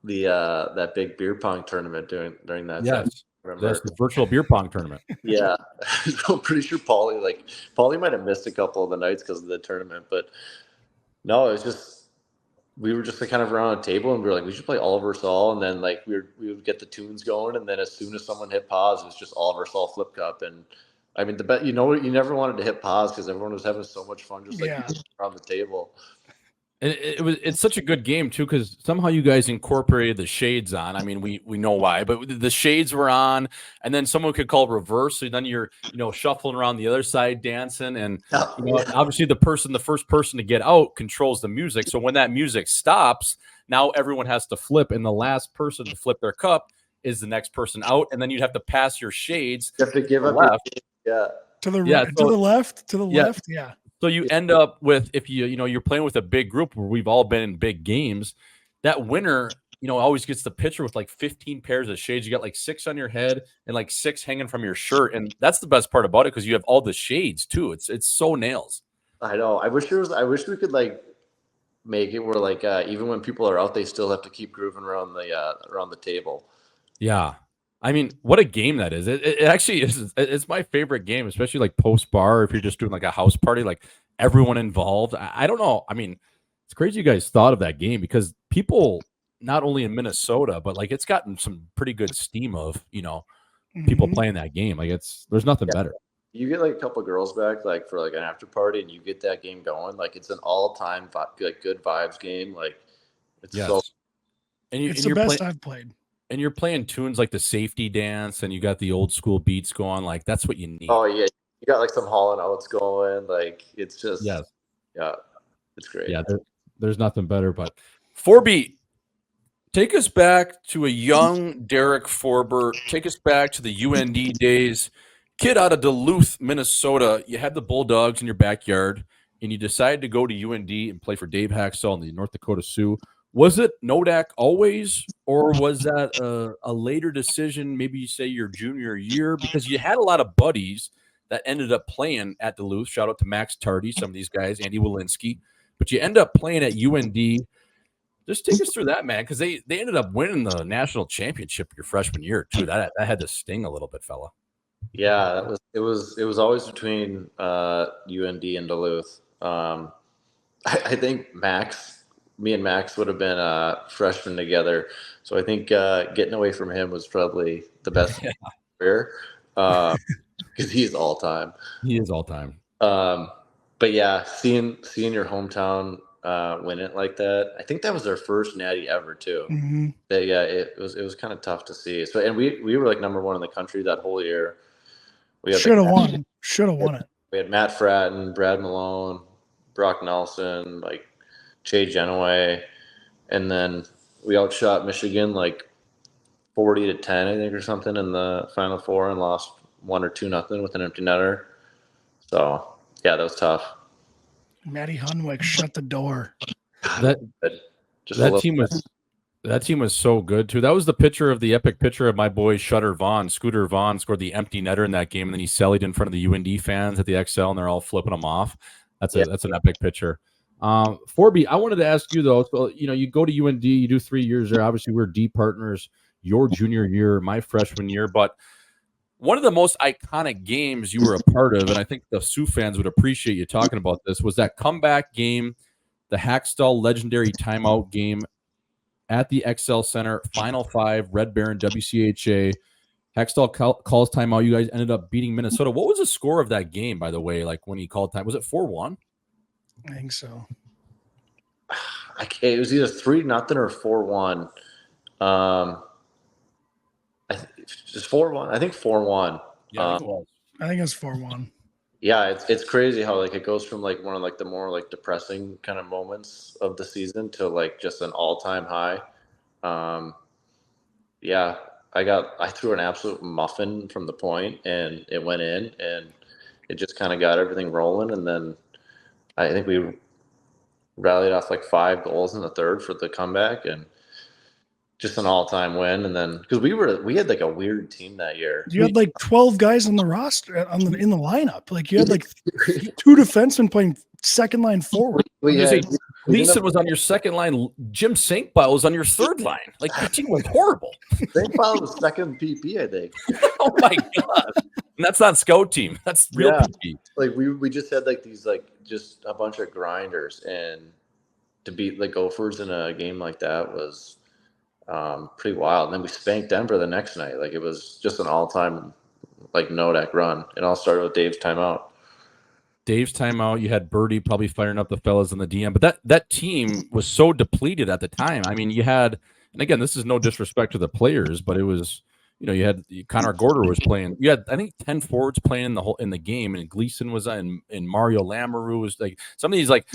that big beer pong tournament during that time. Yes. Remember? That's the virtual beer pong tournament. Yeah, I'm pretty sure Paulie might have missed a couple of the nights because of the tournament, but no, it was just we were just like kind of around a table and we were like we should play Oliver Saul, and then like we would get the tunes going, and then as soon as someone hit pause, it was just Oliver Saul flip cup, and I mean the bet you never wanted to hit pause because everyone was having so much fun just like around the table. And it's such a good game too, because somehow you guys incorporated the shades on. I mean, we know why, but the shades were on, and then someone could call reverse. So then you're shuffling around the other side, dancing, and obviously the first person to get out controls the music. So when that music stops, now everyone has to flip, and the last person to flip their cup is the next person out, and then you'd have to pass your shades. You have to give up left. To the left. Yeah. So you end up with, if you're playing with a big group where we've all been in big games, that winner, always gets the picture with like 15 pairs of shades. You got like 6 on your head and like 6 hanging from your shirt. And that's the best part about it, because you have all the shades too. It's so nails. I know. I wish we could like make it where like even when people are out, they still have to keep grooving around the table. Yeah. I mean, what a game that is. It actually is. It's my favorite game, especially like post bar. If you're just doing like a house party, like everyone involved. I don't know. I mean, it's crazy you guys thought of that game, because people not only in Minnesota, but like it's gotten some pretty good steam of, people playing that game. Like there's nothing better. You get like a couple girls back like for like an after party, and you get that game going. Like it's an all-time like good vibes game. Like it's so. And it's the best I've played. And you're playing tunes like the safety dance, and you got the old school beats going. Like that's what you need. Oh yeah, you got like some Hall & Oates going. Like it's just yeah, it's great. Yeah, there's nothing better. But Forby, take us back to a young Derek Forbort. Take us back to the UND days. Kid out of Duluth, Minnesota. You had the Bulldogs in your backyard, and you decided to go to UND and play for Dave Haxtell and the North Dakota Sioux. Was it Nodak always, or was that a later decision, maybe you say your junior year? Because you had a lot of buddies that ended up playing at Duluth. Shout out to Max Tardy, some of these guys, Andy Walensky. But you end up playing at UND. Just take us through that, man, because they ended up winning the national championship your freshman year, too. That had to sting a little bit, fella. Yeah, it was always between UND and Duluth. I think me and Max would have been freshmen together, so I think getting away from him was probably the best career, because he's all time. He is all time. But yeah, seeing your hometown win it like that, I think that was their first natty ever too. Mm-hmm. It was kind of tough to see. So, and we were like number 1 in the country that whole year. We should have won. Should have won it. We had Matt Fratton, Brad Malone, Brock Nelson, like Che Genoway, and then we outshot Michigan like 40-10, I think, or something in the Final Four, and lost 1 or 2-0 with an empty netter. So yeah, that was tough. Matty Hunwick shut the door. That team was so good too. That was the epic picture of my boy Scooter Vaughn scored the empty netter in that game, and then he sellied in front of the UND fans at the XL, and they're all flipping him off. That's an epic picture. Forby, I wanted to ask you though. So, you go to UND, you do 3 years there. Obviously, we're D partners. Your junior year, my freshman year, but one of the most iconic games you were a part of, and I think the Sioux fans would appreciate you talking about this, was that comeback game, the Haxtell legendary timeout game at the XL Center, Final 5, Red Baron, WCHA. Haxtell calls timeout. You guys ended up beating Minnesota. What was the score of that game, by the way, like when he called time? Was it 4-1? I think so. It was either 3-0 or 4-1. Just 4-1. I think 4-1. Yeah, I think it was 4-1. Yeah, it's crazy how like it goes from like one of like the more like depressing kind of moments of the season to like just an all-time high. Yeah, I threw an absolute muffin from the point, and it went in, and it just kind of got everything rolling, and then I think we rallied off like 5 goals in the third for the comeback, and just an all-time win. And then because we had like a weird team that year. You had like 12 guys on the roster in the lineup. Like you had like 2 defensemen playing second line forward. We Gleason was on your second line. Jim Sankbile was on your third line. Like, your team was horrible. St. Paul was second PP, I think. Oh my god! And that's not scout team. That's real Yeah. PP. Like we just had like these like just a bunch of grinders, and to beat the Gophers in a game like that was pretty wild. And then we spanked Denver the next night. Like, it was just an all-time like no-deck run. It all started with Dave's timeout. Dave's timeout. You had Birdie probably firing up the fellas in the DM, but that team was so depleted at the time. I mean, you had, and again, this is no disrespect to the players, but it was, you had Connor Gorder was playing. You had, I think, 10 forwards playing in the game, and Gleason was in, and Mario Lamoureux was like, some of these like,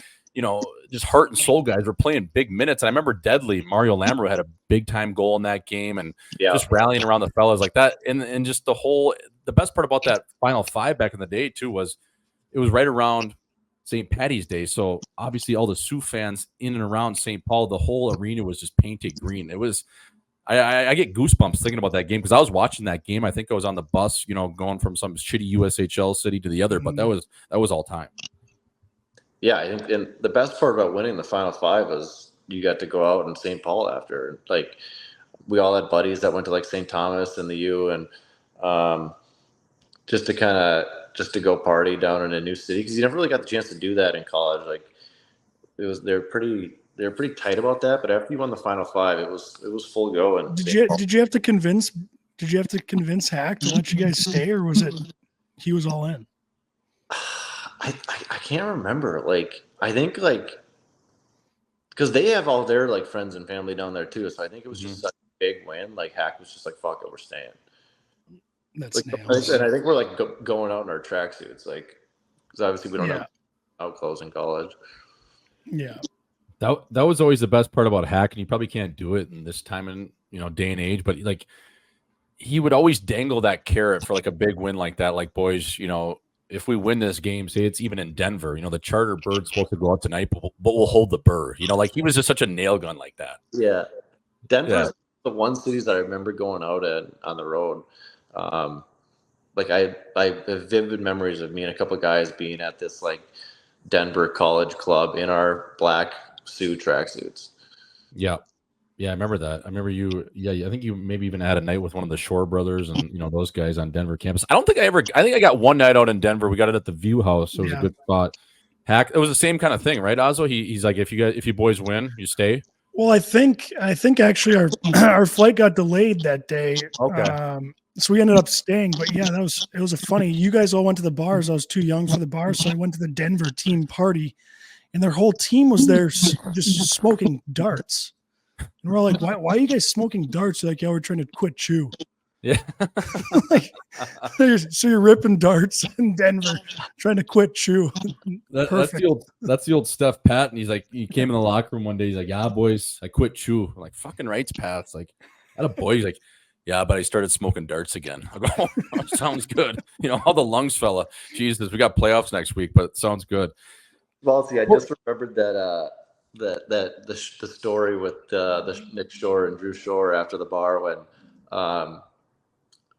just heart and soul guys were playing big minutes. And I remember Deadly Mario Lamoureux had a big time goal in that game, and just rallying around the fellas like that. And just the best part about that Final Five back in the day too was it was right around St. Patty's Day. So obviously all the Sioux fans in and around St. Paul, the whole arena was just painted green. It was, I get goosebumps thinking about that game because I was watching that game. I think I was on the bus, going from some shitty USHL city to the other, but that was all time. Yeah, I think, and the best part about winning the Final Five was you got to go out in St. Paul after. Like, we all had buddies that went to like St. Thomas and the U, and just to go party down in a new city, because you never really got the chance to do that in college. Like, they're pretty tight about that. But after you won the Final Five, it was full go. And did you have to convince Hack to let you guys stay, or was it he was all in? I can't remember. Like, I think like because they have all their like friends and family down there too. So I think it was just such a big win. Like, Hack was just like, "Fuck it, we're staying." That's like, and I think we're like going out in our tracksuits, like, because obviously we don't have out clothes in college. Yeah, that was always the best part about Hack, and you probably can't do it in this time and day and age. But like, he would always dangle that carrot for like a big win like that. Like, boys, if we win this game, say it's even in Denver, the charter bird's supposed to go out tonight, but we'll hold the bird. Like, he was just such a nail gun like that. Yeah, Denver's the one cities that I remember going out on the road. Like, I have vivid memories of me and a couple of guys being at this like Denver college club in our black Sioux tracksuits. Yeah. Yeah, I remember that. I remember you. Yeah, I think you maybe even had a night with one of the Shore brothers and those guys on Denver campus. I think I got one night out in Denver. We got it at the View House, so it was a good spot. Hack. It was the same kind of thing, right, Auzzo? He's like, if you boys win, you stay. Well, I think actually our flight got delayed that day. Okay. So we ended up staying, but yeah, it was a funny. You guys all went to the bars. I was too young for the bars, so I went to the Denver team party, and their whole team was there just smoking darts. And we're all like, why are you guys smoking darts? They're like, yeah, we're trying to quit chew. Yeah. Like, so you're ripping darts in Denver, trying to quit chew. That's the old Steph Patton. He's like, he came in the locker room one day. He's like, yeah, boys, I quit chew. I'm like, fucking rights, Pat. It's like, at a boy. He's like, yeah, but I started smoking darts again. I go, oh, sounds good. How the lungs fella. Jesus, we got playoffs next week, but it sounds good. Well, see, I just remembered that the story with the Nick Shore and Drew Shore after the bar when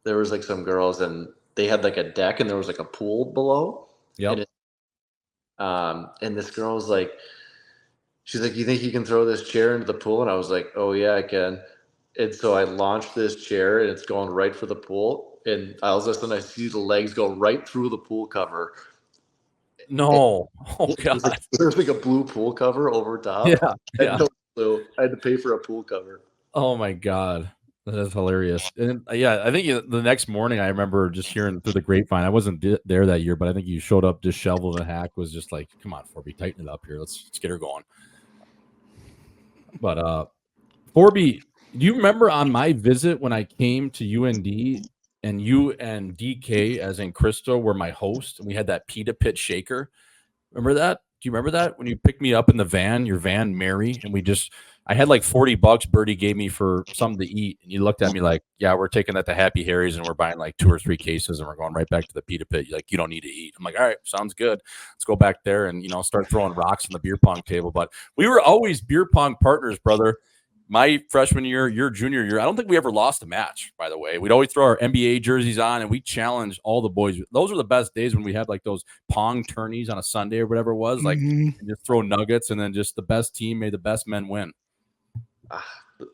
there was like some girls and they had like a deck and there was like a pool below. Yeah. And this girl was like, she's like, you think you can throw this chair into the pool? And I was like, oh yeah, I can. And so I launched this chair and it's going right for the pool. And all of a sudden I see the legs go right through the pool cover. No. Oh god. There's like a blue pool cover over top. Yeah. I had to pay for a pool cover. Oh my god. That is hilarious. And yeah, I think the next morning I remember just hearing through the grapevine. I wasn't there that year, but I think you showed up disheveled, and Hack was just like, come on, Forby, tighten it up here. Let's get her going. But Forby, do you remember on my visit when I came to UND and you and DK, as in Christo, were my host, and we had that pita pit shaker? Remember that? Do you remember that when you picked me up in the van, your van, Mary, and I had like $40 Birdie gave me for something to eat, and you looked at me like, yeah, we're taking that to Happy Harry's and we're buying like 2 or 3 cases and we're going right back to the pita pit. You're like, you don't need to eat. I'm like, all right, sounds good. Let's go back there and start throwing rocks on the beer pong table. But we were always beer pong partners, brother. my freshman year, your junior year, I don't think we ever lost a match, by the way. We'd always throw our NBA jerseys on and we challenged all the boys. Those were the best days when we had like those pong tourneys on a Sunday or whatever it was. Like just throw nuggets and then just the best team made the best men win.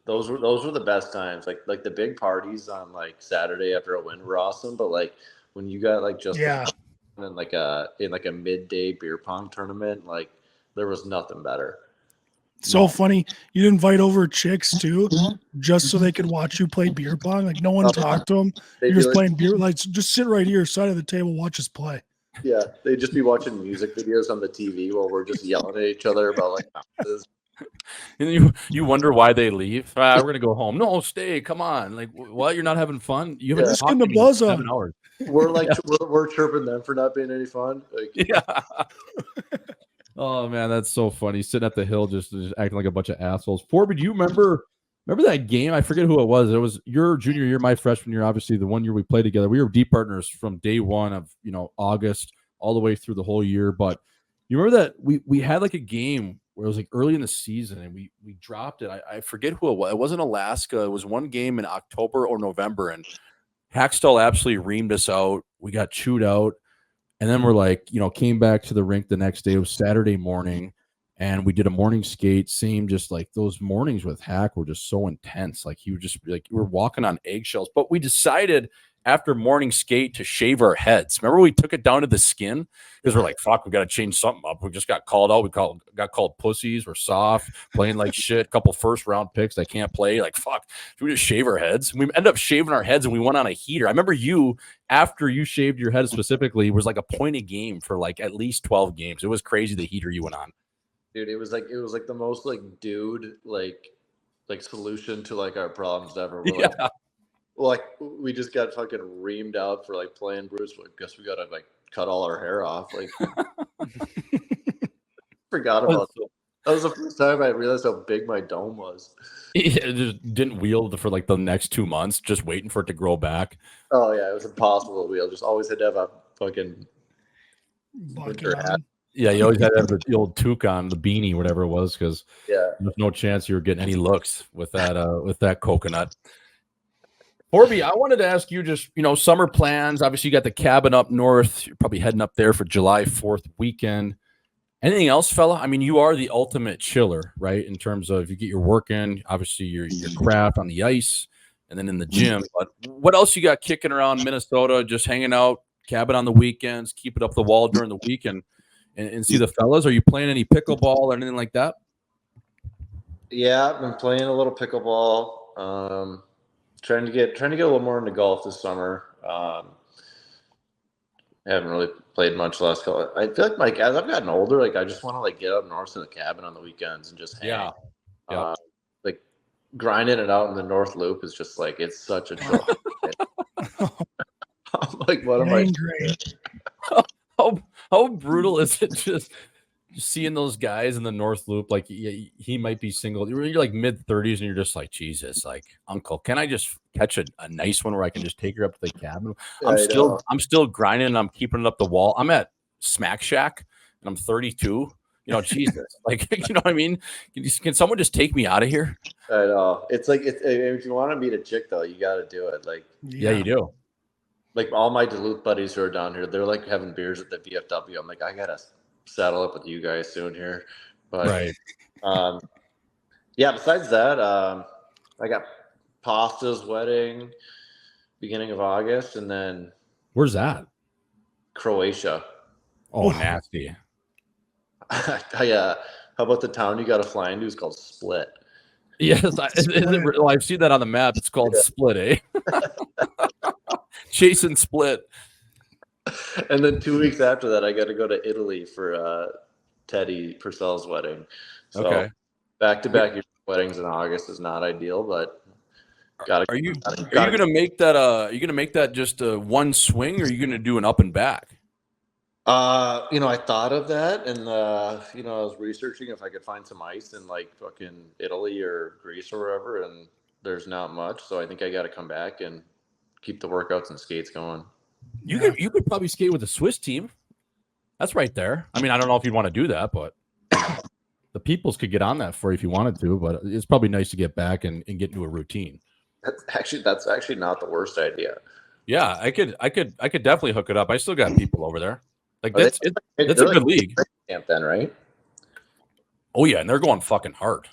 Those were the best times. Like the big parties on like Saturday after a win were awesome. But like when you got like just in like a midday beer pong tournament, like there was nothing better. So funny. You'd invite over chicks too, just so they could watch you play beer pong. Like no one talked to them. You're just playing beer. Like just sit right here, side of the table, watch us play. Yeah, they'd just be watching music videos on the TV while we're just yelling at each other about like this. And you wonder why they leave. We're gonna go home. No, stay. Come on. Like what? You're not having fun. You haven't Just getting the buzz on. 7 hours. We're like we're chirping them for not being any fun. Like, Yeah. Oh man, that's so funny. Sitting at the hill, just acting like a bunch of assholes. Forby, do you remember that game? I forget who it was. It was your junior year, my freshman year. Obviously, the one year we played together. We were deep partners from day one of August all the way through the whole year. But you remember that we had like a game where it was like early in the season and we dropped it. I forget who it was. It wasn't Alaska. It was one game in October or November, and Hackstall absolutely reamed us out. We got chewed out. And then we're like, came back to the rink the next day. It was Saturday morning, and we did a morning skate. Same, just like those mornings with Hack were just so intense. Like he would just be like, we were walking on eggshells. But we decided after morning skate to shave our heads. Remember we took it down to the skin because we're like, fuck, we got to change something up. We just got called out. Got called pussies. We're soft, playing like shit. Couple first round picks that can't play. Like, fuck, should we just shave our heads? And we ended up shaving our heads and we went on a heater. I remember you, after you shaved your head specifically, was like a point a game for like at least 12 games. It was crazy the heater you went on. dude, it was like the most like dude like solution to like our problems ever. We're like we just got fucking reamed out for like playing Bruce. I guess we gotta like cut all our hair off. Like forgot about that. That was the first time I realized how big my dome was. It just didn't wheel for like the next 2 months, just waiting for it to grow back. Oh yeah, it was impossible to wheel. Just always had to have a fucking winter hat. Yeah, you always had to have the old toque on, the beanie, whatever it was, because Yeah. there's no chance you were getting any looks with that coconut. Forby, I wanted to ask you just, summer plans. Obviously, you got the cabin up north. You're probably heading up there for July 4th weekend. Anything else, fella? I mean, you are the ultimate chiller, right? In terms of you get your work in, obviously your craft on the ice and then in the gym. But what else you got kicking around Minnesota, just hanging out, cabin on the weekends, keep it up the wall during the week and see the fellas? Are you playing any pickleball or anything like that? Yeah, I've been playing a little pickleball. Trying to get a little more into golf this summer. Haven't really played much last couple. I feel like as I've gotten older, like I just want to like get up north to the cabin on the weekends and just hang. Yeah. Like grinding it out in the North Loop is just like it's such a joy. I'm like, what am I? Great. How brutal is it just seeing those guys in the North Loop? Like he might be single. You're like mid-30s and you're just like, Jesus, like, uncle, can I just catch a nice one where I can just take her up to the cabin? I'm still grinding and I'm keeping it up the wall. I'm at Smack Shack and I'm 32. Jesus, like, you know what I mean? Can someone just take me out of here? I know. It's like if you want to meet a chick though, you got to do it. Like, yeah, you do. Like all my Duluth buddies who are down here, they're like having beers at the VFW. I'm like, I gotta saddle up with you guys soon here. But right. Yeah, besides that, I got Pasta's wedding beginning of August, and then where's that? Croatia. Oh, nasty. Yeah. How about the town you gotta fly into? It's called Split. Yes, I've seen that on the map. It's called Split, eh? Chasing Split. And then 2 weeks after that, I got to go to Italy for Teddy Purcell's wedding. So okay. Back-to-back weddings in August is not ideal, but Are you gonna make that? Are you gonna make that just one swing, or are you gonna do an up and back? I thought of that, and I was researching if I could find some ice in like fucking Italy or Greece or wherever, and there's not much. So I think I got to come back and keep the workouts and skates going. You could probably skate with the Swiss team. That's right there. I mean, I don't know if you'd want to do that, but The peoples could get on that for you if you wanted to, but it's probably nice to get back and get into a routine. That's actually not the worst idea. Yeah, I could definitely hook it up. I still got people over there. Like Are that's they- a they're good like league. camp then, right? Oh yeah, and they're going fucking hard.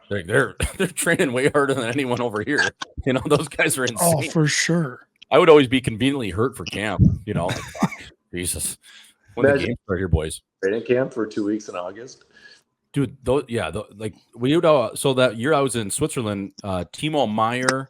They're training way harder than anyone over here. You know, those guys are insane. Oh, for sure. I would always be conveniently hurt for camp. You know, like, fuck, Jesus. When the Imagine- games start here, boys. Training camp for 2 weeks in August. Dude, like we would. So that year I was in Switzerland, Timo Meyer,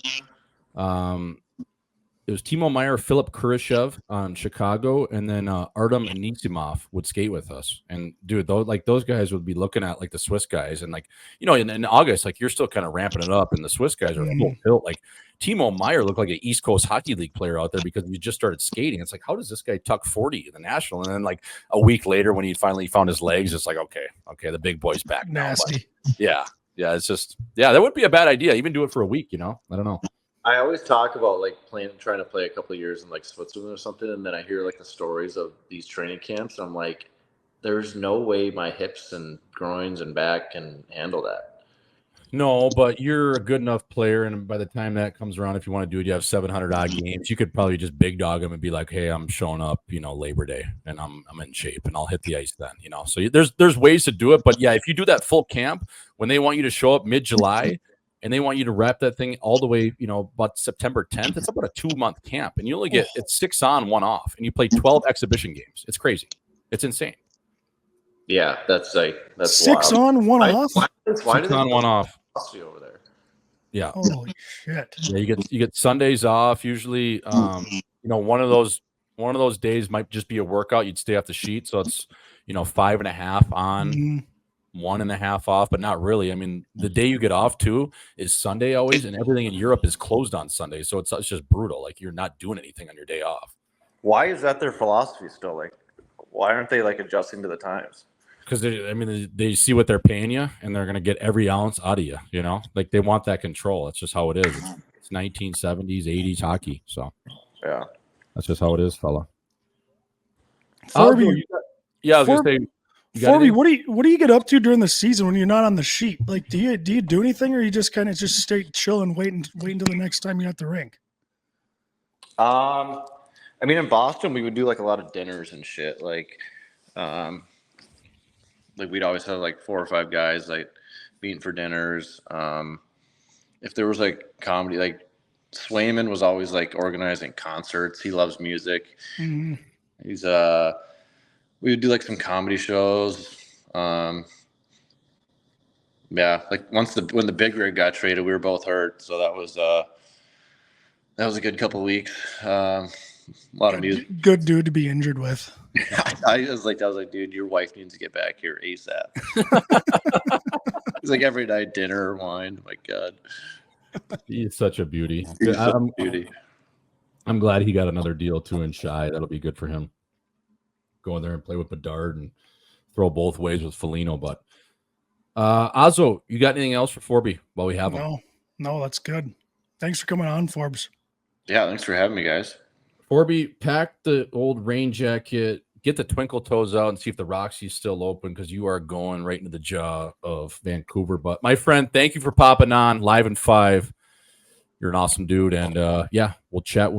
it was Timo Meyer, Philip Kurashev on Chicago, and then Artem Anisimov would skate with us. And dude, those guys would be looking at like the Swiss guys, and like in August, like you're still kind of ramping it up, and the Swiss guys are full tilt. Like Timo Meyer looked like an East Coast Hockey League player out there because he just started skating. It's like, how does this guy tuck 40 in the national? And then like a week later, when he finally found his legs, it's like, okay, the big boy's back now. Nasty. But yeah, it's just that would be a bad idea. Even do it for a week, I don't know. I always talk about like trying to play a couple of years in like Switzerland or something, and then I hear like the stories of these training camps, and I'm like, there's no way my hips and groins and back can handle that. No, but you're a good enough player, and by the time that comes around, if you want to do it, you have 700 odd games. You could probably just big dog them and be like, "Hey, I'm showing up, Labor Day, and I'm in shape, and I'll hit the ice then." So there's ways to do it, but yeah, if you do that full camp when they want you to show up mid-July and they want you to wrap that thing all the way, about September 10th, it's about a 2-month camp, and you only get it's 6 on, 1 off, and you play 12 exhibition games. It's crazy. It's insane. Yeah, that's 6 wild. on, 1 off. Why do 6 they on, 1 off. Aussie over there? Yeah. Holy shit! Yeah, you get Sundays off. Usually, one of those days might just be a workout. You'd stay off the sheet, so it's 5.5 on, 1.5 off, but not really. I mean, the day you get off too is Sunday always, and everything in Europe is closed on Sunday, so it's just brutal. Like you're not doing anything on your day off. Why is that their philosophy still? Like, why aren't they like adjusting to the times? Because they see what they're paying you, and they're gonna get every ounce out of you. Like they want that control. That's just how it is. It's 1970s, 80s hockey. So yeah, that's just how it is, fella. Forby, I was gonna say, Forby, what do you get up to during the season when you're not on the sheet? Like, do you do anything, or you just kind of just stay chill and wait until the next time you're at the rink? I mean, in Boston, we would do like a lot of dinners and shit. Like we'd always have like 4 or 5 guys like meeting for dinners. If there was like comedy, like Swayman was always like organizing concerts. He loves music. Mm-hmm. He's we would do like some comedy shows. Yeah, like when the big rig got traded, we were both hurt, so that was a good couple of weeks. A lot of music. Good dude to be injured with. I was like, dude, your wife needs to get back here ASAP. It's like every night dinner or wine. My God, he's such a beauty. he's such a beauty. I'm glad he got another deal too in Shy. That'll be good for him. Go in there and play with Bedard and throw both ways with Foligno. But Auzzo, you got anything else for Forby while we have him? No, that's good. Thanks for coming on, Forbes. Yeah, thanks for having me, guys. Forby, pack the old rain jacket, get the twinkle toes out, and see if the Roxy's still open, because you are going right into the jaw of Vancouver. But my friend, thank you for popping on live in 5. You're an awesome dude, and we'll chat.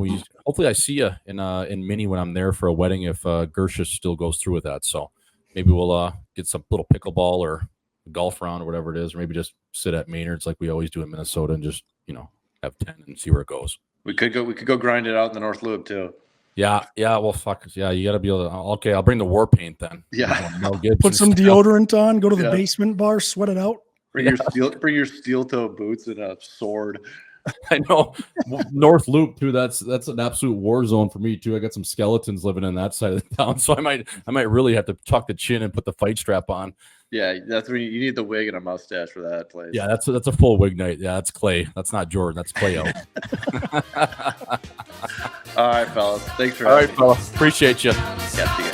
Hopefully I see you in Mini when I'm there for a wedding, if Gersha still goes through with that. So maybe we'll get some little pickleball or golf round or whatever it is, or maybe just sit at Maynard's like we always do in Minnesota and just have 10 and see where it goes. We could go grind it out in the North Loop too. Yeah. Well, fuck. Yeah, you got to be able to. Okay, I'll bring the war paint then. Yeah. Put some deodorant on. Go to the basement bar. Sweat it out. Bring your steel toe boots and a sword. I know. North Loop too. That's an absolute war zone for me too. I got some skeletons living in that side of the town, so I might really have to tuck the chin and put the fight strap on. Yeah, that's when you need the wig and a mustache for that place. Yeah, that's a full wig night. Yeah, that's Clay. That's not Jordan. That's Clay out. All right, fellas. Thanks for having me. Fella. Appreciate you. Yeah, see you guys.